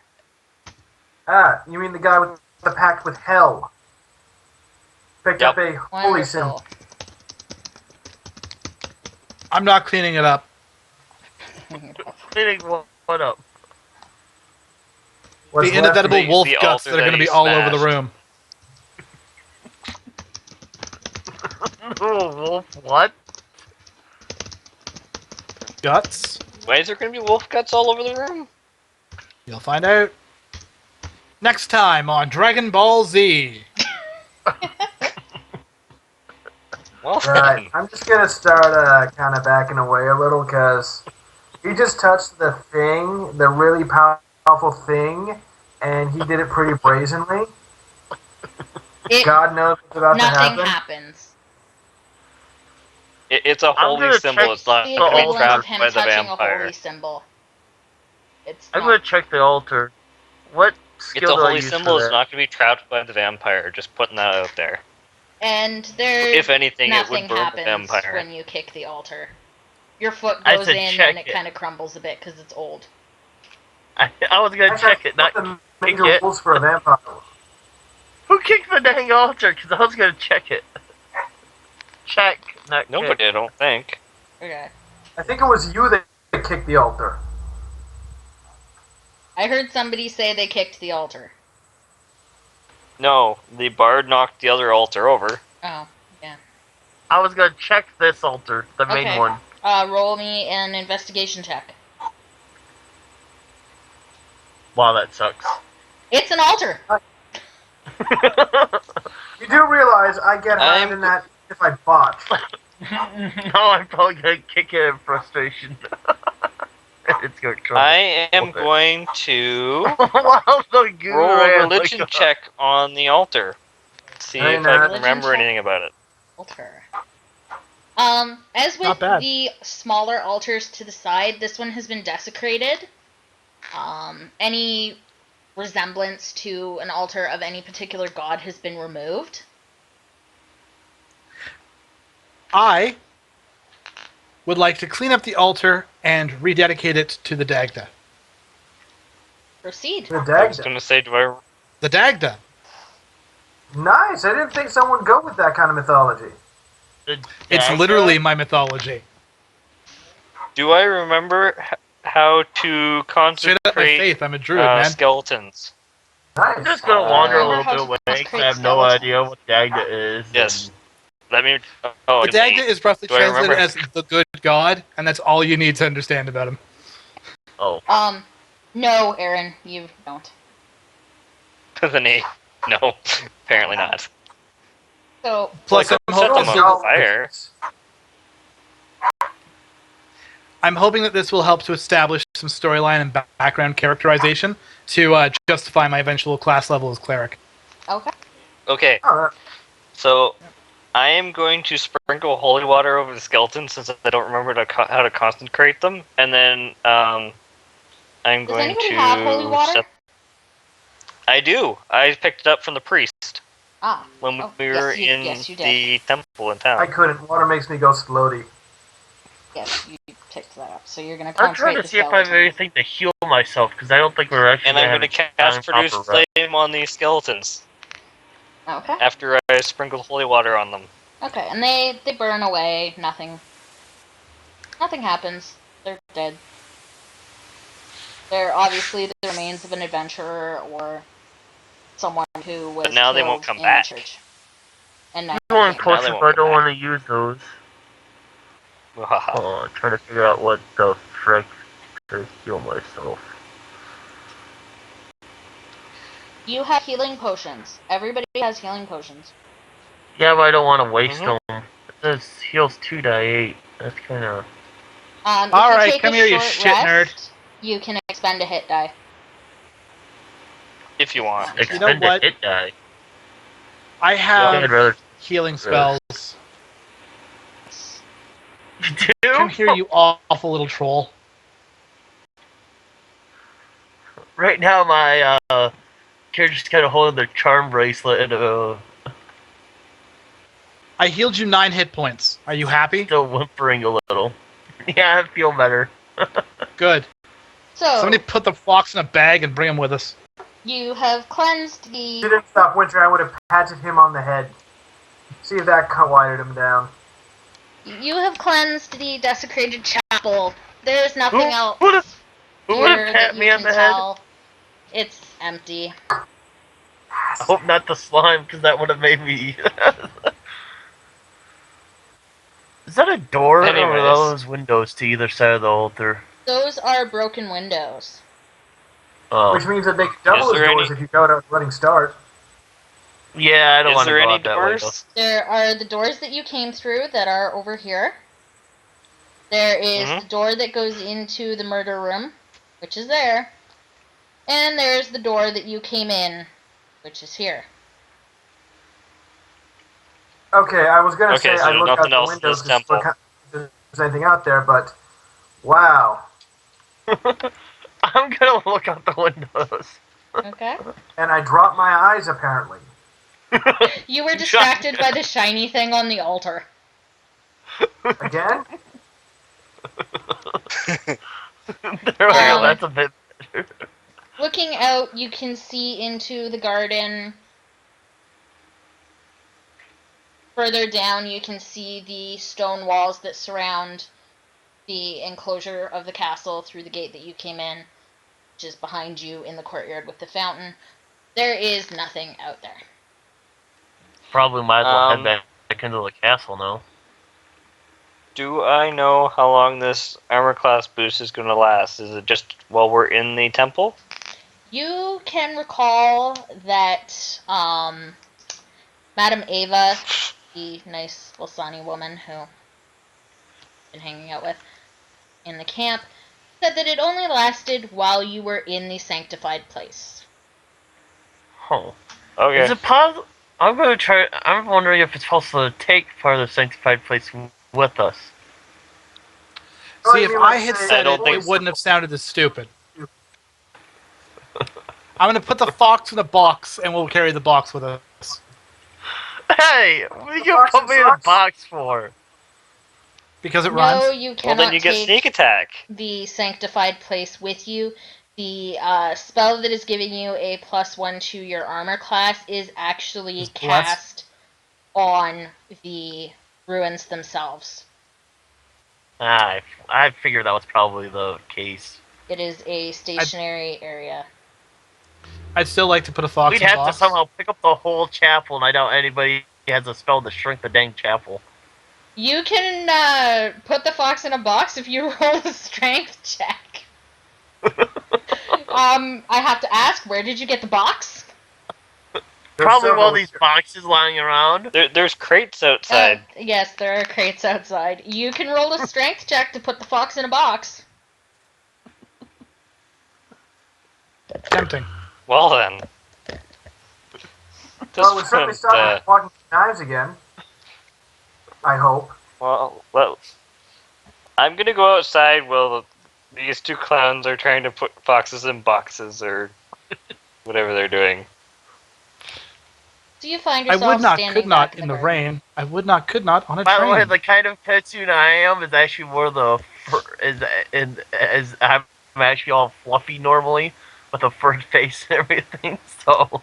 S2: Ah, you mean the guy with the pact with hell? Picked
S4: Yep.
S2: up a holy symbol.
S1: Wonderful.
S5: I'm not cleaning it up.
S3: Cleaning what up?
S2: What's
S5: The
S2: left?
S5: inevitable
S4: The-
S5: wolf
S4: the
S5: guts
S4: altar
S5: that are going to
S4: that
S5: be
S4: he
S5: all over the
S4: smashed.
S5: room.
S3: Oh, wolf, what?
S5: Guts?
S4: Why is there going to be wolf guts all over the room?
S5: You'll find out. Next time on Dragon Ball Z.
S4: Well,
S2: Right, I'm just gonna start kind of backing away a little because he just touched the thing, the really powerful thing, and he did it pretty brazenly. God knows what's about to
S1: Nothing
S2: happen.
S1: happens.
S4: it's a
S3: I'm
S4: holy
S3: gonna
S4: symbol.
S3: check
S4: It's not
S1: The
S3: the
S4: going to be
S1: equivalent of
S4: trapped
S1: him
S4: by the
S1: touching a
S4: vampire.
S1: holy symbol. It's
S3: I'm
S1: not.
S3: gonna check the altar. What
S4: It's
S3: skill
S4: a
S3: do I
S4: holy
S3: use
S4: symbol.
S3: for
S4: It's
S3: that?
S4: not going to be trapped by the vampire. Just putting that out there.
S1: And there,
S4: If anything, it
S1: nothing
S4: would burn the
S1: happens
S4: vampire.
S1: when you kick the altar. Your foot
S3: I
S1: goes
S3: said
S1: in
S3: check
S1: and it
S3: it.
S1: kind of crumbles a bit because it's old.
S3: I was gonna
S2: Actually,
S3: check it, not
S2: the
S3: kick
S2: major
S3: it.
S2: rules for a vampire.
S3: Who kicked the dang altar? Because I was gonna check it. Check, not kick.
S4: Nobody, I don't think.
S1: Okay.
S2: I think it was you that kicked the altar.
S1: I heard somebody say they kicked the altar.
S4: No, the bard knocked the other altar over.
S1: Oh, yeah.
S3: I was gonna check this altar, the main
S1: Okay.
S3: one.
S1: Roll me an investigation check.
S3: Wow, that sucks.
S1: It's an altar.
S2: You do realize I get higher
S4: I'm-
S2: than that if I botch.
S3: No, I'm probably gonna kick it in frustration. It's your trouble.
S4: I am going to
S3: Wow, the goo
S4: roll a
S3: ran
S4: religion
S3: like
S4: check on the altar. See
S2: Very
S4: if I
S2: nice.
S4: can remember
S1: Religion check.
S4: anything about it.
S1: Altar. As with
S5: Not bad.
S1: the smaller altars to the side, this one has been desecrated. Any resemblance to an altar of any particular god has been removed.
S5: I would like to clean up the altar and rededicate it to the Dagda.
S1: Proceed.
S2: The
S4: I was
S2: Dagda.
S4: going to say, do I?
S5: The Dagda.
S2: Nice. I didn't think someone would go with that kind of mythology.
S3: The
S5: It's
S3: Dagda?
S5: literally my mythology.
S4: Do I remember how to
S5: Straight up my
S4: consecrate
S5: faith, I'm a druid, man.
S4: skeletons?
S2: Nice.
S3: I'm just gonna wander a
S1: Remember
S3: little
S1: how
S3: bit
S1: to
S3: away because
S1: consecrate
S3: I have no
S1: skeletons.
S3: idea what Dagda is.
S4: Yes.
S3: and-
S4: Let me. Oh,
S5: The Dagda is roughly
S4: Do I
S5: translated
S4: remember?
S5: as the good god, and that's all you need to understand about him.
S3: Oh.
S1: No, Aaron, you don't.
S4: the name. No, apparently not.
S1: So,
S5: Plus,
S4: Well, I
S5: I'm
S4: could set
S5: hoping,
S4: them
S5: this
S4: on
S5: will,
S4: fire.
S5: I'm hoping that this will help to establish some storyline and background characterization to justify my eventual class level as cleric.
S1: okay.
S4: Okay,
S2: Oh,
S4: so I am going to sprinkle holy water over the skeletons since I don't remember how to consecrate them, and then I'm
S1: Does
S4: going
S1: anybody
S4: to.
S1: have holy water?
S4: I do. I picked it up from the priest when
S1: Oh,
S4: we were
S1: yes, you
S4: in
S1: did.
S4: the temple in
S2: I
S4: town.
S2: couldn't. Water makes me go slowly.
S1: Yes, you picked that up. So you're gonna
S3: I'm trying
S1: consecrate
S3: to
S1: the
S3: see if I have
S1: skeleton.
S3: anything to heal myself because I don't think we're actually
S4: And I'm
S3: going
S4: going
S3: to
S4: to cast produce flame on these skeletons
S1: Okay.
S4: after I sprinkle holy water on them.
S1: Okay, and they burn away. Nothing happens. They're dead. They're obviously the remains of an adventurer or someone who was
S4: But now they
S1: killed
S4: won't come
S1: in
S4: back.
S1: the church. And now
S3: Going
S1: they can't.
S3: closer,
S4: they
S3: but
S4: won't
S3: I
S4: come
S3: don't
S4: back.
S3: want to use those. Oh, I'm trying to figure out what the frick to heal myself.
S1: You have healing potions. Everybody has healing potions.
S3: Yeah, but I don't want to waste
S4: Mhm.
S3: them. It says heals 2d8. That's kind of...
S1: If
S5: All
S1: you
S5: right,
S1: take
S5: come
S1: a
S5: here, you
S1: short
S5: shit nerd.
S1: rest, you can expend a hit die.
S4: If you want.
S5: You know
S3: Expend a
S5: what?
S3: hit die.
S5: I
S3: I think
S5: have
S3: I'd rather...
S5: healing spells.
S3: You do?
S5: Come here, you awful little troll.
S3: Right now, my character's kind of holding their charm bracelet and
S5: I healed you 9 hit points. Are you happy?
S3: still whimpering a little. Yeah, I feel better.
S5: Good.
S1: So,
S5: Somebody put the fox in a bag and bring him with us.
S1: you have cleansed
S2: If
S1: the...
S2: you didn't stop Winter, I would have patted him on the head. See if that quieted him down.
S1: You have cleansed the desecrated chapel. There's nothing else
S3: Who would
S1: here
S3: have
S1: that
S3: pat
S1: you
S3: me on
S1: can
S3: the head?
S1: tell. It's empty.
S3: I hope not the slime, because that would have made me... Is that a door, or
S4: Anyways.
S3: are those windows to either side of the altar?
S1: Those are broken windows.
S3: Oh.
S2: Which means that they can double
S4: Is
S2: as
S4: there
S2: doors
S4: any-
S2: if you go to a running start.
S3: Yeah, I don't
S4: Is
S3: want to
S4: there
S3: go
S4: any
S3: out that way, though.
S4: doors?
S1: There are the doors that you came through that are over here. There is
S4: Mhm.
S1: the door that goes into the murder room, which is there. And there's the door that you came in, which is here.
S2: Okay, I was gonna
S4: Okay,
S2: say
S4: so
S2: I
S4: there's
S2: look out
S4: nothing
S2: the
S4: else in
S2: windows
S4: this
S2: to see
S4: temple.
S2: if there's anything out there, but wow.
S3: I'm gonna look out the windows.
S1: Okay.
S2: And I dropped my eyes apparently.
S1: You were distracted by the shiny thing on the altar.
S2: Again?
S3: There we go, that's a bit better.
S1: Looking out, you can see into the garden. Further down, you can see the stone walls that surround the enclosure of the castle through the gate that you came in, which is behind you in the courtyard with the fountain. There is nothing out there.
S3: Probably might as well head
S4: Um,
S3: back into the castle now.
S4: Do I know how long this armor class boost is going to last? Is it just while we're in the temple?
S1: You can recall that Madame Ava, the nice Wilsani woman who I've been hanging out with in the camp, said that it only lasted while you were in the sanctified place.
S3: Huh.
S4: Okay.
S3: Is it possible? I'm gonna try. I'm wondering if it's possible to take part of the sanctified place with us.
S2: Oh,
S5: See,
S2: you
S5: if
S2: mean,
S5: I
S2: like,
S5: had
S2: say,
S5: said
S4: I don't
S5: it,
S4: think-
S5: it wouldn't have sounded as stupid. I'm gonna put the fox in a box, and we'll carry the box with us.
S3: Hey, what are you
S2: box
S3: put
S2: and
S3: me in a
S2: socks?
S3: box for?
S5: Because it
S1: No,
S5: rhymes.
S1: you
S4: Well,
S1: cannot
S4: then you get
S1: take
S4: sneak attack.
S1: the sanctified place with you. The spell that is giving you a +1 to your armor class is actually
S5: Is bless.
S1: cast on the ruins themselves.
S3: I figured that was probably the case.
S1: It is a stationary area.
S5: I'd still like to put a fox
S3: We'd
S5: in a
S3: have
S5: box.
S3: to somehow pick up the whole chapel, and I doubt anybody has a spell to shrink the dang chapel.
S1: You can put the fox in a box if you roll a strength check. I have to ask, where did you get the box?
S2: There's
S3: Probably one
S2: several
S3: of these
S2: here.
S3: boxes lying around.
S4: There's crates outside.
S1: Yes, there are crates outside. You can roll a strength check to put the fox in a box.
S5: Tempting.
S4: Well then.
S2: Well, we
S4: This
S2: certainly
S4: went,
S2: stopped walking knives again. I hope.
S4: well, I'm gonna go outside while these two clowns are trying to put foxes in boxes or whatever they're doing.
S1: Do you find
S5: I
S1: yourself
S5: would not,
S1: standing
S5: could not
S1: back
S5: in the
S1: garden?
S5: rain. I would not, could not on a
S3: By the way,
S5: train.
S3: the kind of cartoon I am is actually more the is I'm actually all fluffy normally with a furred face and everything. So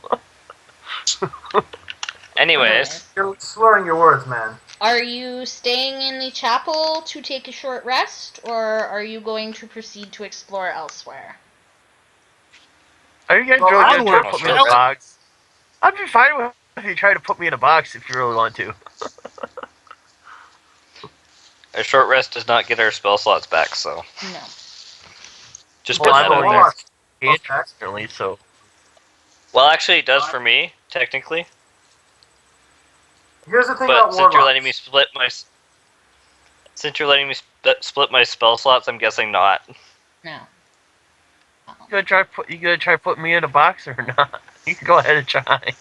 S4: Anyways,
S2: You're slurring your words, man.
S1: Are you staying in the chapel to take a short rest, or are you going to proceed to explore elsewhere?
S3: are you guys
S2: Well,
S3: really gonna try
S5: onward,
S3: to put me in a
S4: short rest.
S3: box? I'd be fine with if you try to put me in a box if you really want to.
S4: a short rest does not get our spell slots back, so
S1: No.
S4: just
S3: Well,
S4: put
S3: I've
S4: that out
S3: only
S4: there.
S2: Warlocks.
S3: Apparently, so
S4: Well, actually, it does for me technically,
S2: Here's the thing
S4: but
S2: about
S4: since you're
S2: warlocks.
S4: letting me split my spell slots, I'm guessing not.
S1: No.
S3: you gonna try putting me in a box or not? You can go ahead and try.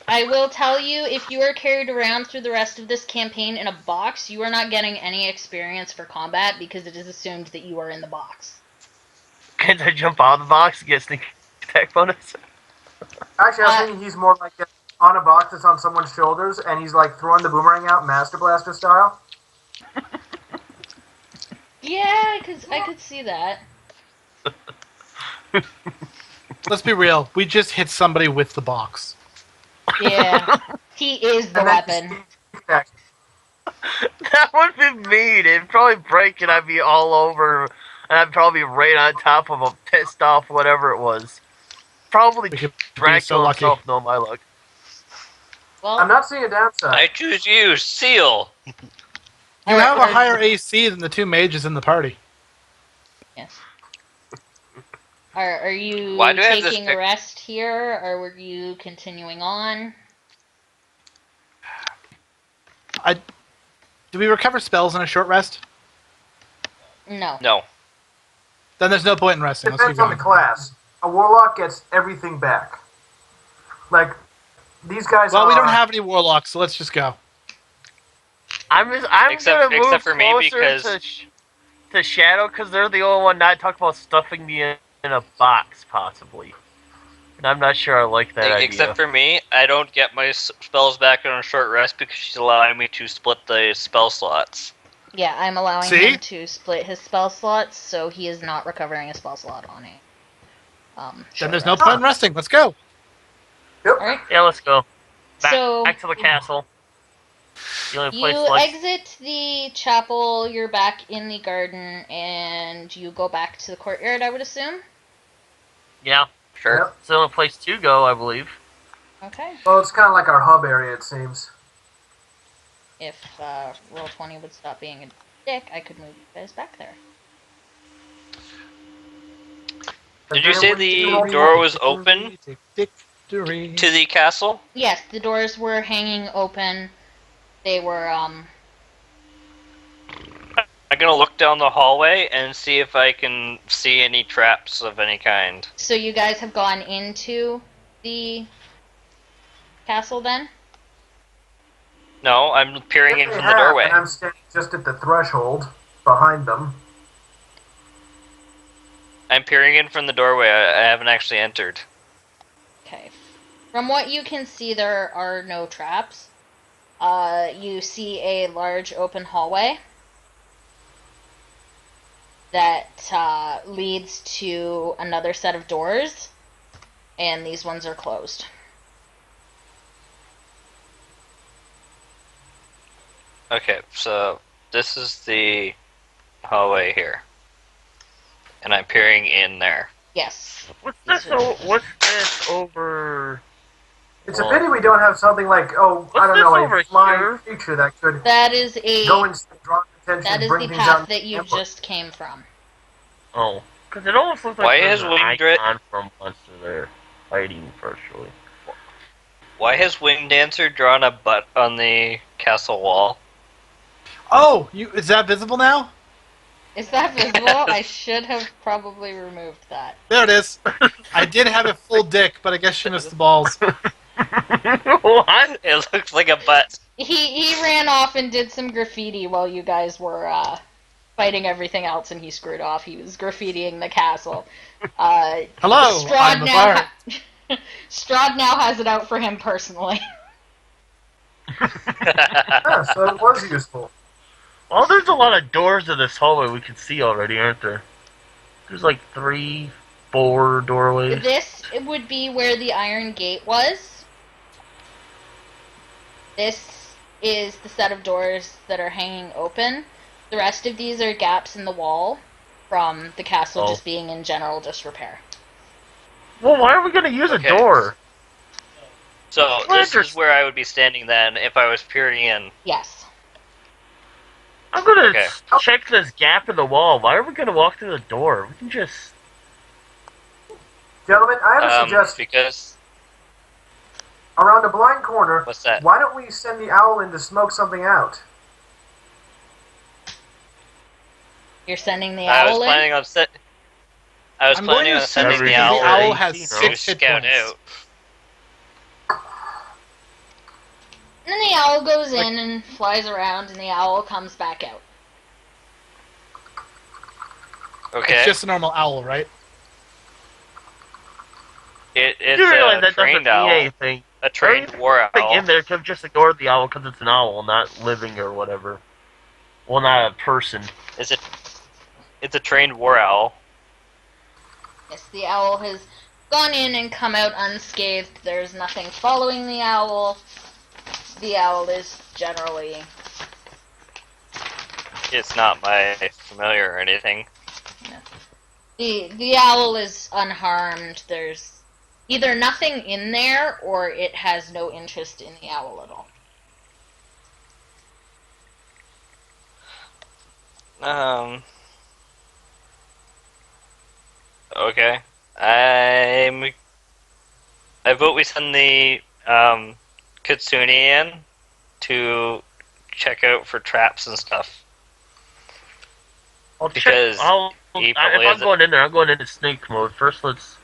S1: I will tell you, if you are carried around through the rest of this campaign in a box, you are not getting any experience for combat because it is assumed that you are in the box.
S3: Can't I jump out of the box and get sneak attack bonus?
S2: Actually, I was thinking he's more like on a box that's on someone's shoulders, and he's like throwing the boomerang out, Master Blaster style.
S1: Yeah, I could see that.
S5: Let's be real. We just hit somebody with the box.
S1: Yeah. He is the
S2: And then
S1: weapon.
S2: he attacks.
S3: That would be mean. It'd probably break and I'd be all over, and I'd probably be right on top of a pissed off whatever it was. Probably
S5: We could be so
S3: Dracula
S5: lucky.
S3: himself, no my luck.
S1: Well,
S2: I'm not seeing a downside.
S4: I choose you, Seal.
S5: You
S1: alright,
S5: have a
S1: well,
S5: higher AC than the two mages in the party.
S1: Yes. Are you
S4: Why do I have this
S1: taking a rest here, or were you continuing on?
S5: Do we recover spells in a short rest?
S1: No.
S4: No.
S5: Then there's no point in resting. Let's keep
S2: Depends on
S5: going.
S2: the class. A warlock gets everything back. Like these guys.
S5: Well,
S2: are,
S5: we don't have any warlocks, so let's just go.
S3: I'm
S4: Except-
S3: gonna move
S4: except for me,
S3: closer
S4: because-
S3: to Shadow because they're the only one not talking about stuffing me in a box, possibly. And I'm not sure I like that idea.
S4: Except for me, I don't get my spells back on a short rest because she's allowing me to split the spell slots.
S1: Yeah, I'm allowing
S5: See?
S1: him to split his spell slots, so he is not recovering a spell slot on it.
S5: Then there's no point in resting. Let's go.
S2: Yep.
S1: Alright,
S3: Yeah, let's go.
S1: so
S3: Back to the castle. The only place
S1: you
S3: left.
S1: exit the chapel, you're back in the garden, and you go back to the courtyard, I would assume?
S3: Yeah,
S4: Sure.
S2: Yep.
S3: it's the only place to go, I believe.
S1: Okay.
S2: Well, it's kind of like our hub area, it seems.
S1: If Roll20 would stop being a dick, I could move you guys back there.
S4: Did you say the door was open
S5: Victory.
S4: to the castle?
S1: Yes, the doors were hanging open. They were,
S4: I gonna look down the hallway and see if I can see any traps of any kind.
S1: So you guys have gone into the castle then?
S4: No, I'm peering in
S2: They
S4: from the
S2: have,
S4: doorway.
S2: and I'm standing just at the threshold behind them.
S4: I'm peering in from the doorway. I haven't actually entered.
S1: Okay. From what you can see, there are no traps. You see a large open hallway that leads to another set of doors, and these ones are closed.
S4: Okay, so this is the hallway here, and I'm peering in there.
S1: Yes.
S3: What's this over?
S2: It's a pity we don't have something like,
S3: What's
S2: I don't
S3: this
S2: know,
S3: over
S2: a flying
S3: here?
S2: creature that could
S1: That is a
S2: go and draw attention
S1: that
S2: and
S1: is
S2: bring
S1: the
S2: things out.
S1: path that you just came from.
S3: Oh, because it almost looks like
S4: Why
S3: there's
S4: is
S3: an
S4: Winged
S3: icon from Monster there fighting virtually.
S4: Why has Winged Dancer drawn a butt on the castle wall?
S5: Oh, is that visible now?
S1: Is that visible? I should have probably removed that.
S5: There it is. I did have a full dick, but I guess she missed the balls.
S3: What?
S4: It looks like a butt.
S1: He ran off and did some graffiti while you guys were fighting everything else, and he screwed off. He was graffitiing the castle.
S5: Hello, I'm a bard.
S1: Strahd now has it out for him personally.
S2: Yeah, so it was useful.
S3: Well, there's a lot of doors in this hallway we can see already, aren't there? There's like 3, 4 doorways.
S1: This would be where the Iron Gate was. This is the set of doors that are hanging open. The rest of these are gaps in the wall from the castle just being in general disrepair.
S3: Well, why are we going to use a door?
S4: So this is where I would be standing then if I was peering in.
S1: Yes.
S3: I'm going to check this gap in the wall. Why are we going to walk through the door? We can just...
S2: Gentlemen, I have a suggestion.
S4: Because...
S2: Around a blind corner,
S4: What's that?
S2: why don't we send the owl in to smoke something out?
S1: You're sending the
S4: I was
S1: owl in?
S4: planning on sending the owl,
S5: The owl has
S3: to
S5: 6 hit
S4: scout
S5: points.
S4: out.
S1: And then the owl goes in and flies around, and the owl comes back out.
S4: Okay.
S5: It's just a normal owl, right?
S4: It's
S3: You realize
S4: a
S3: that
S4: trained
S3: doesn't mean
S4: owl.
S3: anything.
S4: A trained war owl.
S3: In there, just ignore the owl because it's an owl, not living or whatever. Well, not a person.
S4: It's a trained war owl.
S1: Yes, the owl has gone in and come out unscathed. There's nothing following the owl. The owl is generally...
S4: It's not my familiar or anything.
S1: The owl is unharmed. There's either nothing in there, or it has no interest in the owl at all.
S4: Okay. I vote we send the Kitsune in to check out for traps and stuff. Because
S3: if I'm going in there, I'm going into snake mode. First, let's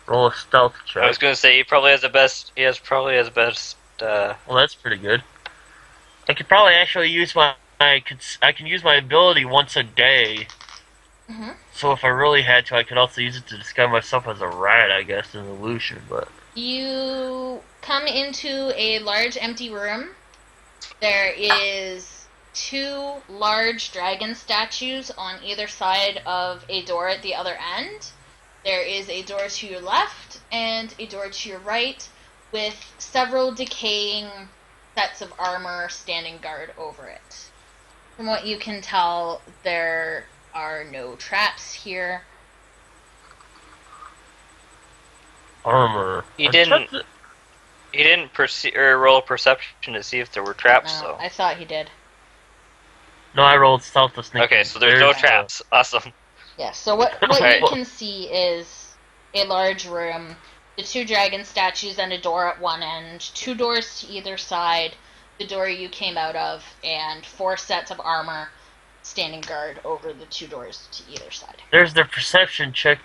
S3: roll a stealth check.
S4: I was gonna say he probably has the best.
S3: Well, that's pretty good. I could probably actually use I can use my ability once a day.
S1: Mm-hmm.
S3: So if I really had to, I could also use it to disguise myself as a rat, I guess, in illusion. But
S1: You come into a large empty room. There is 2 large dragon statues on either side of a door at the other end. There is a door to your left and a door to your right with several decaying sets of armor standing guard over it. From what you can tell, there are no traps here.
S3: armor.
S4: He didn't roll perception to see if there were traps.
S1: No,
S4: So
S1: I thought he did.
S3: No, I rolled stealth to snake.
S4: okay, so there's no traps. Awesome.
S1: Yeah, so what
S3: Okay.
S1: you can see is a large room, the 2 dragon statues and a door at one end, 2 doors to either side, the door you came out of, and 4 sets of armor standing guard over the 2 doors to either side.
S3: There's their perception check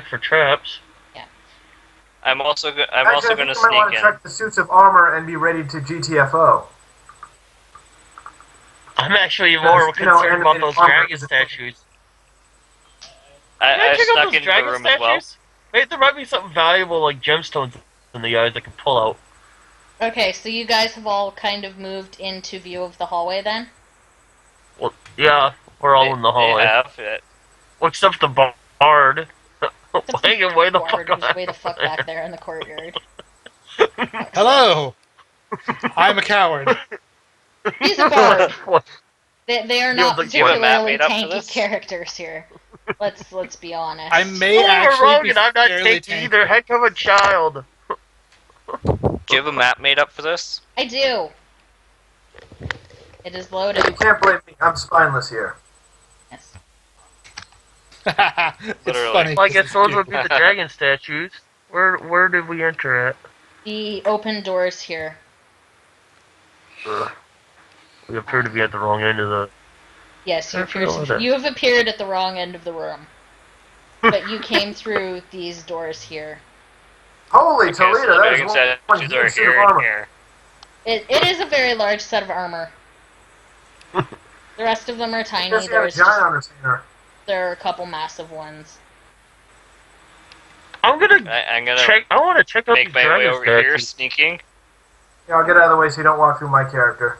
S3: for traps.
S4: I'm also
S2: Actually,
S4: going
S2: I
S4: to
S2: think you might
S4: sneak
S2: want to
S4: in.
S2: check the suits of armor and be ready to GTFO.
S3: I'm actually more
S2: You
S3: concerned
S2: know,
S3: about
S2: animated
S3: those
S2: armor
S3: dragon
S2: is a-
S3: statues.
S4: I
S3: Can I check out
S4: snuck
S3: those
S4: into the
S3: dragon
S4: room as well.
S3: statues? Maybe there might be something valuable like gemstones in the eyes I can pull out.
S1: Okay, so you guys have all kind of moved into view of the hallway then?
S3: Well, yeah, we're all in the
S4: They
S3: hallway.
S4: have it.
S3: Except the bard. Hanging way the
S1: Bard
S3: fuck
S1: was way the fuck back there in the courtyard.
S5: Hello. I'm a coward.
S1: He's a bard.
S3: What?
S1: They are
S3: You
S1: not
S3: have
S4: you have a map
S1: particularly
S4: made up for
S1: tanky
S4: this?
S1: characters here. Let's be honest.
S5: I may
S3: Oh, you're
S5: actually
S3: wrong,
S5: be
S3: and I'm not
S5: fairly
S3: tanky either. Heck of a child.
S4: Do you have a map made up for this?
S1: I do. It is loaded.
S2: You can't blame me. I'm spineless here.
S1: Yes.
S5: It's
S4: Literally.
S5: funny.
S3: Well, I guess those would be the dragon statues. Where did we enter at?
S1: The open doors here.
S3: Ugh. We appear to be at the wrong end of the...
S1: Yes,
S3: I feel that.
S1: you have appeared at the wrong end of the room. But you came through these doors here.
S2: Holy
S4: Okay, so
S2: Toledo,
S4: the
S2: that is
S4: dragon
S2: one
S4: statues are
S2: huge suit of
S4: here and
S2: armor.
S4: here.
S1: It is a very large set of armor. The rest of them are
S2: I
S1: tiny.
S2: guess you have a
S1: There's
S2: giant
S1: just,
S2: entertainer.
S1: there are a couple massive ones.
S3: I'm gonna
S4: I'm gonna
S3: check... I want to check out
S4: make
S3: these
S4: my way
S3: dragon
S4: over here,
S3: statues.
S4: sneaking.
S2: Yeah, I'll get out of the way so you don't walk through my character.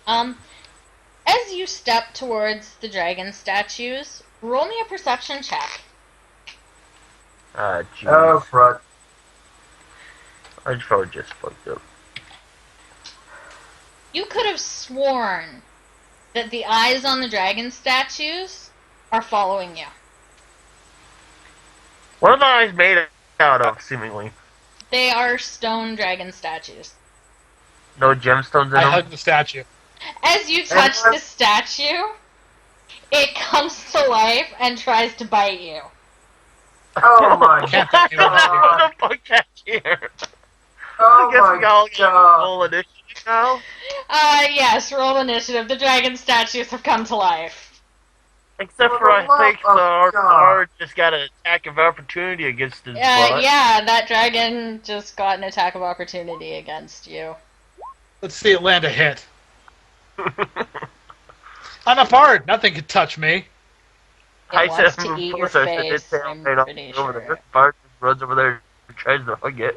S1: As you step towards the dragon statues, roll me a perception check.
S3: Ah, jeez.
S2: Oh, crud.
S3: I probably just fucked up.
S1: You could have sworn that the eyes on the dragon statues are following you.
S3: What are the eyes made out of, seemingly?
S1: They are stone dragon statues.
S3: No gemstones in
S5: I
S3: them?
S5: hug the statue.
S1: As you touch the statue, it comes to life and tries to bite you.
S2: Oh my
S5: Can't
S2: god.
S5: think anyone else here.
S3: What the fuck that's here?
S2: Oh
S3: I guess we
S2: my
S3: all get
S2: god.
S3: roll initiative now.
S1: Yes, roll initiative. The dragon statues have come to life.
S3: Except
S2: For
S3: for I
S2: the love
S3: think
S2: of
S3: our
S2: God.
S3: bard just got an attack of opportunity against his butt.
S1: Yeah, that dragon just got an attack of opportunity against you.
S5: Let's see it land a hit. I'm a bard. Nothing can touch me.
S1: It
S3: I
S1: wants
S3: said
S1: to eat
S3: move
S1: your
S3: closer, I said,
S1: face,
S3: it's
S1: I'm
S3: right up
S1: pretty
S3: over
S1: sure.
S3: there. Bard just runs over there and tries to hug it.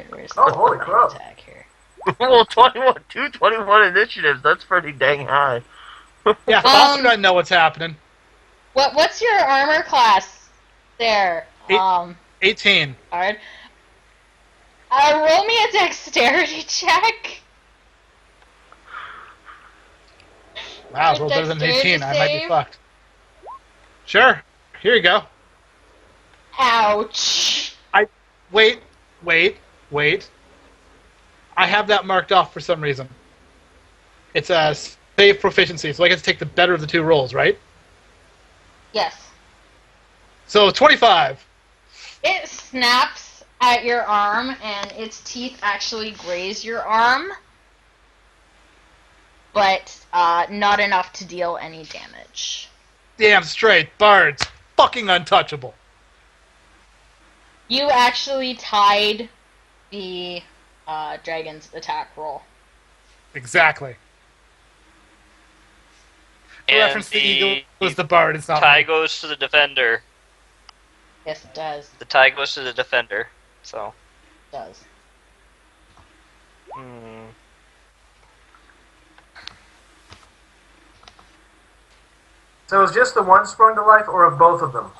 S1: Where's
S2: Oh,
S1: the
S2: holy crap.
S1: attack here?
S3: Well, 221 initiatives, that's pretty dang high.
S5: Yeah, Foster doesn't know what's happening.
S1: What's your armor class there?
S5: 18.
S1: Bard. Roll me a dexterity check.
S5: Wow,
S1: With
S5: rolled better than
S1: dexterity
S5: 18. I might be
S1: save?
S5: fucked. Sure. Here you go.
S1: Ouch.
S5: Wait. I have that marked off for some reason. It's a save proficiency, so I get to take the better of the two rolls, right?
S1: Yes.
S5: So 25.
S1: It snaps at your arm, and its teeth actually graze your arm, but not enough to deal any damage.
S5: Damn straight, bards. Fucking untouchable.
S1: You actually tied the dragon's attack roll.
S5: Exactly. The
S4: And
S5: reference to the eagle was the bard, it's not
S4: tie
S5: me.
S4: goes to the defender.
S1: Yes, it does.
S4: The tie goes to the defender. So.
S1: It does.
S2: So is just the one sprung to life, or of both of them?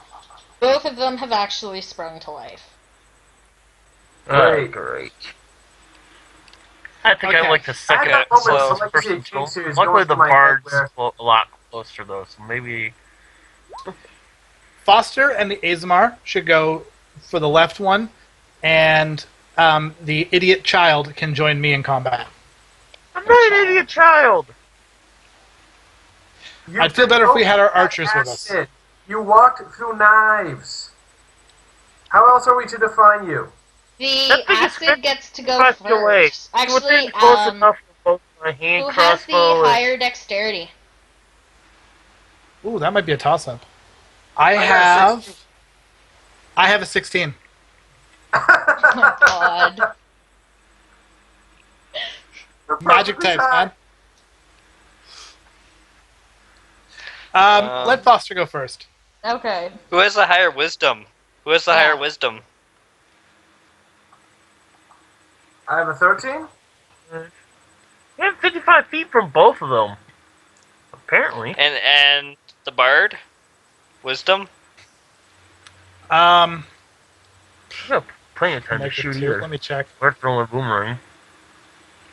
S1: Both of them have actually sprung to life.
S2: Great.
S3: Great. I think I
S5: Okay.
S3: like the second
S2: I got moments
S4: so-
S2: of like the King series
S3: Luckily
S2: going
S3: the
S2: through my head
S3: bard's
S2: where
S3: a lot closer though, so maybe...
S5: Foster and the Azamar should go for the left one, and the idiot child can join me in combat.
S3: I'm not an idiot child!
S2: you
S5: I'd feel better if we had our
S2: took
S5: archers with us.
S2: acid. You walked through knives. How else are we to define you?
S1: The
S3: That thing is
S1: acid gets to go
S3: Pressed away.
S1: first.
S3: You were
S1: Actually,
S3: close enough for both my hand
S1: who has the
S3: crossbow and...
S1: higher dexterity?
S5: Ooh, that might be a toss-up. I
S2: got a 16.
S5: have a 16.
S1: Oh my god.
S2: You're
S5: Magic
S2: perfectly
S5: types,
S2: timed.
S5: man. Let Foster go first.
S1: Okay.
S4: Who has the higher wisdom? Who has the higher
S1: Yeah.
S4: wisdom?
S2: I have a 13.
S3: We have 55 feet from both of them. Apparently.
S4: And the bard? Wisdom?
S5: Um,
S3: We got plenty of time to
S5: make it
S3: shoot
S5: 2.
S3: either.
S5: Let me check.
S3: We're throwing a boomerang.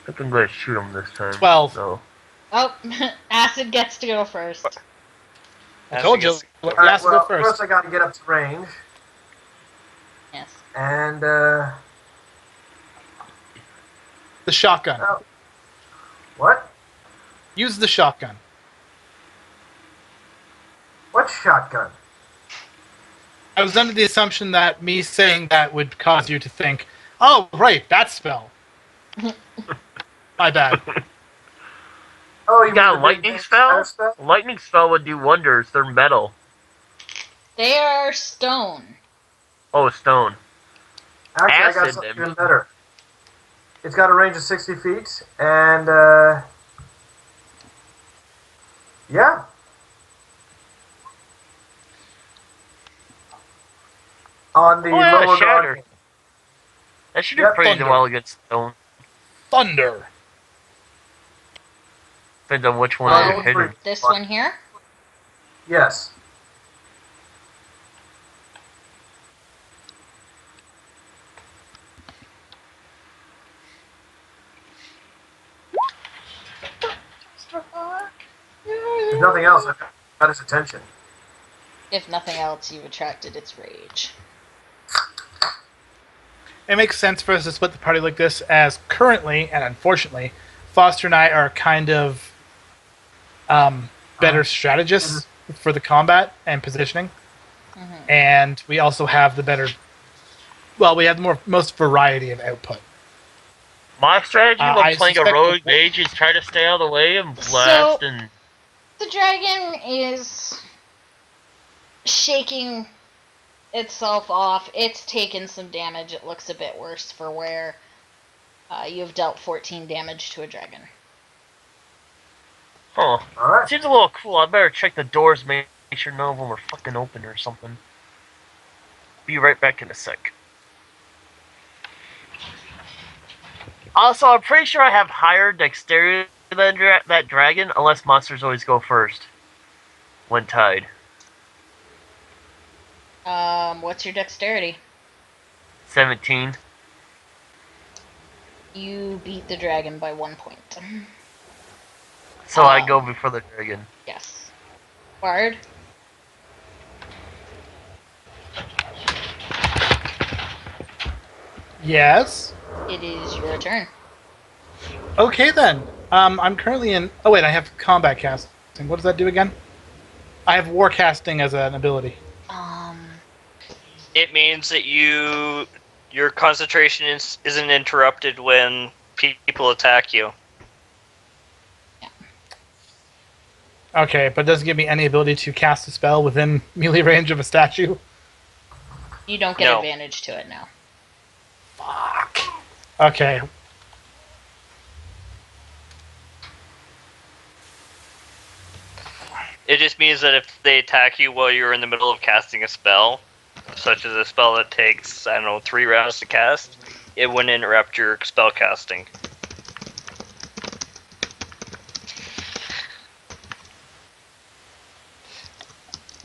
S3: I think I'm going to shoot him this time.
S5: 12.
S3: So.
S1: Oh, Acid gets to go first.
S5: I told you.
S2: All
S5: Let
S2: right.
S5: Acid go
S2: Well,
S5: first.
S2: first I got to get up to range,
S1: Yes.
S2: and
S5: The shotgun.
S2: oh, what?
S5: Use the shotgun.
S2: What shotgun?
S5: I was under the assumption that me saying that would cause you to think, oh, right, that spell. My bad.
S2: Oh,
S3: You got a
S2: mean the big
S3: lightning
S2: dangerous
S3: spell?
S2: fire spell?
S3: A lightning spell would do wonders. They're metal.
S1: They are stone.
S3: Oh, stone.
S2: Actually, I got
S3: Acid,
S2: something
S3: then.
S2: even better. It's got a range of 60 feet, and yeah. On the
S3: Oh, yeah,
S2: lower
S3: shatter.
S2: guard.
S3: That should do
S2: Yep.
S3: pretty
S5: Thunder.
S3: well against stone.
S5: Thunder.
S3: Depends on which one you're
S2: Roll
S3: hitting.
S2: three.
S1: This one here?
S2: Yes. If nothing else, I've got his attention.
S1: If nothing else, you've attracted its rage.
S5: It makes sense for us to split the party like this, as currently, and unfortunately, Foster and I are kind of better strategists for the combat and positioning.
S1: Mm-hmm.
S5: And we also have the better... Well, we have the most variety of output.
S3: My strategy when
S5: I
S3: playing a
S5: suspect
S3: rogue
S5: the-
S3: mage is try to stay out of the way and
S1: So-
S3: blast and...
S1: The dragon is shaking itself off. It's taken some damage. It looks a bit worse for where you have dealt 14 damage to a dragon.
S3: Huh.
S2: Alright.
S3: Seems a little cool. I better check the doors, make sure none of them are fucking open or something. Be right back in a sec. Also, I'm pretty sure I have higher dexterity than that dragon, unless monsters always go first. When tied.
S1: What's your dexterity?
S3: 17.
S1: You beat the dragon by 1 point.
S3: So I go before the dragon.
S1: Yes. Bard?
S5: Yes?
S1: It is your turn.
S5: Okay, then. I'm currently in... Oh, wait, I have combat casting. What does that do again? I have war casting as an ability.
S4: It means that your concentration isn't interrupted when people attack you.
S5: Okay, but it doesn't give me any ability to cast a spell within melee range of a statue?
S1: You don't get
S4: No.
S1: advantage to it now.
S5: Fuck. Okay.
S4: It just means that if they attack you while you're in the middle of casting a spell, such as a spell that takes, 3 rounds to cast, it wouldn't interrupt your spell casting.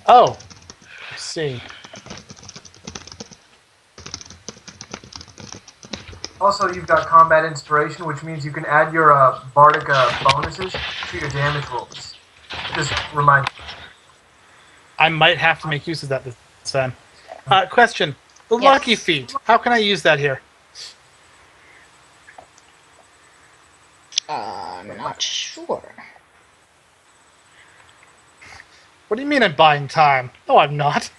S5: Oh. I see.
S2: Also, you've got combat inspiration, which means you can add your bardic bonuses to your damage rolls. Just remind you.
S5: I might have to make use of that this time. Question. The
S1: Yes.
S5: lucky feat. How can I use that here?
S1: I'm not sure.
S5: What do you mean I'm buying time? No, I'm not.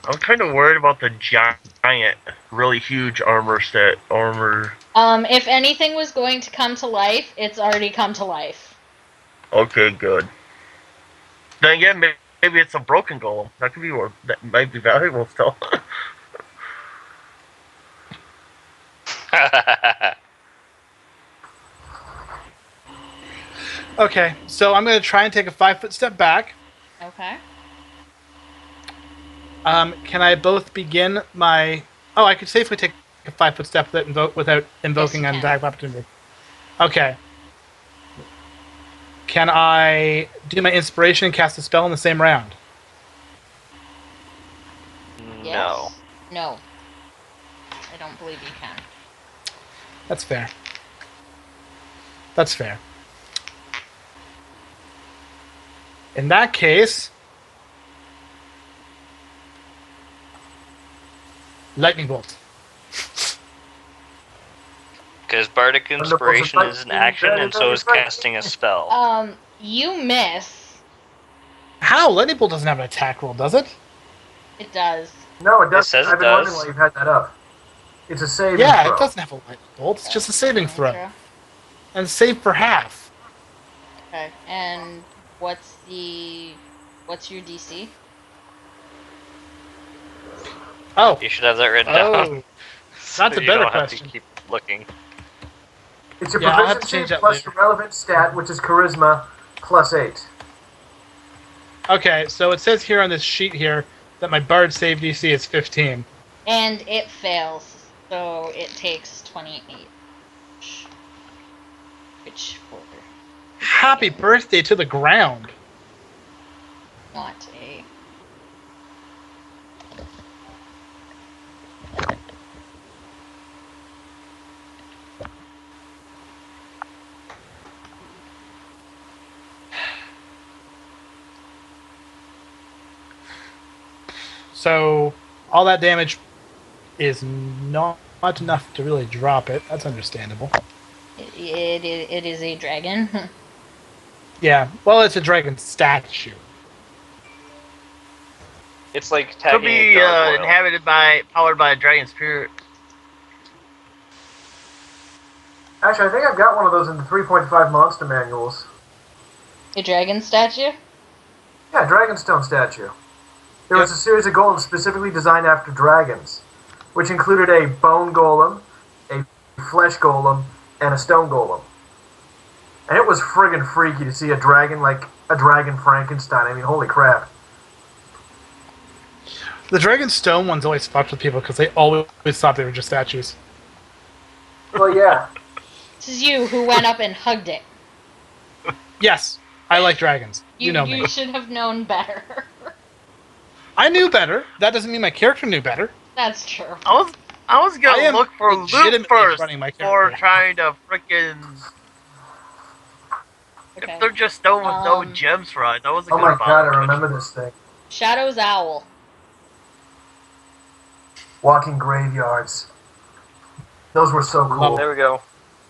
S3: I'm kind of worried about the giant, really huge armor set.
S1: If anything was going to come to life, it's already come to life.
S3: Okay, good. Then again, maybe it's a broken golem. That could be that might be valuable still.
S5: Okay, so I'm going to try and take a 5-foot step back.
S1: Okay.
S5: Can I both begin my... Oh, I could safely take a 5-foot step without invoking an
S1: Yes, you can.
S5: attack opportunity. Okay. Can I do my inspiration and cast a spell in the same round?
S4: No.
S1: Yes? No. I don't believe you can.
S5: That's fair. That's fair. In that case... Lightning bolt.
S4: Because Bardic Inspiration is an action, and so is casting a spell.
S1: You miss.
S5: How? Lightning bolt doesn't have an attack roll, does it?
S1: It does.
S2: No, it doesn't.
S4: It says it
S2: I've been wondering
S4: does.
S2: why you've had that up. It's a saving
S5: Yeah,
S2: throw.
S5: it doesn't have a lightning bolt. It's just a saving throw.
S1: True.
S5: And save for half.
S1: Okay. And what's your DC?
S5: Oh.
S4: You should have that written down.
S5: Oh. That's a
S4: You
S5: better
S4: don't have
S5: question.
S4: to keep looking.
S2: It's your
S5: Yeah, I'll have to
S2: proficiency
S5: change that
S2: plus
S5: later.
S2: your relevant stat, which is charisma, plus 8.
S5: Okay, so it says here on this sheet here that my bard save DC is 15.
S1: And it fails, so it takes 28. Which for
S5: Happy birthday to the ground.
S1: not a.
S5: So all that damage is not enough to really drop it. That's understandable.
S1: It is a dragon.
S5: Yeah, well, it's a dragon statue.
S4: It's like
S3: Could
S4: tagging
S3: be
S4: a gargoyle.
S3: powered by a dragon spirit.
S2: Actually, I think I've got one of those in the 3.5 monster manuals.
S1: A dragon statue?
S2: Yeah, Dragonstone statue. There was a series of golems specifically designed after dragons, which included a bone golem, a flesh golem, and a stone golem. And it was friggin' freaky to see a dragon like a dragon Frankenstein. I mean, holy crap.
S5: The dragon stone ones always fucked with people because they always thought they were just statues.
S2: Well, yeah.
S1: This is you who went up and hugged it.
S5: Yes, I like dragons. You know me.
S1: You should have known better.
S5: I knew better. That doesn't mean my character knew better.
S1: That's true.
S3: I was
S5: I
S3: gonna
S5: am
S3: look for loot
S5: legitimately
S3: first
S5: running my
S3: before
S5: character.
S3: trying to freaking.
S1: Okay.
S3: If they're just stone with no
S1: Um,
S3: gems for it, I wasn't
S2: Oh
S3: gonna
S2: my god,
S3: bother
S2: I
S3: touching
S2: remember this thing.
S1: Shadow's owl.
S2: Walking graveyards. Those were so cool.
S4: There we go.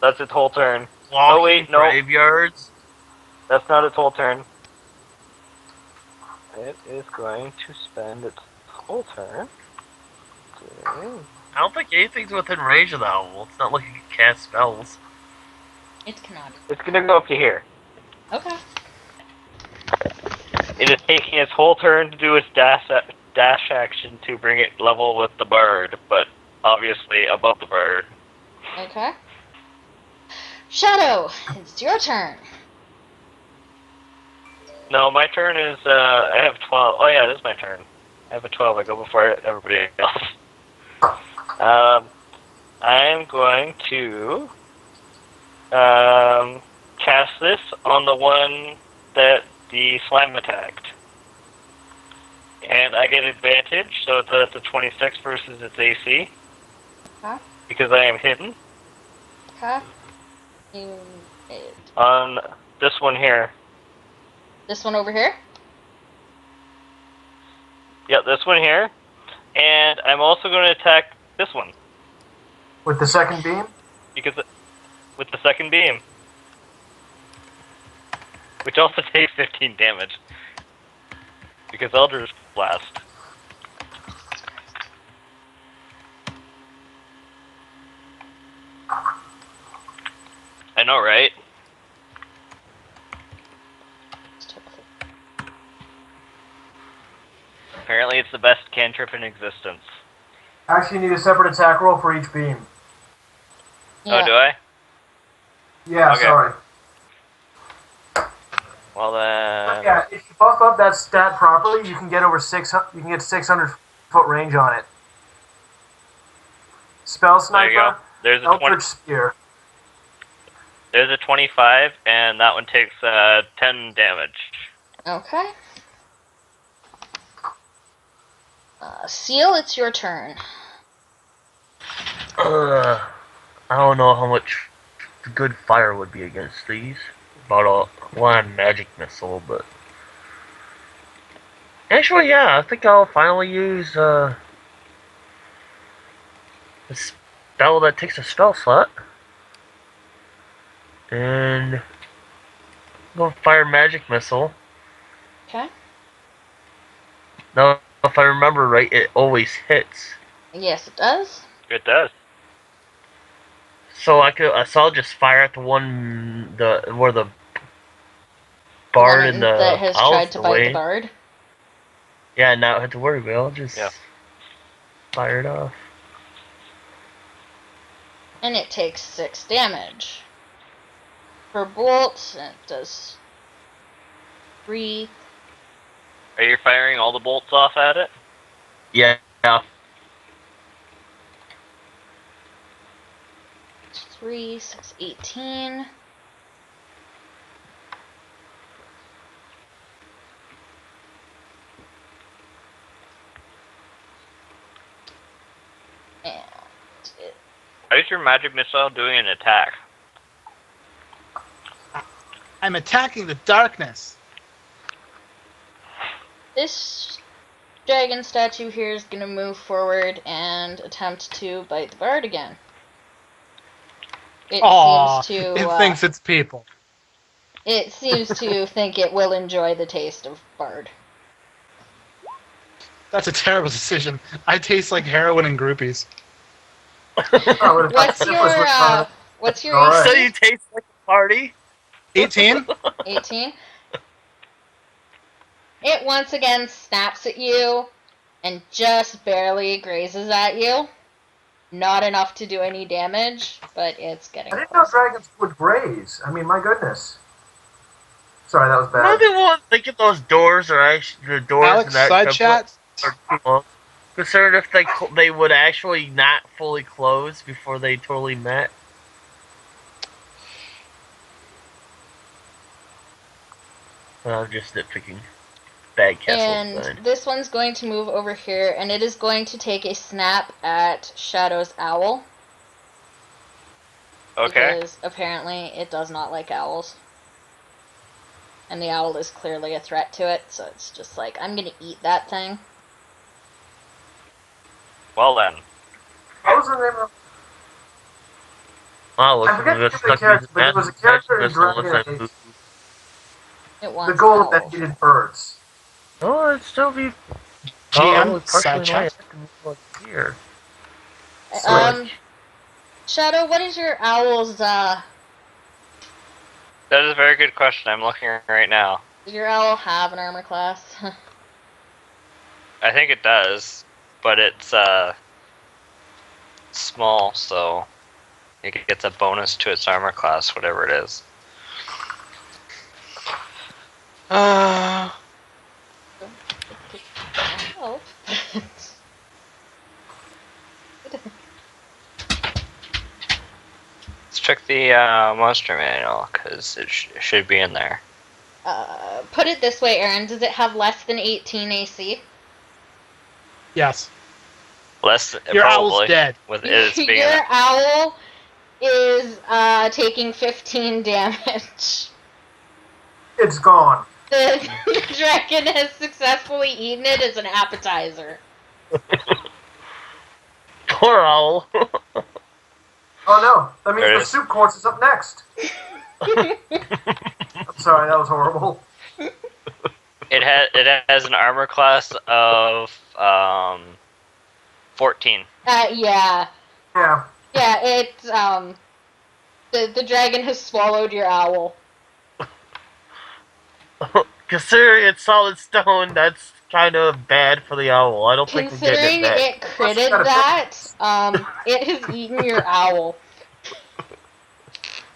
S4: That's its whole turn.
S3: walking
S4: Oh, wait, no.
S3: graveyards.
S4: That's not its whole turn. It is going to spend its whole turn.
S3: I don't think anything's within range of the owl. It's not like you can cast spells.
S1: It cannot.
S4: It's going to go up to here.
S1: Okay.
S4: It is taking its whole turn to do its dash action to bring it level with the bird, but obviously above the bird.
S1: Okay. Shadow, it's your turn.
S4: No, my turn is, I have 12. Oh yeah, it is my turn. I have a 12. I go before everybody else. I'm going to cast this on the one that the slime attacked. And I get advantage, so it's a 26 versus its AC.
S1: Okay.
S4: Because I am hidden.
S1: Okay.
S4: On this one here.
S1: This one over here?
S4: Yep, this one here. And I'm also going to attack this one.
S2: With the second beam?
S4: Because with the second beam. Which also takes 15 damage. Because Eldritch Blast. I know, right? Apparently, it's the best cantrip in existence.
S2: Actually, you need a separate attack roll for each beam.
S1: Yeah.
S4: Oh, do I?
S2: Yeah,
S4: Okay.
S2: sorry.
S4: Well then.
S2: Yeah, if you buff up that stat properly, you can get over 600. You can get 600-foot range on it. Spell
S4: There you go.
S2: sniper,
S4: There's a
S2: Eldritch Spear.
S4: There's a 25, and that one takes 10 damage.
S1: Okay. Seal, it's your turn.
S3: I don't know how much good fire would be against these. About one magic missile, but actually, yeah, I think I'll finally use a spell that takes a spell slot, and go fire magic missile.
S1: Okay.
S3: Now, if I remember right, it always hits.
S1: Yes, it does.
S4: It does.
S3: So I'll just fire at the one where the
S1: The
S3: bard
S1: one
S3: and the
S1: that has
S3: owl's
S1: tried to bite
S3: away.
S1: the bard.
S3: Yeah, not have to worry about it. I'll just fire it off.
S1: And it takes 6 damage. For bolt, it does 3.
S4: Are you firing all the bolts off at it?
S3: Yeah.
S1: 3, 6, 18. And it,
S4: How is your magic missile doing an attack?
S5: I'm attacking the darkness.
S1: this dragon statue here is going to move forward and attempt to bite the bard again. It
S5: Aww,
S1: seems to
S5: it thinks it's people.
S1: it seems to think it will enjoy the taste of bard.
S5: That's a terrible decision. I taste like heroin and groupies.
S2: Oh,
S1: What's your
S2: Alright.
S3: So
S1: AC?
S3: you taste like a party?
S5: 18?
S1: 18. It once again snaps at you and just barely grazes at you. Not enough to do any damage, but it's getting
S2: I didn't know
S1: close.
S2: dragons would graze. I mean, my goodness. Sorry, that was bad.
S3: Another one. Think if those doors are actually the doors
S5: Alex,
S3: in that
S5: side
S3: temple
S5: chat?
S3: are too long. Concerned if they would actually not fully close before they totally met. I'm just nitpicking. Bad castle
S1: And
S3: design.
S1: this one's going to move over here, and it is going to take a snap at Shadow's owl.
S4: Okay.
S1: Because apparently it does not like owls. And the owl is clearly a threat to it, so it's just like, I'm gonna eat that thing.
S4: Well then.
S2: What was the name of?
S3: Wow, look
S2: I forget
S3: at
S2: the name of the character, but there was a character in Dragon Age.
S1: It wants
S2: The golem
S1: owl.
S2: that hated birds.
S3: Oh, it'd still be.
S5: GM,
S3: partially
S5: side
S3: why I
S5: chat.
S3: have to move up here.
S1: Shadow, what is your owl's,
S4: That is a very good question. I'm looking right now.
S1: does your owl have an armor class?
S4: I think it does, but it's small, so it gets a bonus to its armor class, whatever it is.
S1: Oh.
S4: Let's check the monster manual, because it should be in there.
S1: Put it this way, Aaron. Does it have less than 18 AC?
S5: Yes.
S4: Less,
S5: Your
S4: probably,
S5: owl's dead.
S4: with it being
S1: Your
S4: there.
S1: owl is taking 15 damage.
S2: It's gone.
S1: The dragon has successfully eaten it as an appetizer.
S3: Poor owl.
S2: Oh no, that means
S4: There it
S2: the
S4: is.
S2: soup course is up next. I'm sorry, that was horrible.
S4: It has an armor class of 14.
S1: Yeah.
S2: Yeah.
S1: Yeah, it's, The dragon has swallowed your owl.
S3: Considering it's solid stone, that's kind of bad for the owl. I don't think we're getting
S1: Considering
S3: it back.
S1: it critted that, it has eaten your owl.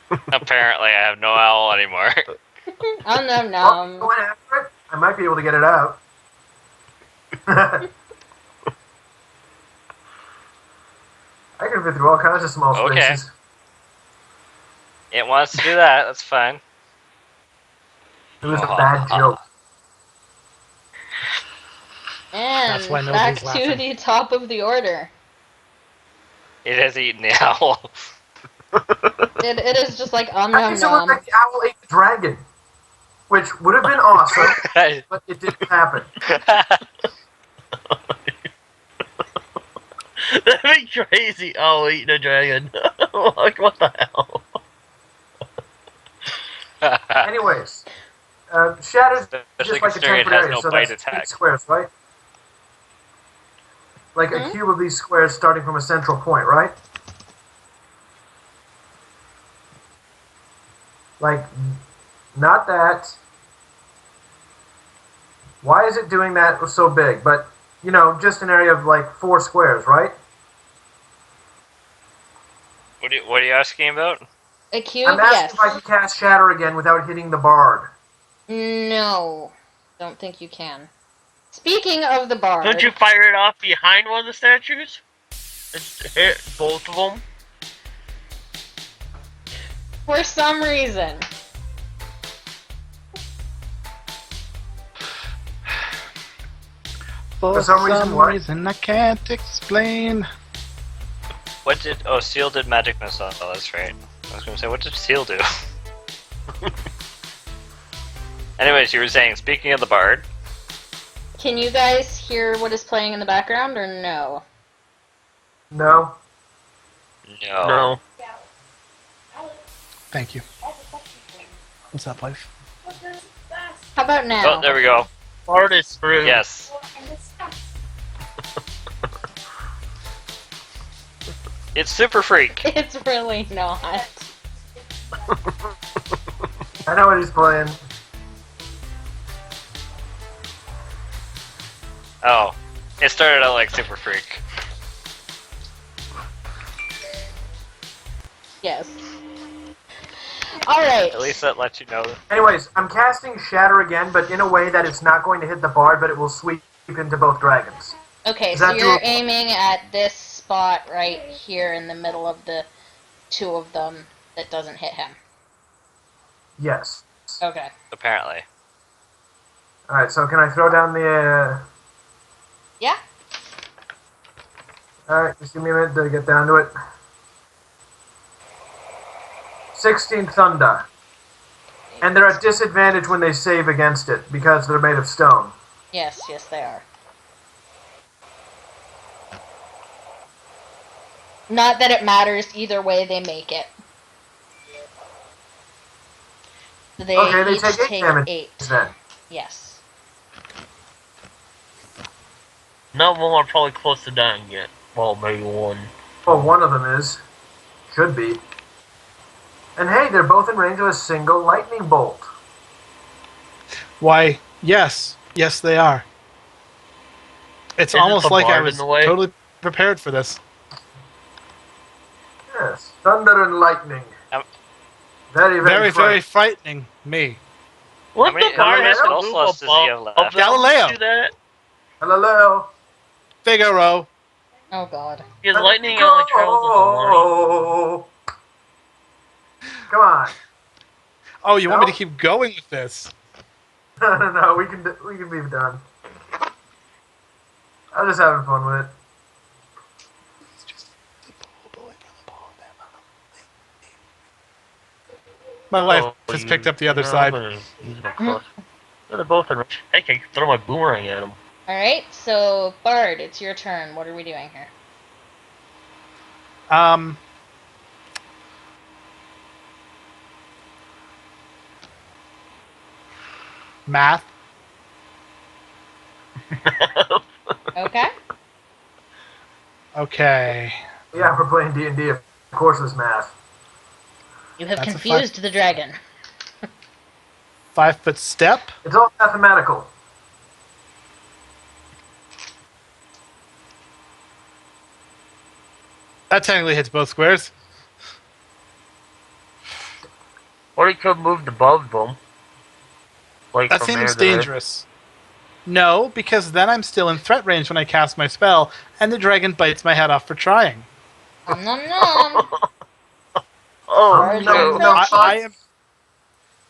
S4: Apparently, I have no owl anymore.
S1: Oh no
S2: Well,
S1: no.
S2: going after it, I might be able to get it out. I can fit through all kinds of small
S4: Okay.
S2: spaces.
S4: It wants to do that. That's fine.
S2: It was a bad joke.
S1: And
S5: That's why
S1: back
S5: nobody's
S1: to
S5: laughing.
S1: the top of the order.
S4: It has eaten the owl.
S1: It is just like
S2: I
S1: nom
S2: think someone
S1: nom.
S2: like the owl ate the dragon, which would have been awesome, but it didn't happen.
S3: That'd be crazy. Oh, eating a dragon. Like, what the hell?
S2: Anyways, Shatter's
S4: Especially
S2: just like a
S4: considering it
S2: 10-foot
S4: has
S2: area,
S4: no
S2: so
S4: bite
S2: that's
S4: attack.
S2: 8 squares, right? Like a
S1: Hmm?
S2: cube of these squares starting from a central point, right? Like, not that. Why is it doing that so big? But, you know, just an area of like 4 squares, right?
S4: What are you asking about?
S1: A cube,
S2: I'm asking
S1: yes.
S2: if I can cast Shatter again without hitting the bard.
S1: No. Don't think you can. Speaking of the bard.
S3: Don't you fire it off behind one of the statues? Just hit both of them?
S1: For some reason.
S5: For
S2: some reason, what?
S5: reason I can't explain.
S4: What did... Oh, Seal did magic missile. Oh, that's right. I was gonna say, what did Seal do? Anyways, you were saying, speaking of the bard...
S1: Can you guys hear what is playing in the background or no?
S2: No?
S4: No.
S3: No.
S5: Thank you. What's up, wife?
S1: How about now?
S4: Oh, there we go.
S3: Bard is screwed.
S4: Yes. It's Super Freak.
S1: It's really not.
S2: I know what he's playing.
S4: Oh. It started out like Super Freak.
S1: Yes. Alright.
S4: At least that lets you know.
S2: Anyways, I'm casting Shatter again, but in a way that it's not going to hit the bard, but it will sweep into both dragons.
S1: Okay,
S2: Is
S1: so
S2: that
S1: you're
S2: doable?
S1: aiming at this spot right here in the middle of the 2 of them that doesn't hit him.
S2: Yes.
S1: Okay.
S4: Apparently.
S2: Alright, so can I throw down the...
S1: Yeah.
S2: Alright, just give me a minute to get down to it. 16 Thunder. And they're at disadvantage when they save against it, because they're made of stone.
S1: Yes, they are. Not that it matters, either way they make it. So they
S2: Okay, they
S1: each
S2: take 8 damage
S1: 8.
S2: then.
S1: Yes.
S3: None of them are probably close to dying yet. Well, maybe one.
S2: Well, one of them is. Should be. And hey, they're both in range of a single lightning bolt.
S5: Why, yes. Yes, they are. It's
S3: Isn't
S5: almost
S3: the
S5: like I
S3: bard in
S5: was
S3: the way?
S5: totally prepared for this.
S2: Yes, thunder and lightning.
S4: Um,
S2: Very,
S5: Very, very
S2: frightening.
S5: frightening. Me.
S3: What
S4: How many-
S3: the
S4: how
S3: bard
S4: many
S3: has to
S4: spell
S3: move
S4: slots does he have
S3: above
S4: left?
S3: them
S5: Galileo.
S3: to do that?
S2: Hello.
S5: Figaro.
S1: Oh god.
S3: Because lightning only travels with the line.
S2: Come on.
S5: Oh, you want me
S2: No?
S5: to keep going with this?
S2: No, we can be done. I'm just having fun with it.
S5: My wife
S3: Oh,
S5: has
S3: you-
S5: picked up the other
S3: no,
S5: side.
S3: I'm gonna use my cross. They're both in range. Heck, I can throw my boomerang at them.
S1: Alright, so Bard, it's your turn. What are we doing here?
S5: Math.
S1: Okay.
S5: Okay.
S2: Yeah, we're playing D&D. Of course, it's math.
S1: You have
S5: That's a
S1: confused the dragon.
S5: 5-foot step.
S2: It's all mathematical.
S5: That technically hits both squares.
S3: Or he could move above them. Like
S5: That
S3: from there
S5: seems
S3: to there.
S5: dangerous. No, because then I'm still in threat range when I cast my spell, and the dragon bites my head off for trying.
S1: Nom nom nom.
S3: Oh
S1: Ours
S3: no.
S1: are
S2: No,
S1: crunchy.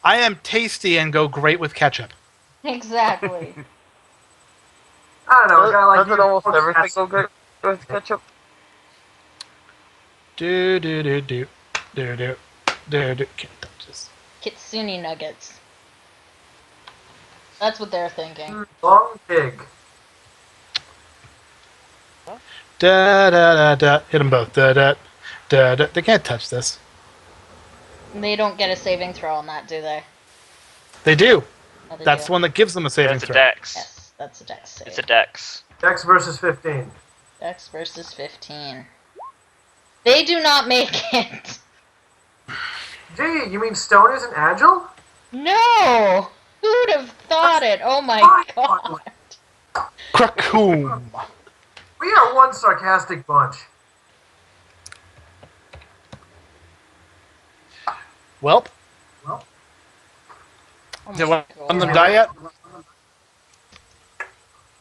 S5: I am tasty and go great with ketchup.
S1: Exactly.
S2: I don't know. A guy like
S3: Doesn't
S2: you,
S3: almost
S2: folks,
S3: everything
S2: has-
S3: go good with ketchup?
S5: Do do do do do do do do. Can't touch this.
S1: Kitsune nuggets. That's what they're thinking.
S2: Long pig.
S5: Da da da da. Hit them both. Da da da da. They can't touch this.
S1: They don't get a saving throw on that, do they?
S5: They do.
S1: Oh, they
S5: That's
S1: do.
S5: the one that gives them a saving
S4: That's a
S5: throw.
S4: dex.
S1: Yes, that's a dex save.
S4: It's a dex.
S2: Dex versus 15.
S1: Dex versus 15. They do not make it.
S2: Gee, you mean stone isn't agile?
S1: No! Who'd have thought it? Oh my god.
S5: Krakoom.
S2: We are one sarcastic bunch.
S5: Welp.
S2: Well,
S1: Oh
S5: Did
S1: my
S5: one of them
S1: god.
S5: die yet?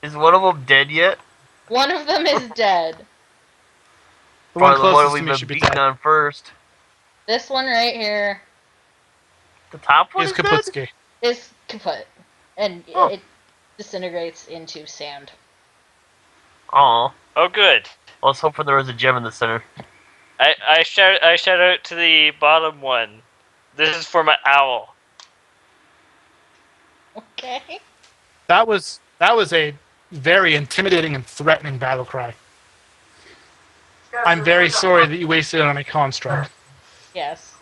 S3: Is one of them dead yet?
S1: One of them is dead.
S5: The one
S3: Probably
S5: closest
S3: we've
S5: to me
S3: been
S5: should be
S3: beating
S5: dead.
S3: on first.
S1: This one right here
S3: The top one
S5: Is
S3: is dead?
S5: Kaputski.
S1: is kaput. And
S3: Oh.
S1: it disintegrates into sand.
S3: Aw.
S4: Oh, good.
S3: I was hoping there was a gem in the center.
S4: I shout out to the bottom one. This is for my owl.
S1: Okay.
S5: That was a very intimidating and threatening battle cry. I'm very sorry that you wasted it on a construct.
S1: Yes.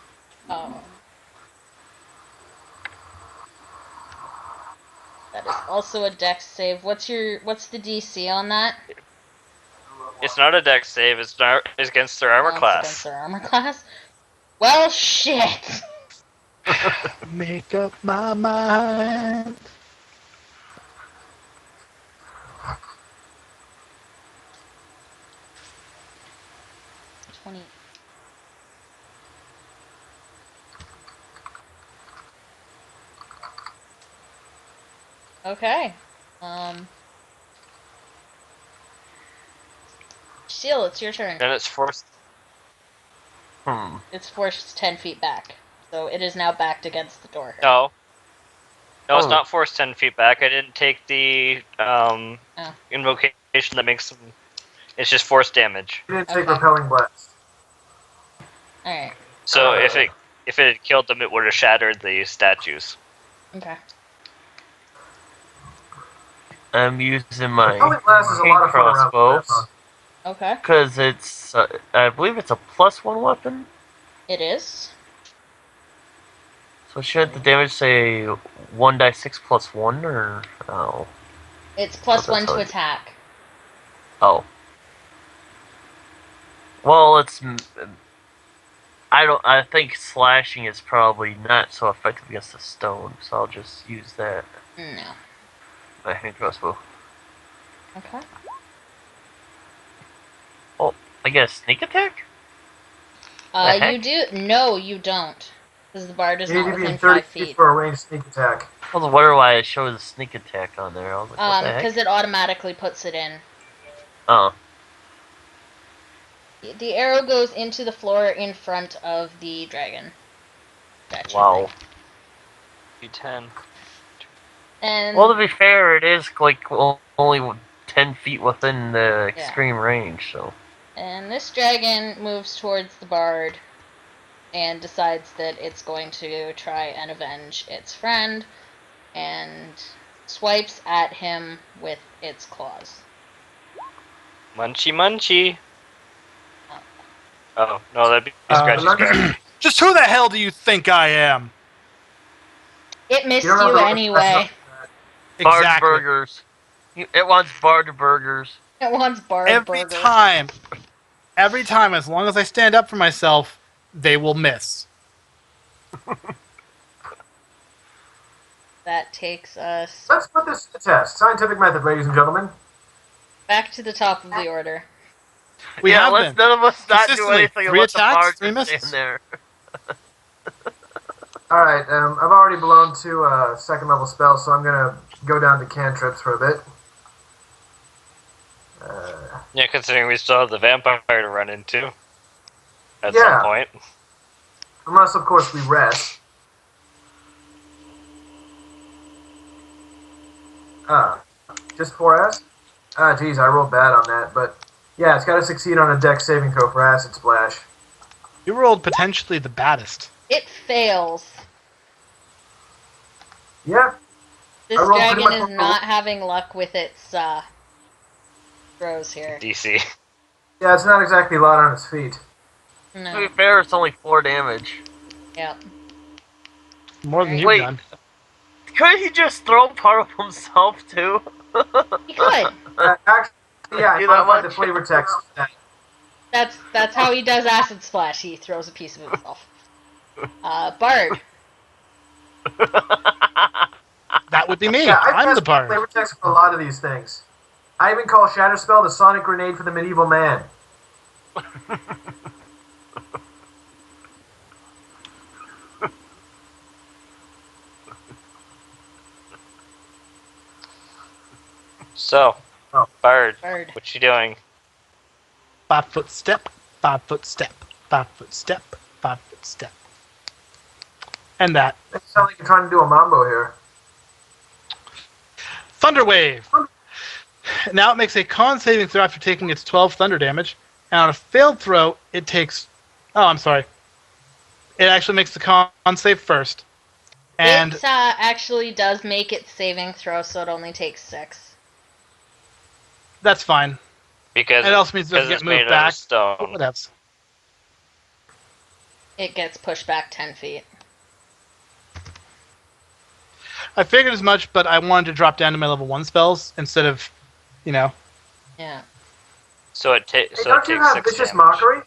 S1: That is also a dex save. What's the DC on that?
S4: It's not a dex save. It's against their armor
S1: It's
S4: class.
S1: against their armor class. Well, shit.
S5: Make up my mind.
S1: Okay. Seal, it's your turn.
S4: And it's forced.
S1: It's forced 10 feet back. So it is now backed against the door.
S4: No. No, it's
S3: Oh.
S4: not forced 10 feet back. I didn't take the invocation that makes them. It's just force damage.
S2: You didn't take
S1: Okay.
S2: repelling blast.
S1: Alright.
S4: So if it had killed them, it would have shattered the statues.
S1: Okay.
S3: I'm using my
S2: Repelling blast is a lot of fun around
S3: crossbows
S1: Okay.
S3: because it's, I believe it's a +1 weapon.
S1: It is.
S3: So shouldn't the damage say 1d6 +1 or oh?
S1: It's plus
S3: Oh, that's
S1: 1 to
S3: hard.
S1: attack.
S3: Oh. Well, it's. I think slashing is probably not so effective against the stone, so I'll just use that.
S1: No.
S3: My hand crossbow.
S1: Okay.
S3: Oh, I get a sneak attack? The
S1: You
S3: heck?
S1: do. No, you don't. Because the bard is
S2: You need
S1: not
S2: to be
S1: within
S2: in 30
S1: 5
S2: feet
S1: feet.
S2: for a ranged sneak attack.
S3: I was wondering why it shows a sneak attack on there. I was like, what the heck?
S1: Because it automatically puts it in.
S3: Oh.
S1: The arrow goes into the floor in front of the dragon. Statue
S3: Wow.
S1: thing.
S4: D10.
S1: And
S3: Well, to be fair, it is like only 10 feet within the extreme range, so.
S1: And this dragon moves towards the bard and decides that it's going to try and avenge its friend and swipes at him with its claws.
S4: Munchy munchy. Oh, no, that'd be scratchy
S2: not-
S4: scratch.
S5: Just who the hell do you think I am?
S1: It missed
S2: You don't have
S1: you
S2: to-
S1: anyway.
S3: Bard
S5: Exactly.
S3: burgers. It wants Bard burgers.
S1: It wants bard
S5: Every
S1: burger.
S5: time, as long as I stand up for myself, they will miss.
S1: That takes us
S2: Let's put this to the test. Scientific method, ladies and gentlemen.
S1: back to the top of the order.
S5: We have
S3: let's
S5: been.
S3: none of us not do
S5: Consistently,
S3: anything and
S5: 3
S3: let the bar
S5: attacks, 3
S3: just
S5: misses.
S3: stand there.
S2: Alright, I've already blown 2 second level spells, so I'm gonna go down to cantrips for a bit.
S4: Yeah, considering we still have the vampire to run into at
S2: Yeah.
S4: some point.
S2: Unless, of course, we rest. Just 4S? Geez, I rolled bad on that, but yeah, it's got to succeed on a dex saving throw for acid splash.
S5: You rolled potentially the baddest.
S1: It fails.
S2: Yeah,
S1: This
S2: I rolled pretty
S1: dragon
S2: much
S1: is not having luck with its throws here.
S4: DC.
S2: yeah, it's not exactly a lot on its feet.
S3: To
S1: No.
S3: be fair, it's only 4 damage.
S1: Yep.
S5: More than you've
S3: Wait.
S5: done.
S3: Could he just throw part of himself too?
S1: He could.
S2: Actually, yeah, I
S3: Do that
S2: modified the
S3: much?
S2: flavor text.
S1: That's how he does acid splash. He throws a piece of himself. Bard.
S5: That would be me.
S2: Yeah,
S5: I'm the bard.
S2: flavor text for a lot of these things. I even call Shatter Spell the sonic grenade for the medieval man.
S4: So,
S2: Oh.
S4: Bard,
S1: Bard.
S4: what you doing?
S5: 5 foot step, 5 foot step, 5 foot step, 5 foot step. And that.
S2: It sounds like you're trying to do a mambo here.
S5: Thunder Wave. Now it makes a con saving throw after taking its 12 thunder damage. And on a failed throw, it takes... Oh, I'm sorry. It actually makes the con save first. And
S1: It actually does make its saving throw, so it only takes 6.
S5: that's fine.
S4: Because
S5: It also means it doesn't
S4: it's
S5: get moved
S4: made out
S5: back.
S4: of stone.
S5: Whatevs.
S1: It gets pushed back 10 feet.
S5: I figured as much, but I wanted to drop down to my level 1 spells instead of, you know...
S1: Yeah.
S4: So it,
S2: Hey,
S4: so it
S2: don't you
S4: takes
S2: have
S4: 6
S2: vicious
S4: damage.
S2: mockery?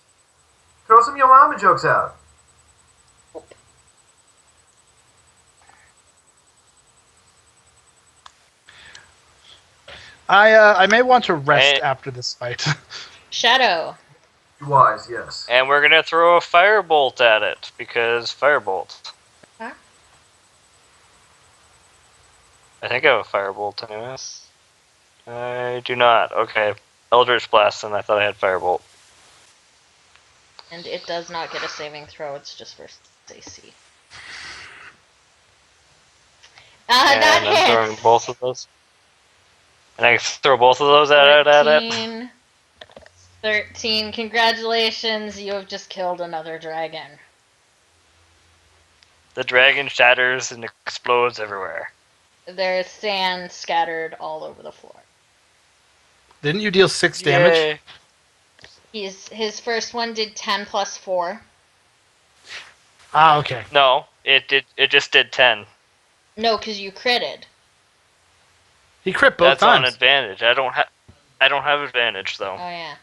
S2: Throw some Yo Mama jokes out.
S5: I may want to rest
S4: Hey.
S5: after this fight.
S1: Shadow.
S2: Be wise, yes.
S4: And we're gonna throw a firebolt at it, because firebolt.
S1: Huh?
S4: I think I have a firebolt anyways. I do not. Okay. Eldritch Blast, and I thought I had firebolt.
S1: And it does not get a saving throw, it's just versus AC.
S4: And
S1: That
S4: I'm throwing
S1: hits!
S4: both of those. And I can throw both of those at it.
S1: 13. 13. Congratulations, you have just killed another dragon.
S4: The dragon shatters and explodes everywhere.
S1: There is sand scattered all over the floor.
S5: Didn't you deal 6 damage?
S4: Yay.
S1: His first one did 10 plus 4.
S5: Ah, okay.
S4: No, it just did 10.
S1: No, because you critted.
S5: He crit both
S4: That's on
S5: times.
S4: advantage. I don't have advantage
S1: Oh
S4: though.
S1: yeah.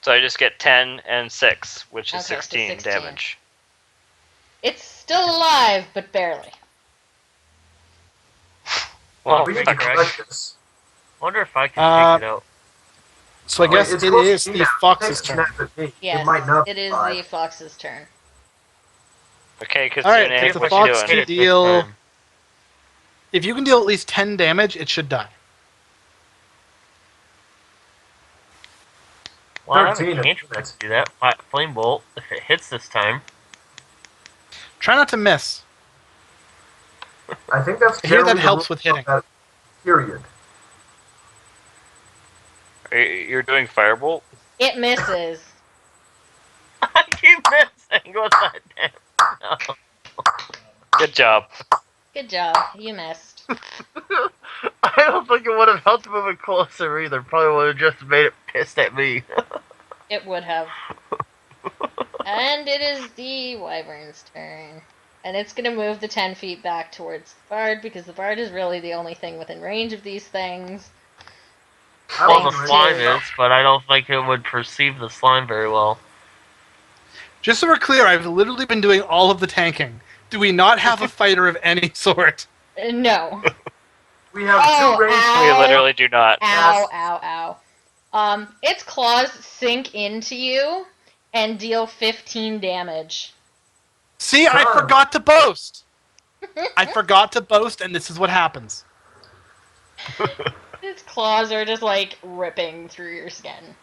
S4: So I just get 10 and 6, which is
S1: Okay, so
S4: 16
S1: 16.
S4: damage.
S1: It's still alive, but barely.
S4: Well,
S2: we need to
S4: fuck, right.
S2: collect this.
S3: Wonder if I can take it out.
S5: So I guess
S2: It's
S5: it
S2: close
S5: is
S2: to me
S5: the
S2: now.
S5: fox's
S2: Take a
S5: turn.
S2: snap at me.
S1: Yes,
S2: It might not
S1: it is
S2: survive.
S1: the fox's turn.
S4: Okay, because
S5: Alright,
S4: Nick,
S5: the
S4: what
S5: fox
S4: you
S5: can
S4: doing?
S3: Hit it this
S5: deal-
S3: time.
S5: If you can deal at least 10 damage, it should die.
S3: Well, I have a
S2: 13
S3: cantrip
S2: minutes.
S3: to do that. Flame bolt, if it hits this time.
S5: Try not to miss.
S2: I think that's
S5: I hear that
S2: generally the
S5: helps
S2: rule
S5: with hitting.
S2: of that period.
S4: You're doing firebolt?
S1: It misses.
S3: I keep missing. What's that? No.
S4: Good job.
S1: Good job. You missed.
S3: I don't think it would have helped move it closer either. Probably would have just made it pissed at me.
S1: It would have. And it is the wyvern's turn. And it's going to move the 10 feet back towards the bard, because the bard is really the only thing within range of these things.
S3: Well, the
S1: Thanks
S3: slime
S1: to-
S3: is, but I don't think it would perceive the slime very well.
S5: Just so we're clear, I've literally been doing all of the tanking. Do we not have a fighter of any sort?
S1: No.
S2: We have
S1: Oh,
S2: two ranged.
S1: ow.
S4: We literally do not.
S1: Ow,
S2: Yes.
S1: ow, ow. Its claws sink into you and deal 15 damage.
S5: See, I
S2: Son.
S5: forgot to boast. I forgot to boast, and this is what happens.
S1: Its claws are just like ripping through your skin.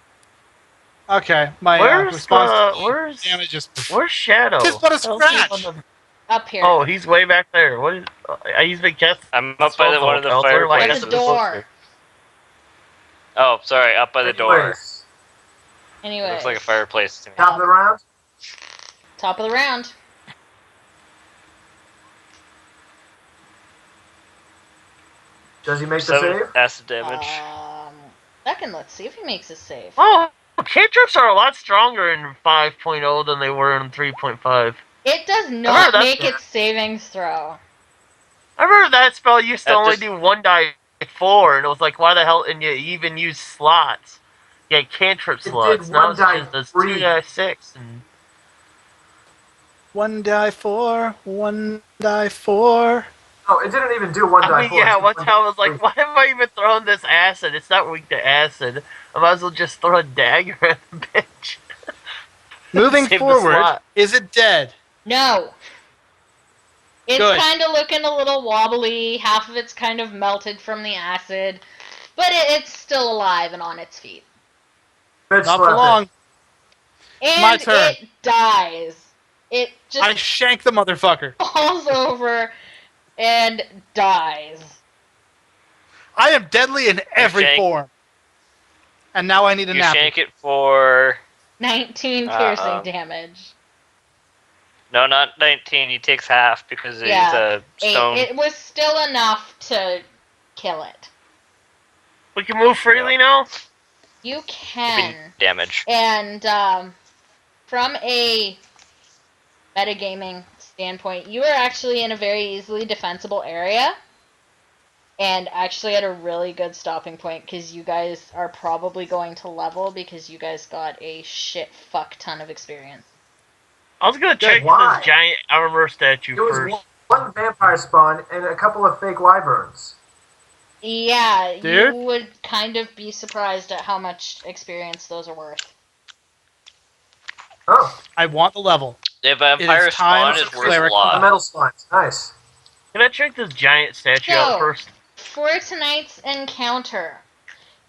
S5: Okay, my
S3: Where's
S5: response to
S3: where's
S5: damage is...
S3: where's Shadow?
S5: Just but a
S3: How's he on
S5: scratch!
S3: the-
S1: Up here.
S3: Oh, he's way back there. What is? He's been cast.
S4: I'm up by one of the fireplaces.
S1: At the door.
S4: Oh, sorry, up by the door.
S2: Anyways,
S4: It
S1: Anyway.
S4: looks like a fireplace to me.
S2: top of the round.
S1: Top of the round.
S2: Does he make the
S4: 7
S2: save?
S4: acid damage.
S1: Second, let's see if he makes a save.
S3: Oh, cantrips are a lot stronger in 5.0 than they were in 3.5.
S1: It does
S3: heard
S1: not
S3: that's
S1: make
S3: good.
S1: its savings throw.
S3: I remember that spell used to
S4: That
S3: only
S4: just-
S3: do 1 die 4, and it was like, why the hell? And you even use slots. Yeah, cantrip
S2: It did
S3: slots. Now
S2: 1
S3: it
S2: die
S3: just does
S2: 3.
S3: 2 die 6. And
S5: 1 die 4, 1 die 4.
S2: No, it didn't even do 1 die
S3: I mean,
S2: 4.
S3: yeah,
S2: it did
S3: one
S2: 1
S3: time I was
S2: die
S3: like,
S2: 3.
S3: why am I even throwing this acid? It's not weak to acid. I might as well just throw a dagger at the bitch.
S5: Moving
S3: Save the
S5: forward,
S3: slot.
S5: is it dead?
S1: No. It's
S5: Good.
S1: kind of looking a little wobbly. Half of it's kind of melted from the acid. But it's still alive and on its feet.
S2: Bitch
S5: Not for
S2: slap it.
S5: long.
S1: And
S5: My turn.
S1: it dies. It just
S5: I shank the motherfucker.
S1: falls over and dies.
S5: I am deadly in every
S4: shank-
S5: form. And now I need a
S4: You
S5: nap.
S4: shank it for...
S1: 19
S4: Uh-oh.
S1: piercing damage.
S4: No, not 19. He takes half because he's
S1: Yeah,
S4: a stone.
S1: It was still enough to kill it.
S3: We can move freely now?
S1: You
S4: It'd be
S1: can.
S4: damage.
S1: And from a metagaming standpoint, you are actually in a very easily defensible area. And actually at a really good stopping point because you guys are probably going to level because you guys got a shit fuck ton of experience.
S3: I was gonna check
S2: Why?
S3: this giant armor statue
S2: It was
S3: first.
S2: one vampire spawn and a couple of fake wyverns.
S1: Yeah,
S5: Dude?
S1: you would kind of be surprised at how much experience those are worth.
S2: Oh,
S5: I want the level.
S4: The vampire
S5: time
S4: spawn
S5: to
S4: is worth a
S5: cleric
S2: the
S4: lot.
S2: metal slimes. Nice.
S3: Can I check this giant statue out
S1: So-
S3: first?
S1: For tonight's encounter,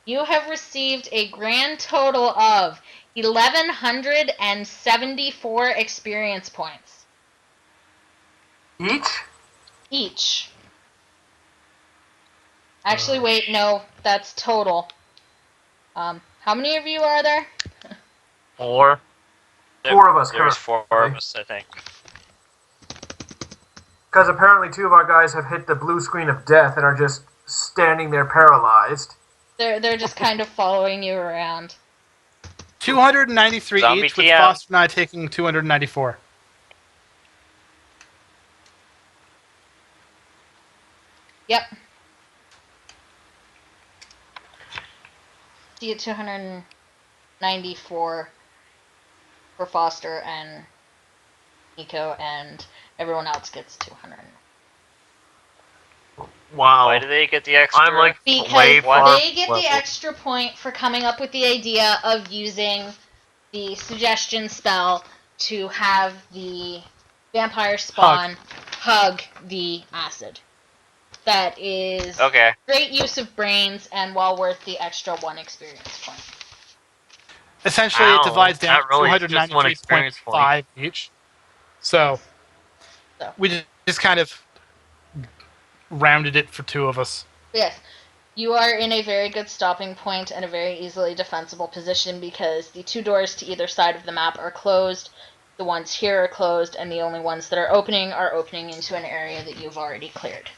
S1: you have received a grand total of 1,174 experience points
S2: Each?
S1: each. Actually, wait, no, that's total. How many of you are there?
S3: 4.
S2: 4 of us
S4: There's
S2: currently.
S4: 4 of us, I think.
S2: Because apparently 2 of our guys have hit the blue screen of death and are just standing there paralyzed.
S1: They're just kind of following you around.
S5: 293
S4: Zombie
S5: each, with
S4: TM.
S5: Foster and I taking 294.
S1: Yep. See you 294 for Foster and Nico, and everyone else gets 200.
S3: Wow.
S4: Why do they get the extra?
S3: I'm like
S1: Because
S3: way far.
S1: they get the extra point for coming up with the idea of using the suggestion spell to have the vampire spawn hug the acid. That is
S4: Okay.
S1: great use of brains and well worth the extra 1 experience point.
S5: Essentially,
S3: Ow,
S5: it divides down
S3: not really, it's just one experience
S5: 293.5 each. So,
S1: So.
S5: we just kind of rounded it for 2 of us.
S1: Yes, you are in a very good stopping point and a very easily defensible position because the 2 doors to either side of the map are closed, the ones here are closed, and the only ones that are opening into an area that you've already cleared.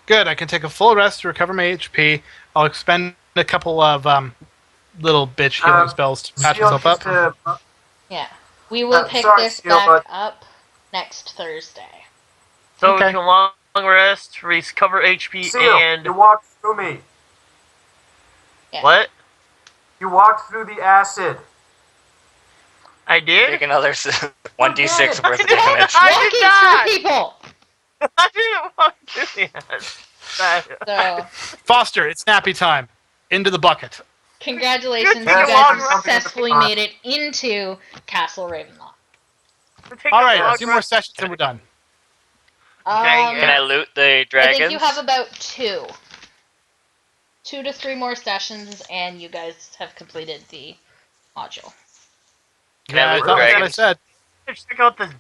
S5: Good, I can take a full rest to recover my HP. I'll expend a couple of little bitch healing spells to patch
S2: Seal
S5: myself up.
S2: needs to-
S1: Yeah, we will pick
S2: sorry,
S1: this
S2: Seal,
S1: back
S2: but-
S1: up next Thursday.
S3: So
S5: Okay.
S3: we can long rest, recover HP,
S2: Seal,
S3: and
S2: you walked through me.
S1: Yes.
S3: what?
S2: You walked through the acid.
S3: I did?
S4: Take another 1d6 worth of
S2: good.
S4: damage.
S3: I
S1: Walking
S3: did
S1: through
S3: not!
S1: people.
S3: I didn't want to do that.
S1: So,
S5: Foster, it's nappy time. Into the bucket.
S1: congratulations,
S3: You're
S1: you
S3: taking
S1: guys
S3: a long
S1: successfully
S2: run.
S1: made it into Castle Ravenloft.
S5: All right, a few more sessions and we're done.
S3: Dang
S4: Can I
S3: it.
S4: loot the
S1: I
S4: dragons?
S1: think you have about 2 to 3 more sessions, and you guys have completed the module.
S4: Can I
S5: Yeah,
S4: loot
S5: that's what I
S4: dragons?
S5: said.
S3: Check out this